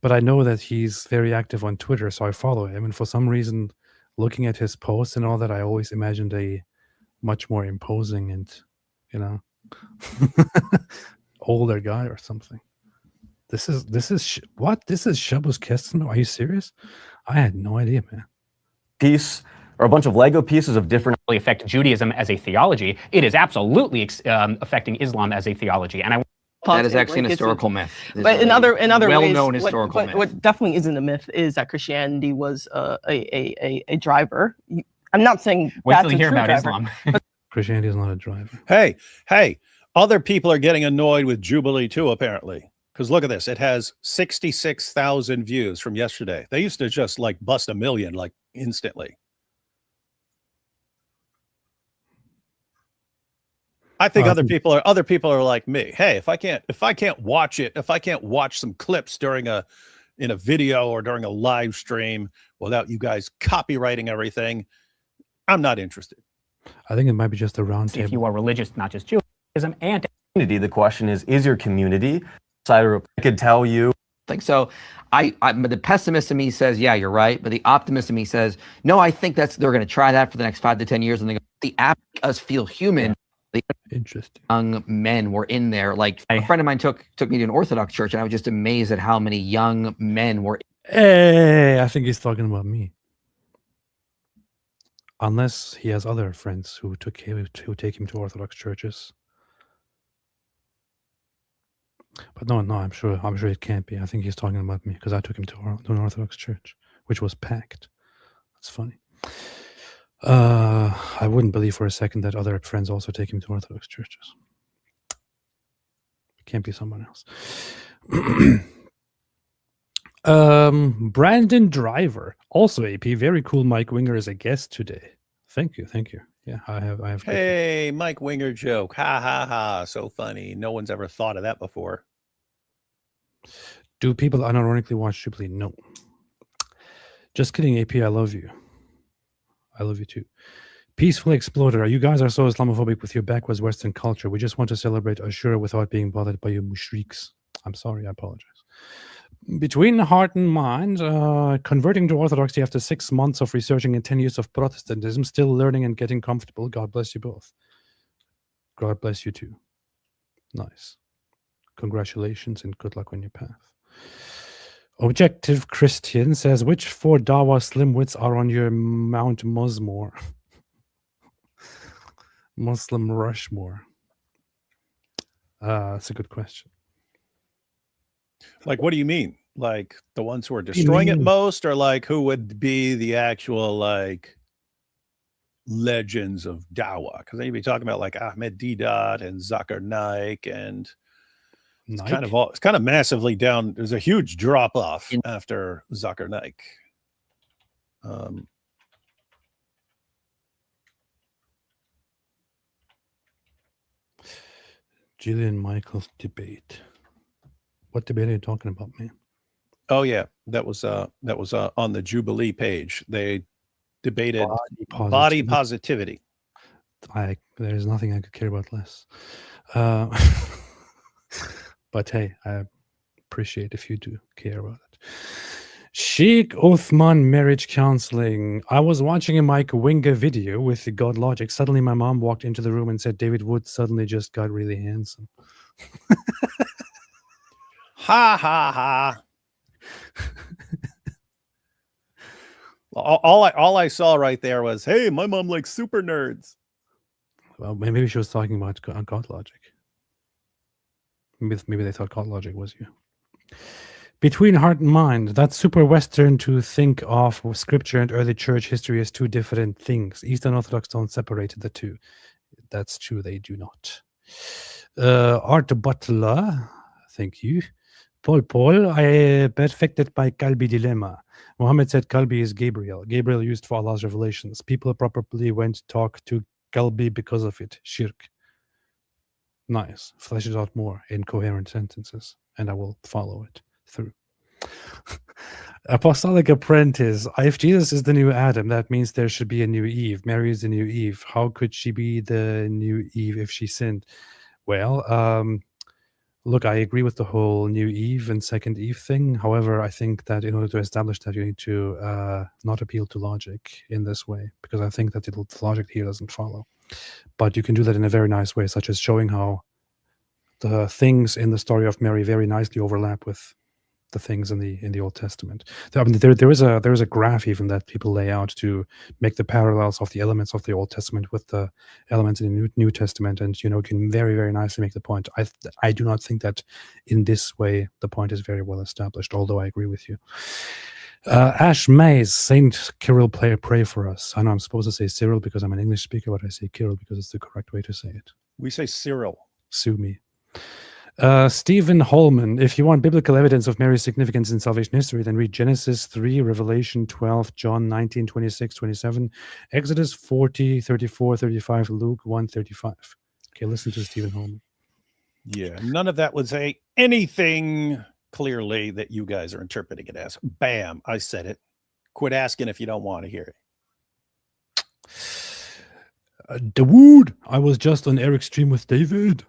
Speaker 1: but I know that he's very active on Twitter, so I follow him. And for some reason, looking at his posts and all that, I always imagined a much more imposing and, older guy or something. This is what? This is Shabbos Kesten? Are you serious? I had no idea, man.
Speaker 8: Piece or a bunch of Lego pieces of different affect Judaism as a theology. It is absolutely affecting Islam as a theology, and
Speaker 10: that is actually an historical myth.
Speaker 11: But in other
Speaker 10: well-known
Speaker 11: ways,
Speaker 10: historical myth.
Speaker 11: what definitely isn't a myth is that Christianity was a driver. I'm not saying
Speaker 8: wait
Speaker 11: that's
Speaker 8: till you hear about
Speaker 11: driver,
Speaker 8: Islam.
Speaker 1: Christianity is not a driver.
Speaker 2: Hey, other people are getting annoyed with Jubilee too, apparently. Because look at this. It has 66,000 views from yesterday. They used to just like bust 1 million like instantly. I think other people are like me. Hey, if I can't watch it, if I can't watch some clips in a video or during a live stream without you guys copywriting everything, I'm not interested.
Speaker 1: I think it might be just a round table.
Speaker 8: If you are religious, not just Judaism, and
Speaker 9: Community. The question is your community? I could tell you.
Speaker 10: Like, so the pessimist in me says, yeah, you're right. But the optimist in me says, no, I think they're going to try that for the next 5 to 10 years. And the app make us feel human. The
Speaker 1: Interesting.
Speaker 10: young men were in there. Like a friend of mine took me to an Orthodox church, and I was just amazed at how many young men were.
Speaker 1: Hey, I think he's talking about me. Unless he has other friends who take him to Orthodox churches. But no, I'm sure it can't be. I think he's talking about me because I took him to an Orthodox church, which was packed. That's funny. I wouldn't believe for a second that other friends also take him to Orthodox churches. It can't be someone else. Brandon Driver, also AP. Very cool. Mike Winger is a guest today. Thank you. Yeah, I have.
Speaker 2: Hey, Mike Winger joke. Ha ha ha. So funny. No one's ever thought of that before.
Speaker 1: Do people unironically watch Jubilee? No. Just kidding, AP. I love you. I love you too. Peaceful Exploder. You guys are so Islamophobic with your backwards Western culture. We just want to celebrate Ashura without being bothered by your mushriks. I'm sorry. I apologize. Between Heart and Mind, converting to Orthodoxy after 6 months of researching and 10 years of Protestantism, still learning and getting comfortable. God bless you both. God bless you too. Nice. Congratulations and good luck on your path. Objective Christian says, which 4 Dawa Slimwits are on your Mount Musmore? Muslim Rushmore. That's a good question.
Speaker 2: Like, what do you mean? Like the ones who are destroying it most, or like who would be the actual like legends of Dawa? Because then you'd be talking about like Ahmed Deedat and Zakir Naik, and it's kind of massively down. There's a huge drop off after Zakir Naik.
Speaker 1: Gillian Michaels debate. What debate are you talking about, man?
Speaker 2: Oh yeah, that was on the Jubilee page. They debated body positivity.
Speaker 1: There's nothing I could care about less. But hey, I appreciate if you do care about it. Sheikh Othman marriage counseling. I was watching a Mike Winger video with the God Logic. Suddenly my mom walked into the room and said David Wood suddenly just got really handsome.
Speaker 2: Ha ha ha. all I saw right there was, hey, my mom likes super nerds.
Speaker 1: Well, maybe she was talking about God Logic. Maybe they thought God Logic was you. Between Heart and Mind, that's super Western to think of scripture and early church history as 2 different things. Eastern Orthodox don't separate the 2. That's true, they do not. Art Butler, thank you. Paul, I perfected by Kalbi dilemma. Muhammad said Kalbi is Gabriel. Gabriel used for Allah's revelations. People probably went to talk to Kalbi because of it. Shirk. Nice. Flesh it out more in coherent sentences, and I will follow it through. Apostolic Apprentice. If Jesus is the new Adam, that means there should be a new Eve. Mary is the new Eve. How could she be the new Eve if she sinned? Well, look, I agree with the whole new Eve and second Eve thing. However, I think that in order to establish that, you need to not appeal to logic in this way, because I think that the logic here doesn't follow. But you can do that in a very nice way, such as showing how the things in the story of Mary very nicely overlap with the things in the Old Testament. I mean, there is a graph even that people lay out to make the parallels of the elements of the Old Testament with the elements in the New Testament, and you can very, very nicely make the point. I do not think that in this way the point is very well established, although I agree with you. Ash Mays, Saint Kirill, pray for us. I know I'm supposed to say Cyril because I'm an English speaker, but I say Kirill because it's the correct way to say it.
Speaker 2: We say Cyril.
Speaker 1: Sue me. Stephen Holman, if you want biblical evidence of Mary's significance in salvation history, then read Genesis 3, Revelation 12, John 19, 26, 27, Exodus 40, 34, 35, Luke 1, 35. Okay, listen to Stephen Holman.
Speaker 2: Yeah, none of that would say anything clearly that you guys are interpreting it as. Bam, I said it. Quit asking if you don't want to hear it.
Speaker 1: Dawood, I was just on Eric's stream with David.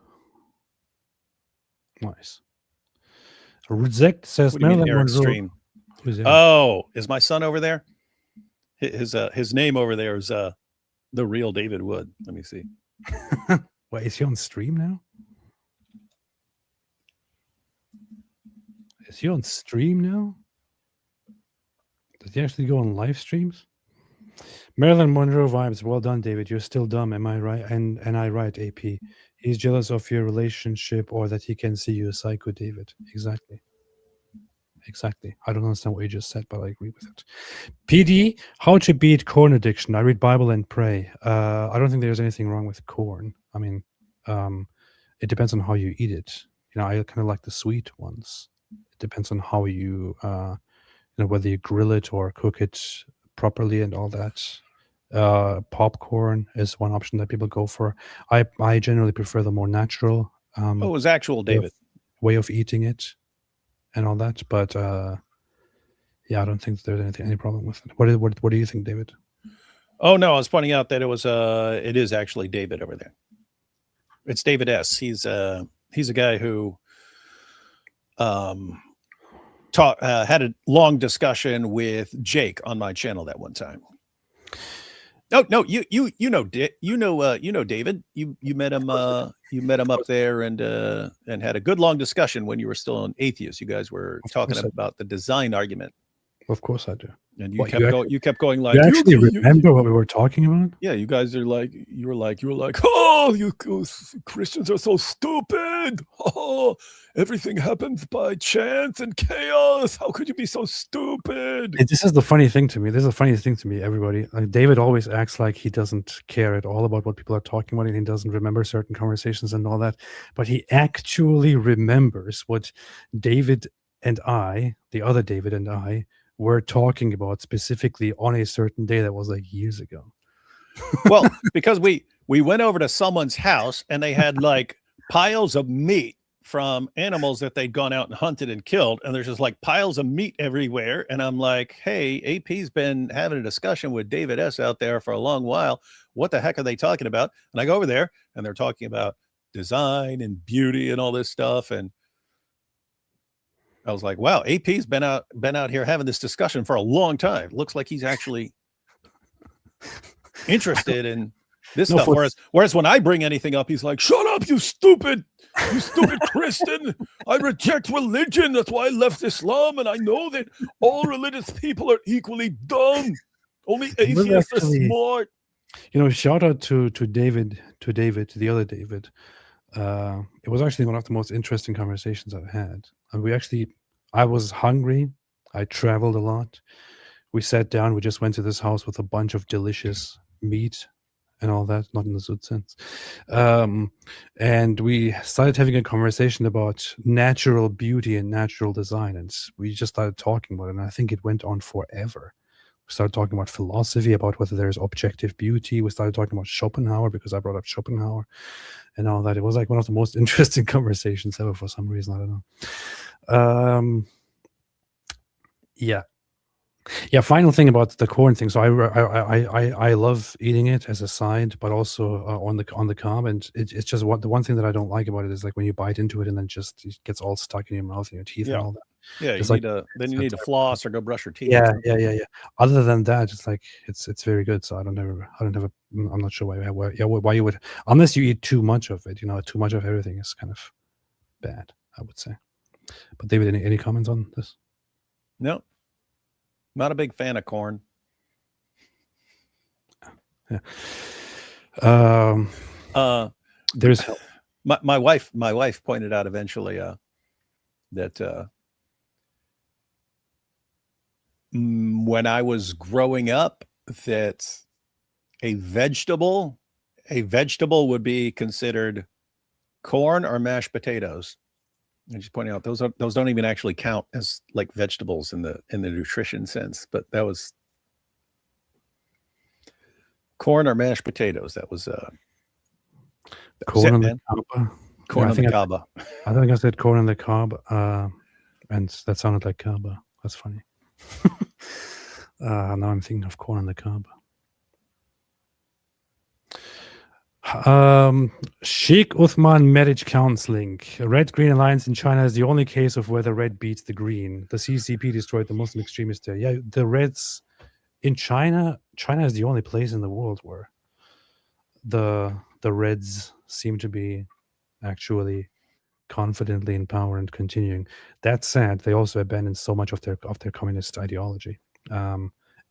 Speaker 1: Nice. Reject says Marilyn Monroe.
Speaker 2: Oh, is my son over there? His name over there is the real David Wood. Let me see.
Speaker 1: Wait, is he on stream now? Is he on stream now? Does he actually go on live streams? Marilyn Monroe vibes. Well done, David. You're still dumb, am I right? And I right, AP. He's jealous of your relationship or that he can see you a psycho, David. Exactly. I don't understand what you just said, but I agree with it. PD, how to beat corn addiction. I read Bible and pray. I don't think there's anything wrong with corn. I mean, it depends on how you eat it. I kind of like the sweet ones. It depends on how you, whether you grill it or cook it properly and all that. Popcorn is one option that people go for. I generally prefer the more natural
Speaker 2: Oh, it was actual David.
Speaker 1: way of eating it and all that. But yeah, I don't think there's any problem with it. What do you think, David?
Speaker 2: Oh no, I was pointing out that it is actually David over there. It's David S. He's a guy who had a long discussion with Jake on my channel that one time. No, you know David. You met him up there and had a good long discussion when you were still an atheist. You guys were talking about the design argument.
Speaker 1: Of course I do.
Speaker 2: And you kept going like,
Speaker 1: you actually remember what we were talking about?
Speaker 2: Yeah, you guys are like, you were like, oh, you Christians are so stupid. Oh, everything happens by chance and chaos. How could you be so stupid?
Speaker 1: This is the funny thing to me. This is the funniest thing to me, everybody. Like, David always acts like he doesn't care at all about what people are talking about, and he doesn't remember certain conversations and all that. But he actually remembers what David and I, the other David and I, were talking about specifically on a certain day that was like years ago.
Speaker 2: Well, because we went over to someone's house and they had like piles of meat from animals that they'd gone out and hunted and killed, and there's just like piles of meat everywhere. And I'm like, hey, AP's been having a discussion with David S out there for a long while. What the heck are they talking about? And I go over there and they're talking about design and beauty and all this stuff. And I was like, wow, AP's been out here having this discussion for a long time. Looks like he's actually interested in this stuff. Whereas when I bring anything up, he's like, shut up, you stupid Christian. I reject religion. That's why I left Islam. And I know that all religious people are equally dumb. Only atheists are smart.
Speaker 1: Shout out to David, the other David. It was actually one of the most interesting conversations I've had. And I was hungry. I traveled a lot. We sat down. We just went to this house with a bunch of delicious meat and all that, not in the good sense. And we started having a conversation about natural beauty and natural design. And we just started talking about it. And I think it went on forever. We started talking about philosophy, about whether there's objective beauty. We started talking about Schopenhauer because I brought up Schopenhauer and all that. It was like one of the most interesting conversations ever for some reason. I don't know. Yeah. Final thing about the corn thing. So I love eating it as a side, but also on the cob. And it's just the one thing that I don't like about it is like when you bite into it and then it gets all stuck in your mouth and your teeth and all that.
Speaker 2: Yeah, you need to floss or go brush your teeth.
Speaker 1: Yeah. Other than that, it's like it's very good. So I'm not sure why you would, unless you eat too much of it. Too much of everything is kind of bad, I would say. But David, any comments on this?
Speaker 2: No, not a big fan of corn.
Speaker 1: Yeah. There's
Speaker 2: my wife pointed out eventually that when I was growing up, that a vegetable would be considered corn or mashed potatoes. And she's pointing out those don't even actually count as like vegetables in the nutrition sense, but that was corn or mashed potatoes. That was
Speaker 1: corn on the cob.
Speaker 2: Corn on the cob.
Speaker 1: I think I said corn on the cob, and that sounded like kaba. That's funny. Now I'm thinking of corn on the cob. Sheikh Uthman marriage counseling. Red-Green Alliance in China is the only case of where the red beats the green. The CCP destroyed the Muslim extremists there. Yeah, the Reds in China is the only place in the world where the Reds seem to be actually confidently in power and continuing. That said, they also abandoned so much of their communist ideology.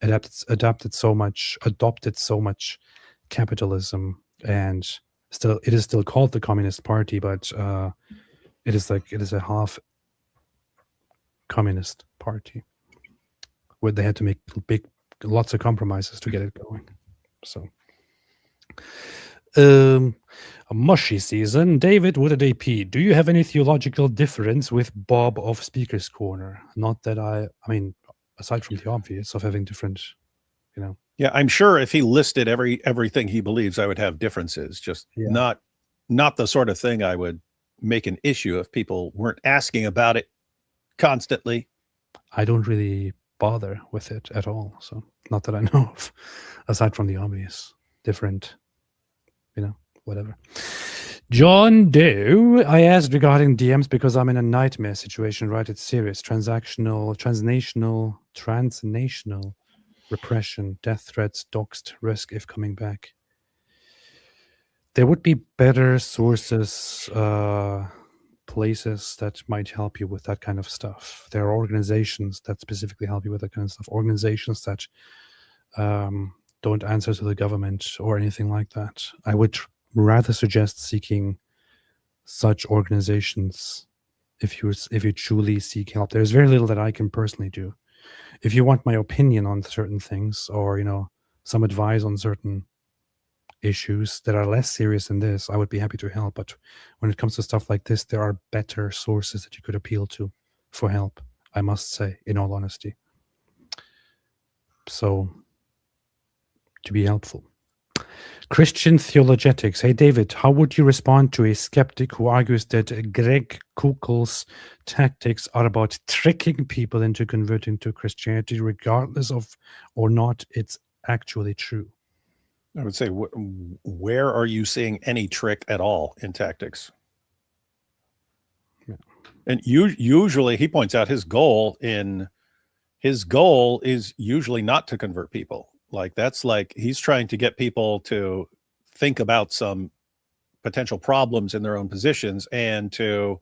Speaker 1: Adopted so much capitalism. And it is still called the Communist Party, but it is a half communist party where they had to make lots of compromises to get it going. So a mushy season. David with an AP. Do you have any theological difference with Bob of Speaker's Corner? Not that I mean, aside from the obvious of having different,
Speaker 2: Yeah, I'm sure if he listed everything he believes, I would have differences. Just not the sort of thing I would make an issue if people weren't asking about it constantly.
Speaker 1: I don't really bother with it at all. So not that I know of, aside from the obvious different, whatever. John Doe, I asked regarding DMs because I'm in a nightmare situation, right? It's serious. Transnational repression, death threats, doxed, risk if coming back. There would be better sources, places that might help you with that kind of stuff. There are organizations that specifically help you with that kind of stuff. Organizations that don't answer to the government or anything like that. I would rather suggest seeking such organizations if you truly seek help. There's very little that I can personally do. If you want my opinion on certain things, or some advice on certain issues that are less serious than this, I would be happy to help. But when it comes to stuff like this, there are better sources that you could appeal to for help, I must say, in all honesty. So, to be helpful. Christian Theologetics. Hey, David, how would you respond to a skeptic who argues that Greg Koukl's tactics are about tricking people into converting to Christianity, regardless of or not it's actually true?
Speaker 2: I would say, where are you seeing any trick at all in tactics? Yeah. And usually he points out his goal is usually not to convert people. Like that's like he's trying to get people to think about some potential problems in their own positions and to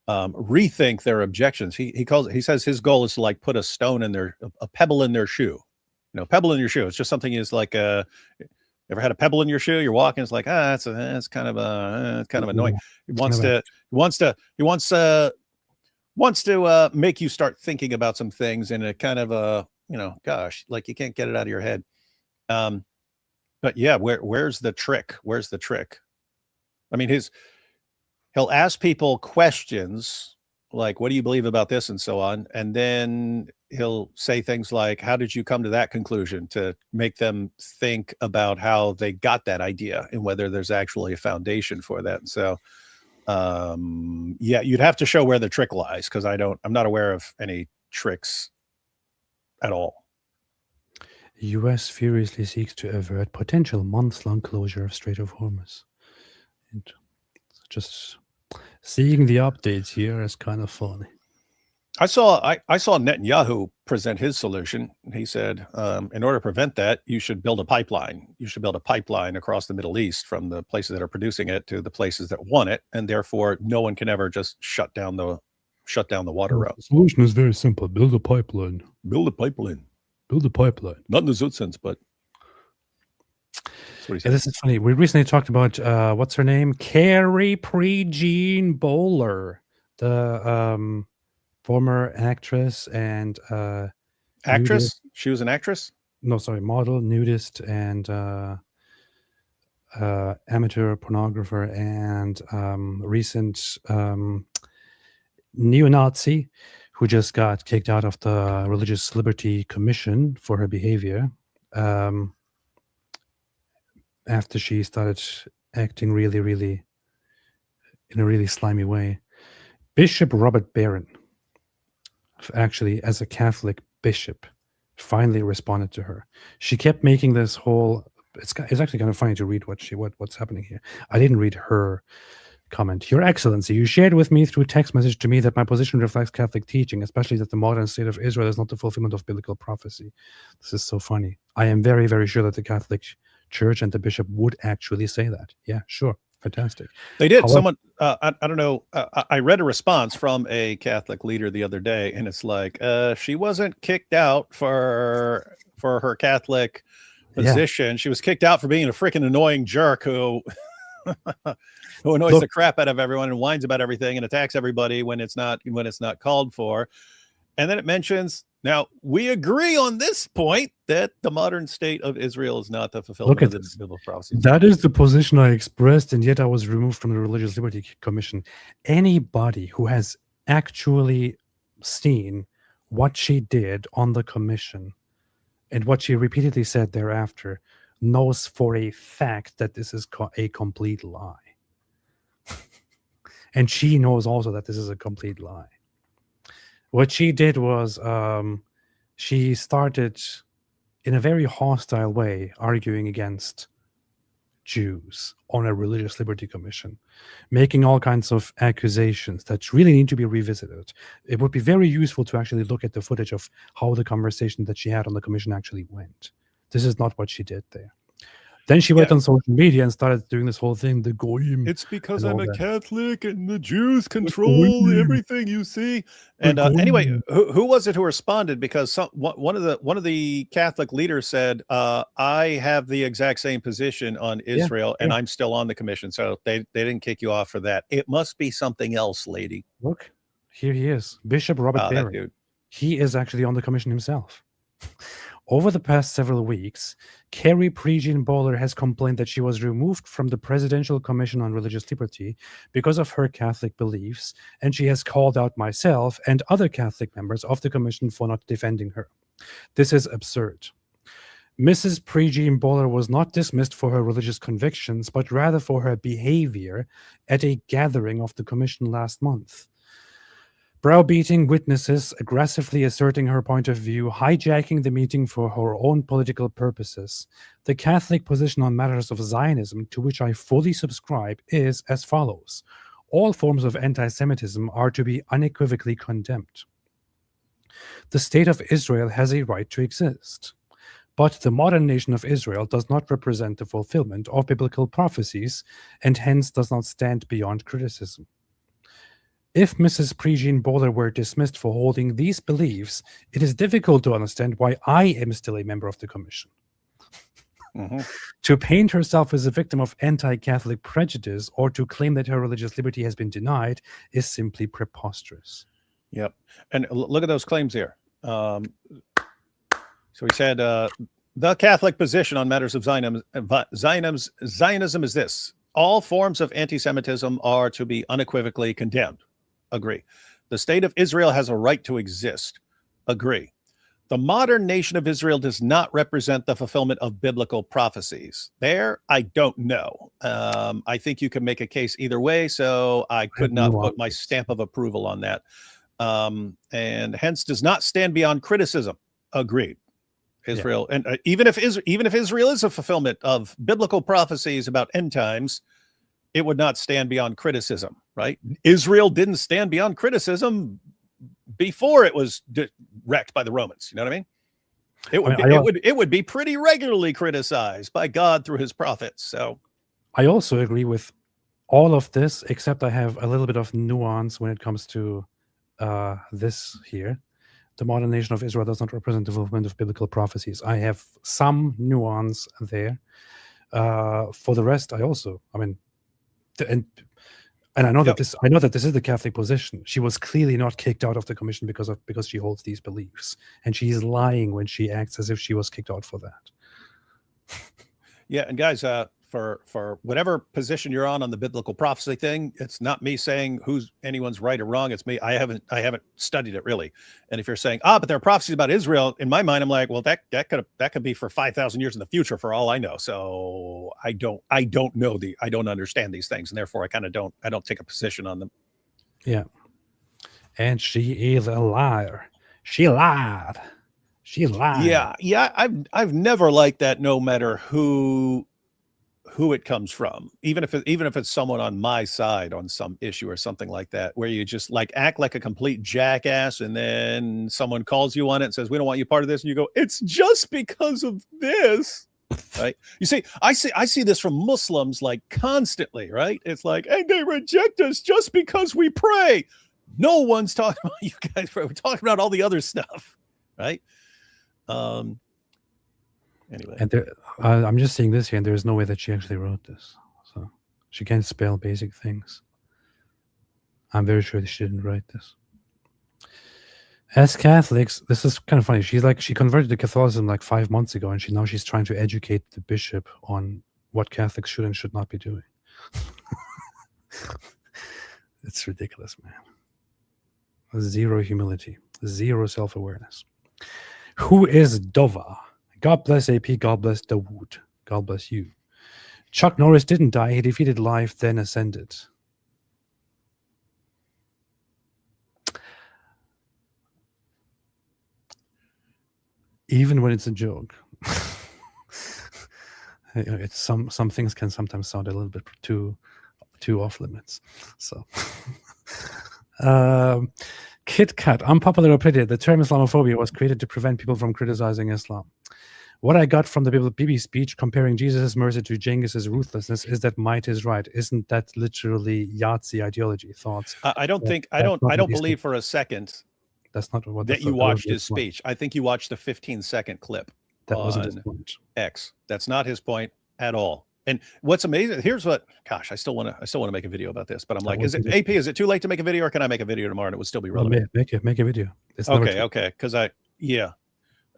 Speaker 2: rethink their objections. He says his goal is to like put a pebble in their shoe. Pebble in your shoe. It's just something is like ever had a pebble in your shoe? You're walking, it's like it's kind of annoying. He wants to make you start thinking about some things in a kind of gosh, like you can't get it out of your head. But yeah, where's the trick? Where's the trick? I mean, he'll ask people questions like, what do you believe about this? And so on. And then he'll say things like, how did you come to that conclusion, to make them think about how they got that idea and whether there's actually a foundation for that. And so, you'd have to show where the trick lies, because I'm not aware of any tricks at all.
Speaker 1: U.S. furiously seeks to avert potential months-long closure of Strait of Hormuz. And just seeing the updates here is kind of funny.
Speaker 2: I saw Netanyahu present his solution. He said, in order to prevent that, you should build a pipeline. You should build a pipeline across the Middle East from the places that are producing it to the places that want it, and therefore no one can ever just shut down the water route.
Speaker 1: The solution is very simple. Build a pipeline.
Speaker 2: Build a pipeline.
Speaker 1: Build a pipeline.
Speaker 2: Not in the Zoot sense, but that's what he said.
Speaker 1: Yeah, this is funny. We recently talked about what's her name? Carrie Prejean Bowler, the former actress and
Speaker 2: actress.
Speaker 1: Nudist.
Speaker 2: She was an actress.
Speaker 1: No, sorry, model, nudist, and amateur pornographer, and recent neo-Nazi who just got kicked out of the Religious Liberty Commission for her behavior after she started acting really, really in a really slimy way. Bishop Robert Barron, actually, as a Catholic bishop, finally responded to her. She kept making this whole. It's actually kind of funny to read what's happening here. I didn't read her comment. Your Excellency, you shared with me through text message to me that my position reflects Catholic teaching, especially that the modern state of Israel is not the fulfillment of biblical prophecy. This is so funny. I am very, very sure that the Catholic Church and the bishop would actually say that. Yeah, sure. Fantastic.
Speaker 2: They did. Someone, I don't know. I read a response from a Catholic leader the other day, and it's like, she wasn't kicked out for her Catholic position. Yeah. She was kicked out for being a freaking annoying jerk who annoys the crap out of everyone and whines about everything and attacks everybody when it's not called for. And then it mentions, now we agree on this point that the modern state of Israel is not the fulfillment of the biblical prophecy.
Speaker 1: That is the position I expressed, and yet I was removed from the Religious Liberty Commission. Anybody who has actually seen what she did on the commission And what she repeatedly said thereafter, knows for a fact that this is a complete lie. And she knows also that this is a complete lie. What she did was she started in a very hostile way arguing against Jews on a religious liberty commission, making all kinds of accusations that really need to be revisited. It would be very useful to actually look at the footage of how the conversation that she had on the commission actually went. This is not what she did there. Then she went on social media and started doing this whole thing, the goyim.
Speaker 2: It's because
Speaker 1: and
Speaker 2: I'm
Speaker 1: all
Speaker 2: a
Speaker 1: that.
Speaker 2: Catholic and the Jews control
Speaker 1: goyim.
Speaker 2: everything you see. And anyway, who was it who responded? Because one of the Catholic leaders said, "I have the exact same position on Israel, and I'm still on the commission." So they didn't kick you off for that. It must be something else, lady.
Speaker 1: Look, here he is, Bishop Robert
Speaker 2: That
Speaker 1: Barron.
Speaker 2: dude.
Speaker 1: He is actually on the commission himself. Over the past several weeks, Carrie Prejean Bowler has complained that she was removed from the Presidential Commission on Religious Liberty because of her Catholic beliefs, and she has called out myself and other Catholic members of the commission for not defending her. This is absurd. Mrs. Prejean Bowler was not dismissed for her religious convictions, but rather for her behavior at a gathering of the commission last month. Browbeating witnesses, aggressively asserting her point of view, hijacking the meeting for her own political purposes. The Catholic position on matters of Zionism, to which I fully subscribe, is as follows. All forms of anti-Semitism are to be unequivocally condemned. The state of Israel has a right to exist. But the modern nation of Israel does not represent the fulfillment of biblical prophecies, and hence does not stand beyond criticism. If Mrs. Prejean Bowler were dismissed for holding these beliefs, it is difficult to understand why I am still a member of the commission. To paint herself as a victim of anti-Catholic prejudice or to claim that her religious liberty has been denied is simply preposterous.
Speaker 2: Yep. And look at those claims here. So he said, the Catholic position on matters of Zionism is this. All forms of anti-Semitism are to be unequivocally condemned. Agree. The state of Israel has a right to exist. Agree. The modern nation of Israel does not represent the fulfillment of biblical prophecies. There, I don't know. I think you can make a case either way, so I could not put my stamp of approval on that. And hence does not stand beyond criticism. Agreed. Israel, and even if Israel is a fulfillment of biblical prophecies about end times, it would not stand beyond criticism, right? Israel didn't stand beyond criticism before it was wrecked by the Romans. You know what I mean? It would be pretty regularly criticized by God through his prophets. So
Speaker 1: I also agree with all of this, except I have a little bit of nuance when it comes to this here. The modern nation of Israel does not represent the fulfillment of biblical prophecies. I have some nuance there. For the rest, I mean, and I know that this is the Catholic position. She was clearly not kicked out of the commission because she holds these beliefs, and she's lying when she acts as if she was kicked out for that.
Speaker 2: Yeah, and guys, for whatever position you're on the biblical prophecy thing, it's not me saying who's anyone's right or wrong. It's me. I haven't studied it really. And if you're saying, but there are prophecies about Israel, in my mind, I'm like, well, that could be for 5,000 years in the future for all I know. So I don't understand these things, and therefore I don't take a position on them.
Speaker 1: Yeah. And she is a liar. She lied. She lied.
Speaker 2: Yeah. I've never liked that, no matter who it comes from, even if it's someone on my side on some issue or something like that, where you just like act like a complete jackass, and then someone calls you on it and says, we don't want you part of this, and you go, it's just because of this, right? You see, I see this from Muslims like constantly, right? It's like, and they reject us just because we pray. No one's talking about you guys. We're talking about all the other stuff, right? Anyway,
Speaker 1: and I'm just seeing this here, and there's no way that she actually wrote this. So she can't spell basic things. I'm very sure she didn't write this. As Catholics, this is kind of funny. She converted to Catholicism like 5 months ago, and now she's trying to educate the bishop on what Catholics should and should not be doing. It's ridiculous, man. Zero humility, zero self-awareness. Who is Dova? God bless AP. God bless Dawood. God bless you. Chuck Norris didn't die. He defeated life, then ascended. Even when it's a joke. It's some things can sometimes sound a little bit too off limits. So Kit Kat, unpopular opinion. The term Islamophobia was created to prevent people from criticizing Islam. What I got from the Bibi speech comparing Jesus' mercy to Genghis's ruthlessness is that might is right. Isn't that literally Yahtzee ideology? Thoughts?
Speaker 2: I don't believe for a second
Speaker 1: that's not what
Speaker 2: that you watched his speech. I think you watched the 15-second clip.
Speaker 1: That wasn't his point.
Speaker 2: X. That's not his point at all. And what's amazing, here's what, gosh, I still want to make a video about this, but I'm like, is it too late to make a video, or can I make a video tomorrow and it would still be relevant?
Speaker 1: Make a video. It's
Speaker 2: okay. Because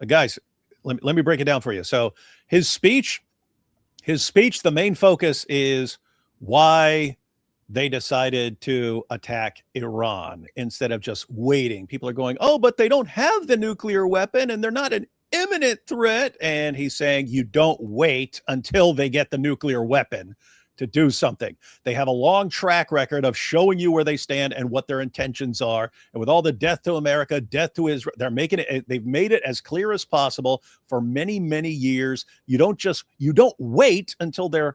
Speaker 2: guys, let me break it down for you. So his speech, the main focus is why they decided to attack Iran instead of just waiting. People are going, oh, but they don't have the nuclear weapon and they're not an imminent threat. And he's saying you don't wait until they get the nuclear weapon to do something. They have a long track record of showing you where they stand and what their intentions are. And with all the death to America, death to Israel, they've made it as clear as possible for many, many years. You don't wait until they're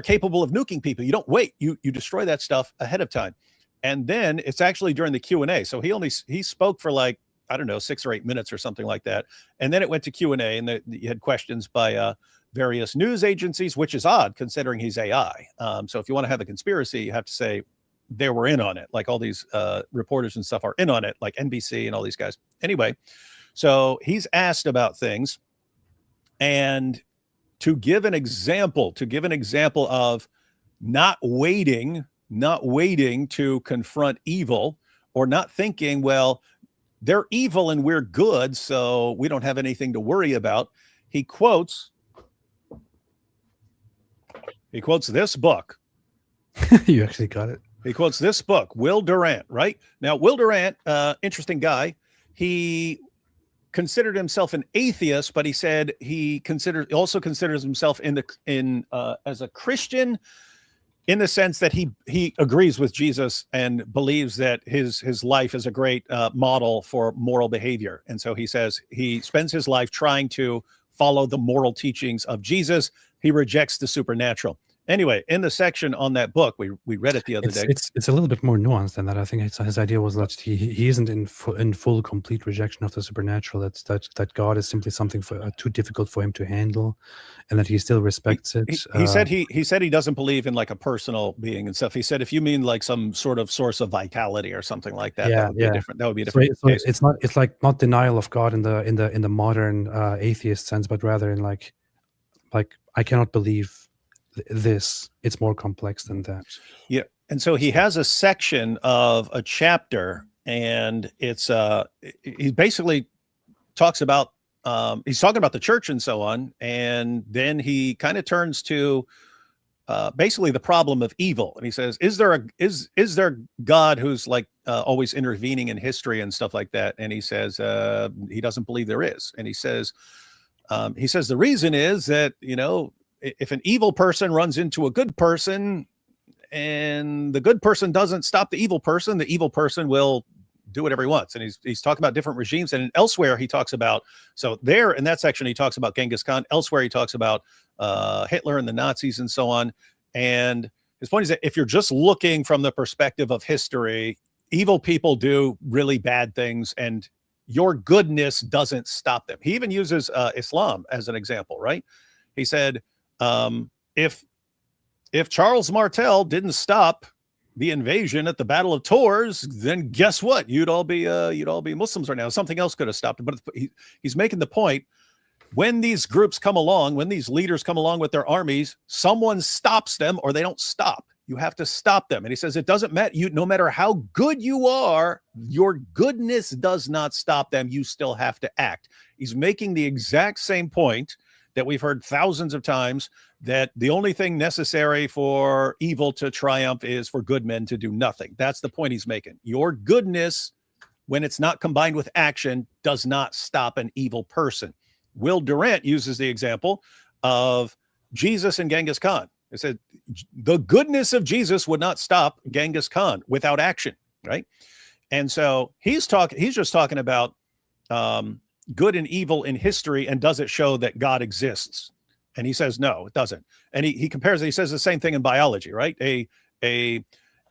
Speaker 2: capable of nuking people. You don't wait. You destroy that stuff ahead of time. And then it's actually during the Q&A. So he spoke for like, I don't know, 6 or 8 minutes or something like that. And then it went to Q&A, and you had questions by various news agencies, which is odd considering he's AI. So if you want to have a conspiracy, you have to say they were in on it. Like all these reporters and stuff are in on it, like NBC and all these guys. Anyway, so he's asked about things, and to give an example of not waiting to confront evil, or not thinking, well, they're evil and we're good, so we don't have anything to worry about. He quotes this book.
Speaker 1: You actually got it.
Speaker 2: He quotes this book, Will Durant, right? Now, Will Durant, interesting guy. He considered himself an atheist, but he said he also considers himself as a Christian, in the sense that he agrees with Jesus and believes that his life is a great model for moral behavior. And so he says he spends his life trying to follow the moral teachings of Jesus. He rejects the supernatural. Anyway, in the section on that book, we read it the other day.
Speaker 1: It's a little bit more nuanced than that. I think his idea was that he isn't in full complete rejection of the supernatural. That God is simply something too difficult for him to handle, and that he still respects it.
Speaker 2: He said he doesn't believe in like a personal being and stuff. He said if you mean like some sort of source of vitality or something like that, that would be different. That would be a different case.
Speaker 1: It's like not denial of God in the modern atheist sense, but rather in like I cannot believe this. It's more complex than that.
Speaker 2: Yeah. And so he has a section of a chapter, and it's he basically talks about he's talking about the church and so on, and then he kind of turns to basically the problem of evil, and he says, is there God who's like always intervening in history and stuff like that? And he says he doesn't believe there is. And he says the reason is that, you know, if an evil person runs into a good person and the good person doesn't stop the evil person will do whatever he wants. And he's talking about different regimes. And elsewhere he talks about, so there in that section, he talks about Genghis Khan. Elsewhere he talks about Hitler and the Nazis and so on. And his point is that if you're just looking from the perspective of history, evil people do really bad things and your goodness doesn't stop them. He even uses Islam as an example, right? He said, if Charles Martel didn't stop the invasion at the Battle of Tours, then guess what? You'd all be Muslims right now. Something else could have stopped it. But he's making the point: when these groups come along, when these leaders come along with their armies, someone stops them or they don't stop. You have to stop them. And he says it doesn't matter. No matter how good you are, your goodness does not stop them. You still have to act. He's making the exact same point that we've heard thousands of times, that the only thing necessary for evil to triumph is for good men to do nothing. That's the point he's making. Your goodness, when it's not combined with action, does not stop an evil person. Will Durant uses the example of Jesus and Genghis Khan. It said the goodness of Jesus would not stop Genghis Khan without action, right? And so he's just talking about good and evil in history, and does it show that God exists? And he says, no, it doesn't. And he compares it. He says the same thing in biology, right?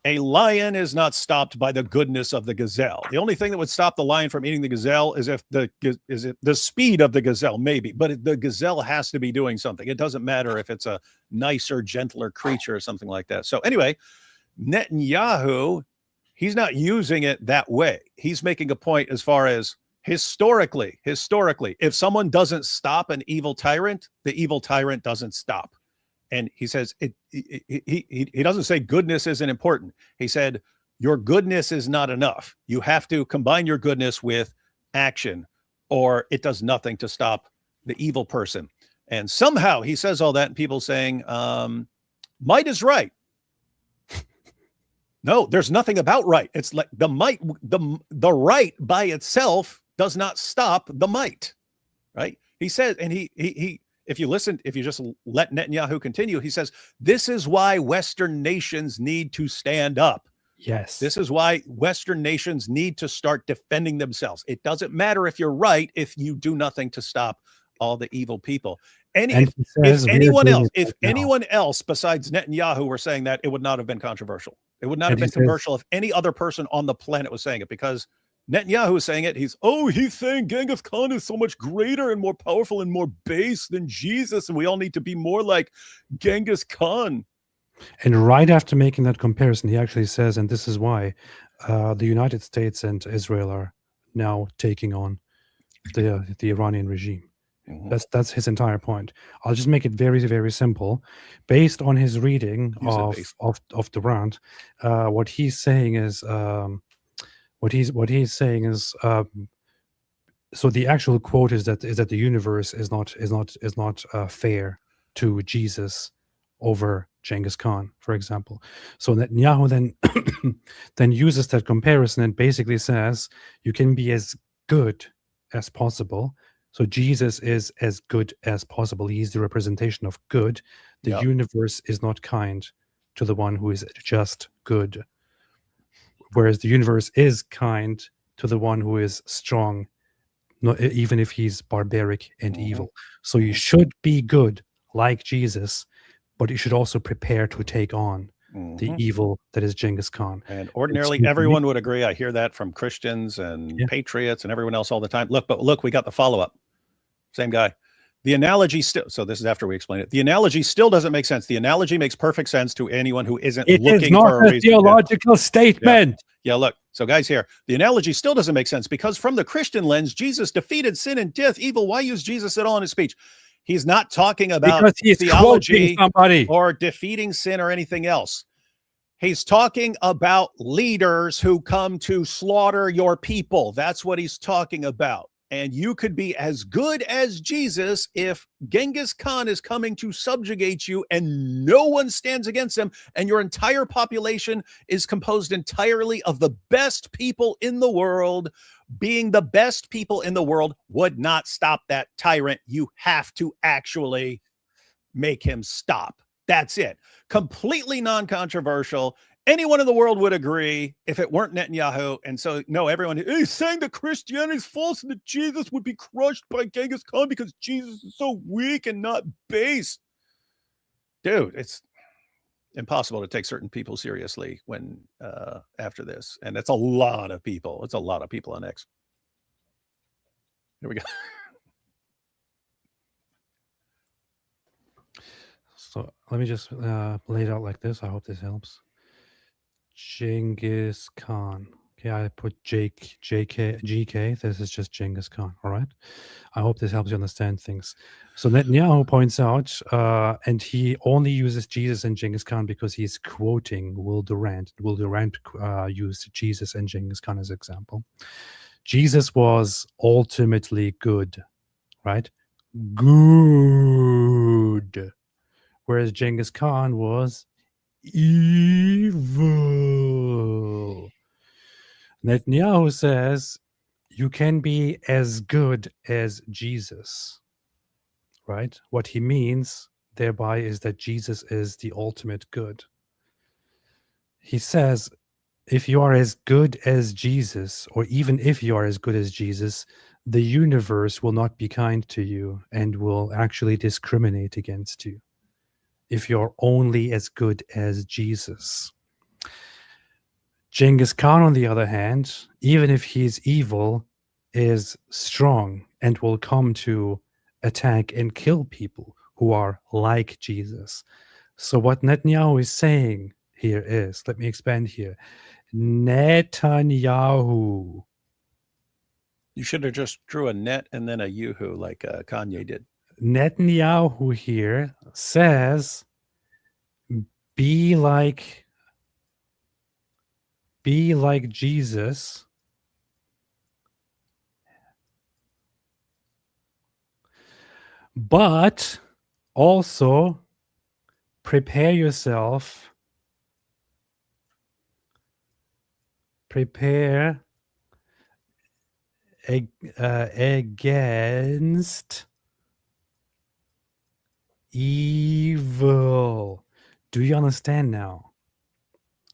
Speaker 2: A lion is not stopped by the goodness of the gazelle. The only thing that would stop the lion from eating the gazelle is if the speed of the gazelle, maybe, but the gazelle has to be doing something. It doesn't matter if it's a nicer, gentler creature or something like that. So anyway, Netanyahu, he's not using it that way. He's making a point as far as historically, if someone doesn't stop an evil tyrant, the evil tyrant doesn't stop. And he says he doesn't say goodness isn't important. He said your goodness is not enough. You have to combine your goodness with action, or it does nothing to stop the evil person. And somehow he says all that, and people saying might is right. No, there's nothing about right. It's like the might, the right by itself does not stop the might, right? He says, and he if you just let Netanyahu continue, he says, this is why Western nations need to stand up.
Speaker 1: Yes.
Speaker 2: This is why Western nations need to start defending themselves. It doesn't matter if you're right if you do nothing to stop all the evil people. If anyone else besides Netanyahu were saying that, it would not have been controversial. It would not have been controversial if any other person on the planet was saying it, because Netanyahu is saying it. He's saying Genghis Khan is so much greater and more powerful and more base than Jesus, and we all need to be more like Genghis Khan.
Speaker 1: And right after making that comparison, he actually says, and this is why the United States and Israel are now taking on the Iranian regime.
Speaker 2: Mm-hmm.
Speaker 1: That's his entire point. I'll just make it very, very simple. Based on his reading of Durant, what he's saying is so the actual quote is that the universe is not fair to Jesus over Genghis Khan, for example. So Netanyahu then uses that comparison and basically says you can be as good as possible. So Jesus is as good as possible. He's the representation of good. The universe is not kind to the one who is just good, whereas the universe is kind to the one who is strong, even if he's barbaric and evil. So you should be good like Jesus, but you should also prepare to take on the evil that is Genghis Khan.
Speaker 2: And ordinarily, everyone would agree. I hear that from Christians and patriots and everyone else all the time. Look, we got the follow-up. Same guy. The analogy still, so this is after we explain it. The analogy still doesn't make sense. The analogy makes perfect sense to anyone who isn't looking for a reason. It is not a
Speaker 1: theological statement.
Speaker 2: Yeah, look. So guys here, the analogy still doesn't make sense because from the Christian lens, Jesus defeated sin and death, evil. Why use Jesus at all in his speech? He's not talking about theology or defeating sin or anything else. He's talking about leaders who come to slaughter your people. That's what he's talking about. And you could be as good as Jesus if Genghis Khan is coming to subjugate you and no one stands against him, and your entire population is composed entirely of the best people in the world. Being the best people in the world would not stop that tyrant. You have to actually make him stop. That's it. Completely non-controversial. Anyone in the world would agree if it weren't Netanyahu. And so, no, everyone is saying that Christianity is false and that Jesus would be crushed by Genghis Khan because Jesus is so weak and not base. Dude, it's impossible to take certain people seriously when after this. And it's a lot of people. It's a lot of people on X. Here we go.
Speaker 1: So let me just lay it out like this. I hope this helps. Genghis Khan. Okay, I put GK. This is just Genghis Khan. All right. I hope this helps you understand things. So Netanyahu points out, and he only uses Jesus and Genghis Khan because he's quoting Will Durant. Will Durant used Jesus and Genghis Khan as example. Jesus was ultimately good, right? Good. Whereas Genghis Khan was evil. Netanyahu says you can be as good as Jesus. right? What he means thereby is that Jesus is the ultimate good. He says, if you are as good as Jesus, or even if you are as good as Jesus, the universe will not be kind to you and will actually discriminate against you if you're only as good as Jesus. Genghis Khan, on the other hand, even if he's evil, is strong and will come to attack and kill people who are like Jesus. So what Netanyahu is saying here is, let me expand here, Netanyahu.
Speaker 2: You should have just drew a net and then a yoo-hoo like Kanye did.
Speaker 1: Netanyahu here says, be like Jesus, but also prepare yourself, prepare against evil. Do you understand now?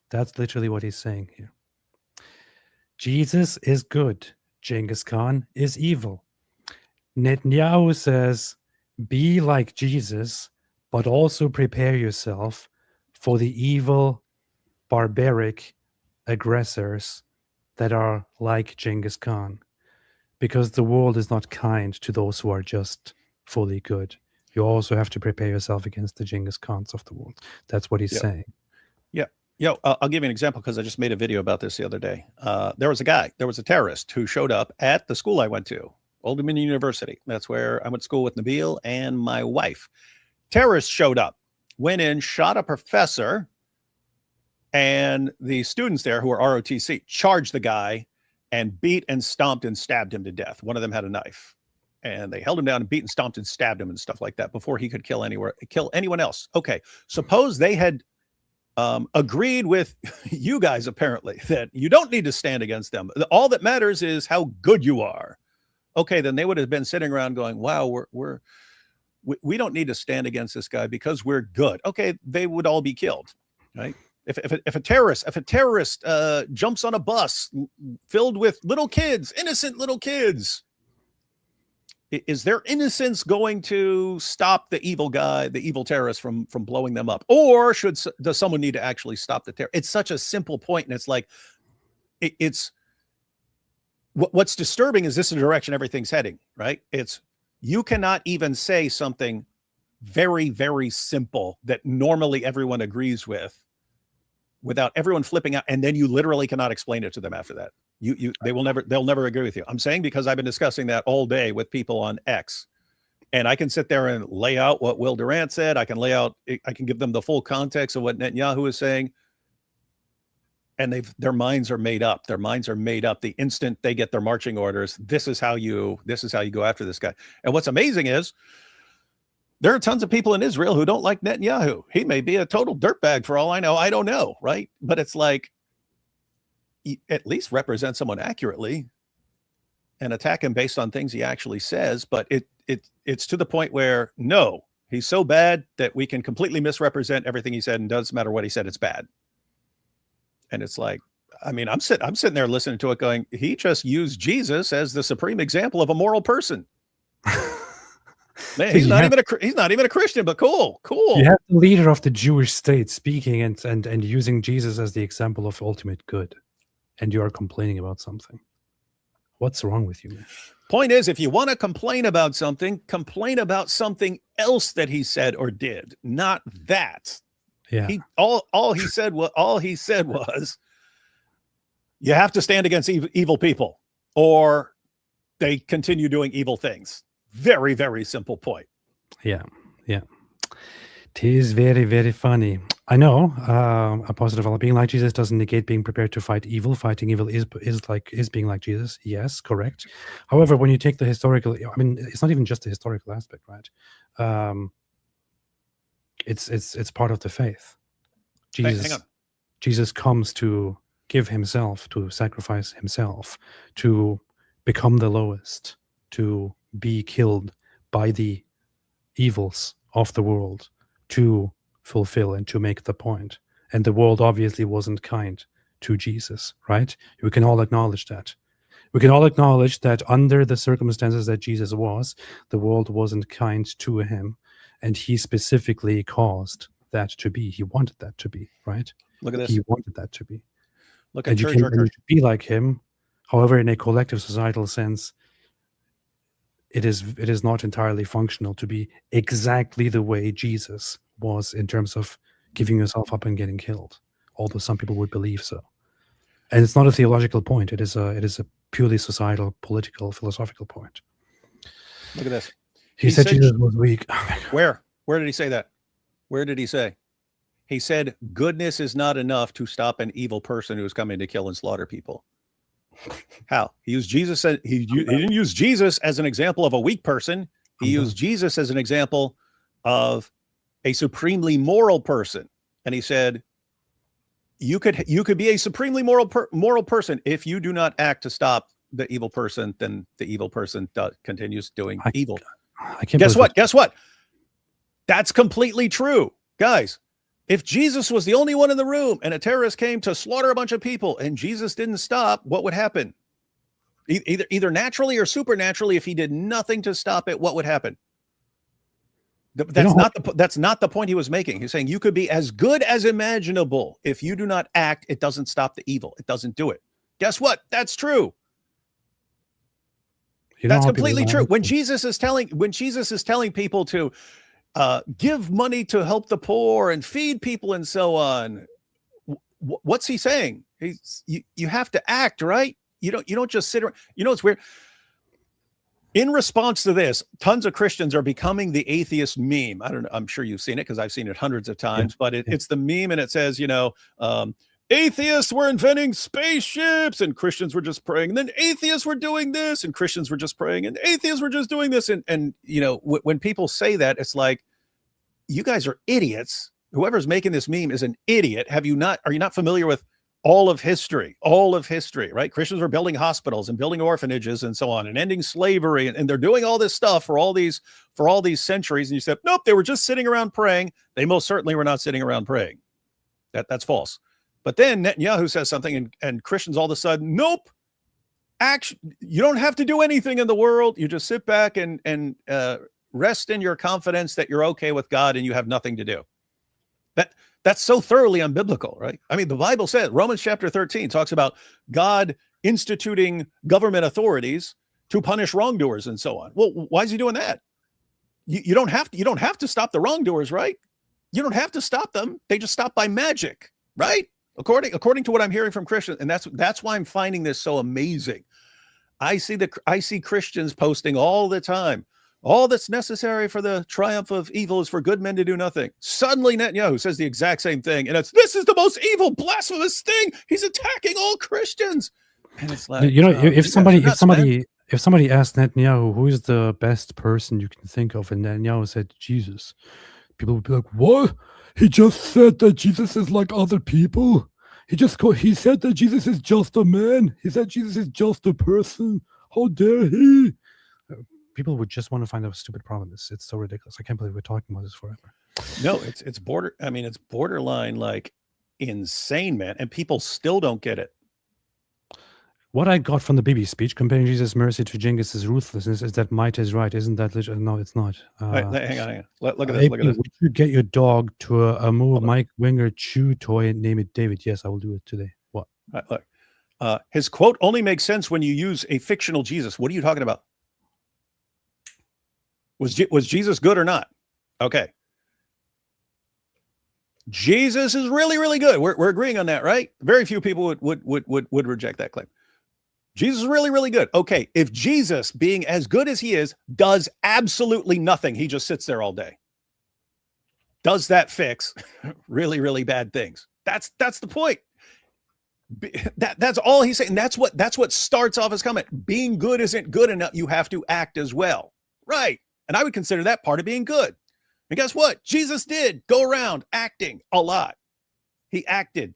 Speaker 1: That's literally what he's saying here. Jesus is good. Genghis Khan is evil. Netanyahu says, be like Jesus, but also prepare yourself for the evil, barbaric aggressors that are like Genghis Khan. Because the world is not kind to those who are just fully good. You also have to prepare yourself against the Genghis Khans of the world. That's what he's saying.
Speaker 2: Yeah. Yo, I'll give you an example because I just made a video about this the other day. There was a terrorist who showed up at the school I went to, Old Dominion University. That's where I went to school with Nabil and my wife. Terrorists showed up, went in, shot a professor, and the students there who were ROTC charged the guy and beat and stomped and stabbed him to death. One of them had a knife, and they held him down and beat and stomped and stabbed him and stuff like that before he could kill anyone else. Okay, suppose they had agreed with you guys apparently that you don't need to stand against them. All that matters is how good you are. Okay, then they would have been sitting around going, "Wow, we don't need to stand against this guy because we're good." Okay, they would all be killed, right? If a terrorist jumps on a bus filled with little kids, innocent little kids, is their innocence going to stop the evil guy, the evil terrorist from blowing them up? Or does someone need to actually stop the terror? It's such a simple point, and it's like it's what's disturbing is this is the direction everything's heading, right? It's you cannot even say something very, very simple that normally everyone agrees with without everyone flipping out, and then you literally cannot explain it to them after that. They'll never agree with you. I'm saying because I've been discussing that all day with people on X, and I can sit there and lay out what Will Durant said. I can give them the full context of what Netanyahu is saying, and their minds are made up. Their minds are made up the instant they get their marching orders. This is how you go after this guy. And what's amazing is there are tons of people in Israel who don't like Netanyahu. He may be a total dirtbag for all I know. I don't know, right? But it's like, at least represent someone accurately and attack him based on things he actually says. But it's to the point where, no, he's so bad that we can completely misrepresent everything he said, and doesn't matter what he said, it's bad. And it's like, I mean, I'm sitting there listening to it going, he just used Jesus as the supreme example of a moral person. Man, he's not even a Christian, but cool.
Speaker 1: You have the leader of the Jewish state speaking and using Jesus as the example of ultimate good, and you are complaining about something. What's wrong with you, man?
Speaker 2: Point is, if you want to complain about something else that he said or did, not that.
Speaker 1: Yeah.
Speaker 2: All he said was, you have to stand against evil people, or they continue doing evil things. Very, very simple point.
Speaker 1: Yeah. It is very, very funny. I know, Apostate, being like Jesus doesn't negate being prepared to fight evil. Fighting evil is being like Jesus. Yes, correct. However, when you take the historical, I mean, it's not even just the historical aspect, right? It's part of the faith. Jesus comes to give himself, to sacrifice himself, to become the lowest, to be killed by the evils of the world to fulfill and to make the point. And the world obviously wasn't kind to Jesus, right? We can all acknowledge that. We can all acknowledge that under the circumstances that Jesus was, the world wasn't kind to him. And he specifically caused that to be. He wanted that to be, right?
Speaker 2: Look at this.
Speaker 1: He wanted that to be.
Speaker 2: Look at
Speaker 1: And you
Speaker 2: church
Speaker 1: can be like him. However, in a collective societal sense, it is not entirely functional to be exactly the way Jesus was in terms of giving yourself up and getting killed, although some people would believe so. And it's not a theological point. It is a purely societal, political, philosophical point.
Speaker 2: Look at this.
Speaker 1: He said Jesus was weak.
Speaker 2: Where did he say that? Where did he say? He said, goodness is not enough to stop an evil person who is coming to kill and slaughter people. How? He used Jesus. He didn't use Jesus as an example of a weak person. He used Jesus as an example of a supremely moral person. And he said, you could be a supremely moral person if you do not act to stop the evil person. Then the evil person continues doing evil. Guess what? Guess what? That's completely true, guys. If Jesus was the only one in the room and a terrorist came to slaughter a bunch of people and Jesus didn't stop, what would happen? Either naturally or supernaturally, if he did nothing to stop it, what would happen? That's not the point he was making. He's saying you could be as good as imaginable. If you do not act, it doesn't stop the evil. It doesn't do it. Guess what? That's true. That's completely true. When Jesus is telling people to give money to help the poor and feed people and so on, what's he saying? You have to act, right? You don't just sit around. You know, it's weird. In response to this, tons of Christians are becoming the atheist meme. I don't know. I'm sure you've seen it because I've seen it hundreds of times, but it's the meme and it says, atheists were inventing spaceships and Christians were just praying. And then atheists were doing this and Christians were just praying and atheists were just doing this. And when people say that, it's like, you guys are idiots. Whoever's making this meme is an idiot. Are you not familiar with all of history, right? Christians were building hospitals and building orphanages and so on and ending slavery. And they're doing all this stuff for all these centuries. And you said, nope, they were just sitting around praying. They most certainly were not sitting around praying. That's false. But then Netanyahu says something and Christians all of a sudden, nope, you don't have to do anything in the world. You just sit back and rest in your confidence that you're okay with God and you have nothing to do. That's so thoroughly unbiblical, right? I mean, the Bible says, Romans chapter 13 talks about God instituting government authorities to punish wrongdoers and so on. Well, why is he doing that? You don't have to stop the wrongdoers, right? You don't have to stop them. They just stop by magic, right? According to what I'm hearing from Christians, and that's why I'm finding this so amazing. I see Christians posting all the time. All that's necessary for the triumph of evil is for good men to do nothing. Suddenly Netanyahu says the exact same thing. And this is the most evil, blasphemous thing. He's attacking all Christians. And it's like,
Speaker 1: if somebody asked Netanyahu, who is the best person you can think of? And Netanyahu said, Jesus. People would be like, what? He just said that Jesus is like other people. He said that Jesus is just a man. He said Jesus is just a person. How dare he? People would just want to find out a stupid problem. It's so ridiculous. I can't believe we're talking about this forever.
Speaker 2: No, it's borderline like insane, man. And people still don't get it.
Speaker 1: What I got from the Bibi speech comparing Jesus' mercy to Genghis' ruthlessness is that might is right. Isn't that literal? No, it's not.
Speaker 2: Hang on. Look at this. Look at this.
Speaker 1: Would you get your dog to a Moo Mike Winger chew toy and name it David? Yes, I will do it today. What?
Speaker 2: Look. His quote only makes sense when you use a fictional Jesus. What are you talking about? Was Jesus good or not? Okay. Jesus is really, really good. We're agreeing on that, right? Very few people would reject that claim. Jesus is really, really good. Okay. If Jesus, being as good as he is, does absolutely nothing, he just sits there all day. Does that fix really, really bad things? That's the point. That's all he's saying. That's what starts off his comment. Being good isn't good enough. You have to act as well. Right. And I would consider that part of being good. And guess what? Jesus did go around acting a lot. He acted.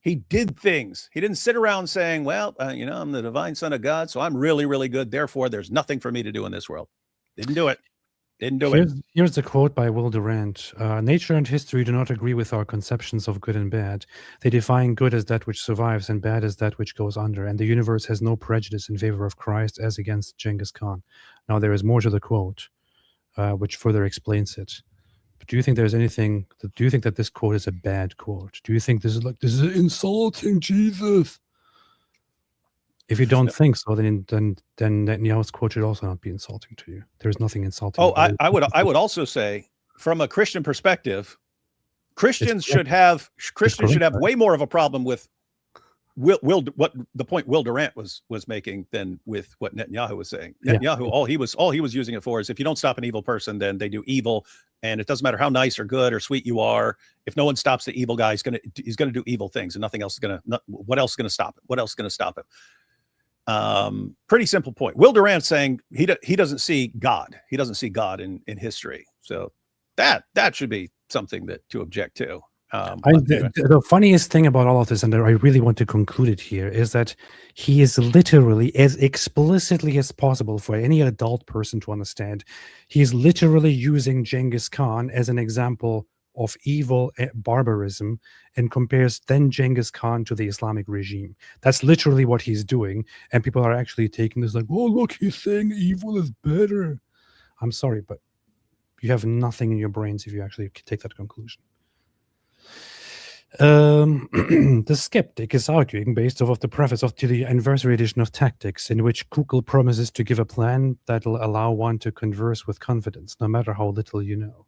Speaker 2: He did things. He didn't sit around saying, well, I'm the divine son of God, so I'm really, really good. Therefore, there's nothing for me to do in this world. Didn't do it. Didn't do it.
Speaker 1: Here's a quote by Will Durant. Nature and history do not agree with our conceptions of good and bad. They define good as that which survives and bad as that which goes under, and the universe has no prejudice in favor of Christ as against Genghis Khan. Now, there is more to the quote, which further explains it. But do you think there's anything, do you think that this quote is a bad quote? Do you think this is insulting Jesus? If you don't think so, then Netanyahu's quote should also not be insulting to you. There's nothing insulting.
Speaker 2: Oh, I would also say, from a Christian perspective, Christians should have way more of a problem with what the point Will Durant was making than with what Netanyahu was saying. Netanyahu, all he was using it for is, if you don't stop an evil person, then they do evil, and it doesn't matter how nice or good or sweet you are. If no one stops the evil guy, he's gonna do evil things, and nothing else is gonna. What else is gonna stop it? What else is gonna stop him? Pretty simple point. Will Durant saying he doesn't see God. He doesn't see God in history. So that should be something to object to.
Speaker 1: The funniest thing about all of this, and I really want to conclude it here, is that he is literally, as explicitly as possible for any adult person to understand, he is literally using Genghis Khan as an example of evil barbarism, and compares then Genghis Khan to the Islamic regime. That's literally what he's doing, and people are actually taking this like, oh, look, he's saying evil is better. I'm sorry, but you have nothing in your brains if you actually take that conclusion. The skeptic is arguing based off of the preface to the anniversary edition of Tactics, in which Kukl promises to give a plan that'll allow one to converse with confidence, no matter how little you know.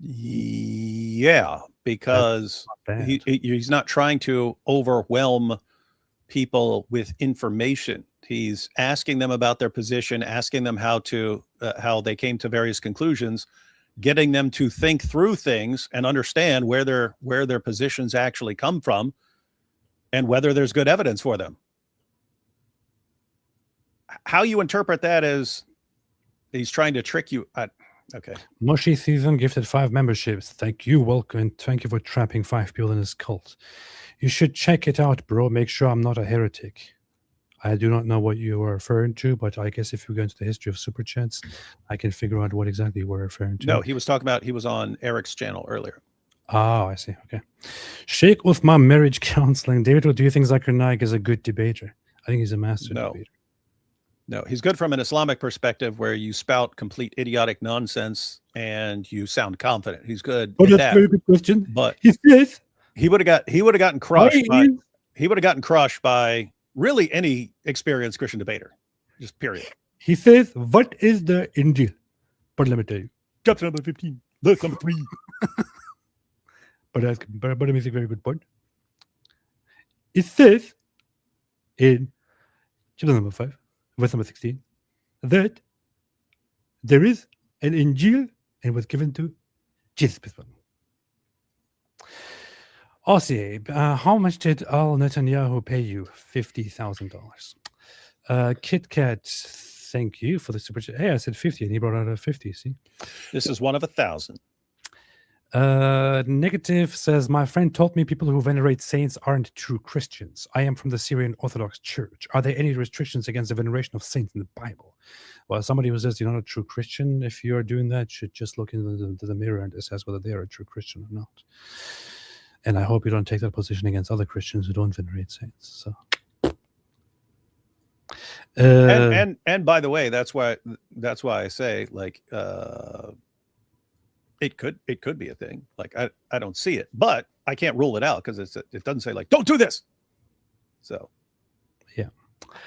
Speaker 2: Yeah, because he's not trying to overwhelm people with information. He's asking them about their position, asking them how they came to various conclusions, getting them to think through things and understand where their positions actually come from and whether there's good evidence for them. How you interpret that as he's trying to trick you. Okay.
Speaker 1: Moshi Season gifted 5 memberships. Thank you, welcome, and thank you for trapping 5 people in his cult. You should check it out, bro. Make sure I'm not a heretic. I do not know what you are referring to, but I guess if we go into the history of super chats, I can figure out what exactly we're referring to.
Speaker 2: No, he was on Eric's channel earlier.
Speaker 1: Oh, I see. Okay. Sheikh Uthman marriage counseling. David, do you think Zakir Naik is a good debater? I think he's a master debater.
Speaker 2: No, he's good from an Islamic perspective, where you spout complete idiotic nonsense and you sound confident. He's good.
Speaker 1: Oh, that's a very good question.
Speaker 2: But
Speaker 1: he would have
Speaker 2: gotten crushed. He would have gotten crushed by really any experienced Christian debater. Just period.
Speaker 1: He says, "What is the Injil?" But let me tell you, chapter number 15, verse number 3. But let me say a very good point. It says in chapter number 5. Verse number 16, that there is an Injil and was given to Jesus. Aussie, how much did Al Netanyahu pay you? $50,000. Kit Kat, thank you for the super chat. Hey, I said 50 and he brought out a 50. See,
Speaker 2: this is one of 1,000.
Speaker 1: Negative says, my friend told me people who venerate saints aren't true Christians. I am from the Syrian Orthodox Church. Are there any restrictions against the veneration of saints in the Bible? Well, somebody who says you're not a true Christian, if you're doing that, should just look into the mirror and assess whether they are a true Christian or not. And I hope you don't take that position against other Christians who don't venerate saints. So,
Speaker 2: and by the way, that's why I say, like, it could be a thing. Like, I don't see it, but I can't rule it out because it doesn't say, like, don't do this. So
Speaker 1: yeah,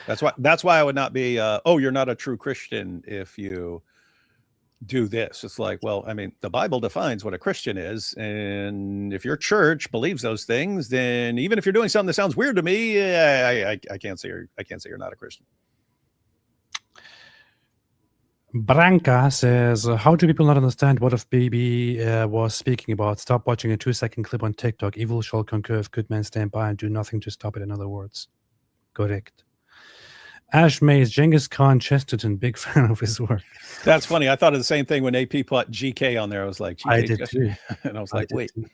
Speaker 2: that's why I would not be you're not a true Christian if you do this. It's like, well, I mean, the Bible defines what a Christian is, and if your church believes those things, then even if you're doing something that sounds weird to me, I can't say you're not a Christian.
Speaker 1: Branca says, how do people not understand what if baby was speaking about? Stop watching a 2-second clip on TikTok. Evil shall conquer if good men stand by and do nothing to stop it. In other words, correct. Ash Mays, Genghis Khan Chesterton, big fan of his work.
Speaker 2: That's funny. I thought of the same thing when AP put GK on there. I was like, GK,
Speaker 1: I did too.
Speaker 2: And I was like, wait.
Speaker 1: Too.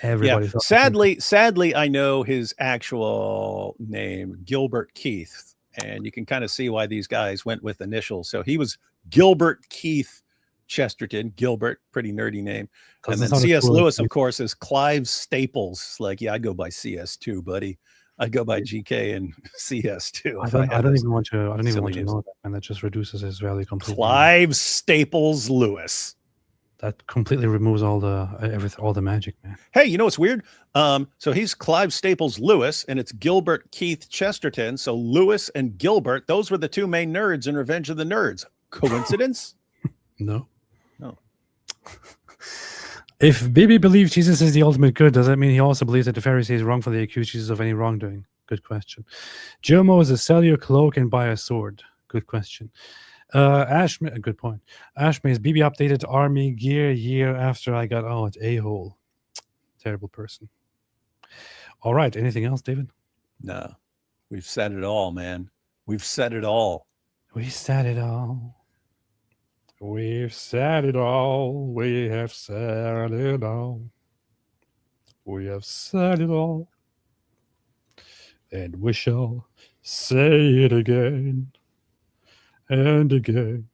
Speaker 1: Everybody.
Speaker 2: Yeah. Sadly, I know his actual name, Gilbert Keith, and you can kind of see why these guys went with initials. So he was Gilbert Keith Chesterton. Gilbert, pretty nerdy name. And
Speaker 1: That's
Speaker 2: then
Speaker 1: not a
Speaker 2: C.S.
Speaker 1: cool
Speaker 2: Lewis,
Speaker 1: name.
Speaker 2: of course, is Clive Staples. Like, yeah, I'd go by CS too, buddy. I'd go by GK and CS too.
Speaker 1: I
Speaker 2: if
Speaker 1: don't,
Speaker 2: had
Speaker 1: I don't
Speaker 2: those
Speaker 1: even want to. I don't even
Speaker 2: silly
Speaker 1: want to
Speaker 2: names.
Speaker 1: know that, and that just reduces his value completely.
Speaker 2: Clive Staples Lewis.
Speaker 1: That completely removes all the all the magic, man.
Speaker 2: Hey, you know what's weird? So he's Clive Staples Lewis, and it's Gilbert Keith Chesterton. So Lewis and Gilbert, those were the two main nerds in Revenge of the Nerds. Coincidence?
Speaker 1: No.
Speaker 2: No.
Speaker 1: If Bibi believes Jesus is the ultimate good, does that mean he also believes that the Pharisees wrongfully accused Jesus of any wrongdoing? Good question. Jomo is a sell your cloak and buy a sword. Good question. Ashme, good point. Ashme is Bibi updated army gear year after I got out. A-hole. Terrible person. All right. Anything else, David?
Speaker 2: No. We've said it all, man. We've said it all.
Speaker 1: We said it all. We've said it all. We have said it all. We have said it all. And we shall say it again. And again.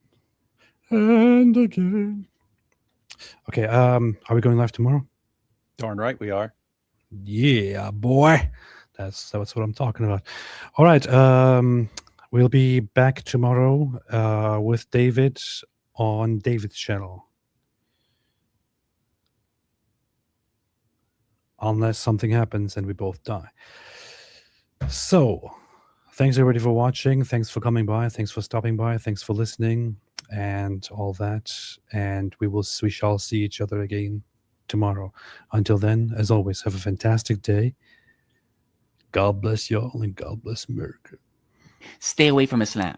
Speaker 1: And again. Okay, are we going live tomorrow?
Speaker 2: Darn right we are.
Speaker 1: Yeah, boy. That's what I'm talking about. All right. We'll be back tomorrow with David on David's channel. Unless something happens and we both die. So, thanks everybody for watching. Thanks for coming by. Thanks for stopping by. Thanks for listening and all that. And we shall see each other again tomorrow. Until then, as always, have a fantastic day. God bless y'all and God bless America.
Speaker 12: Stay away from Islam.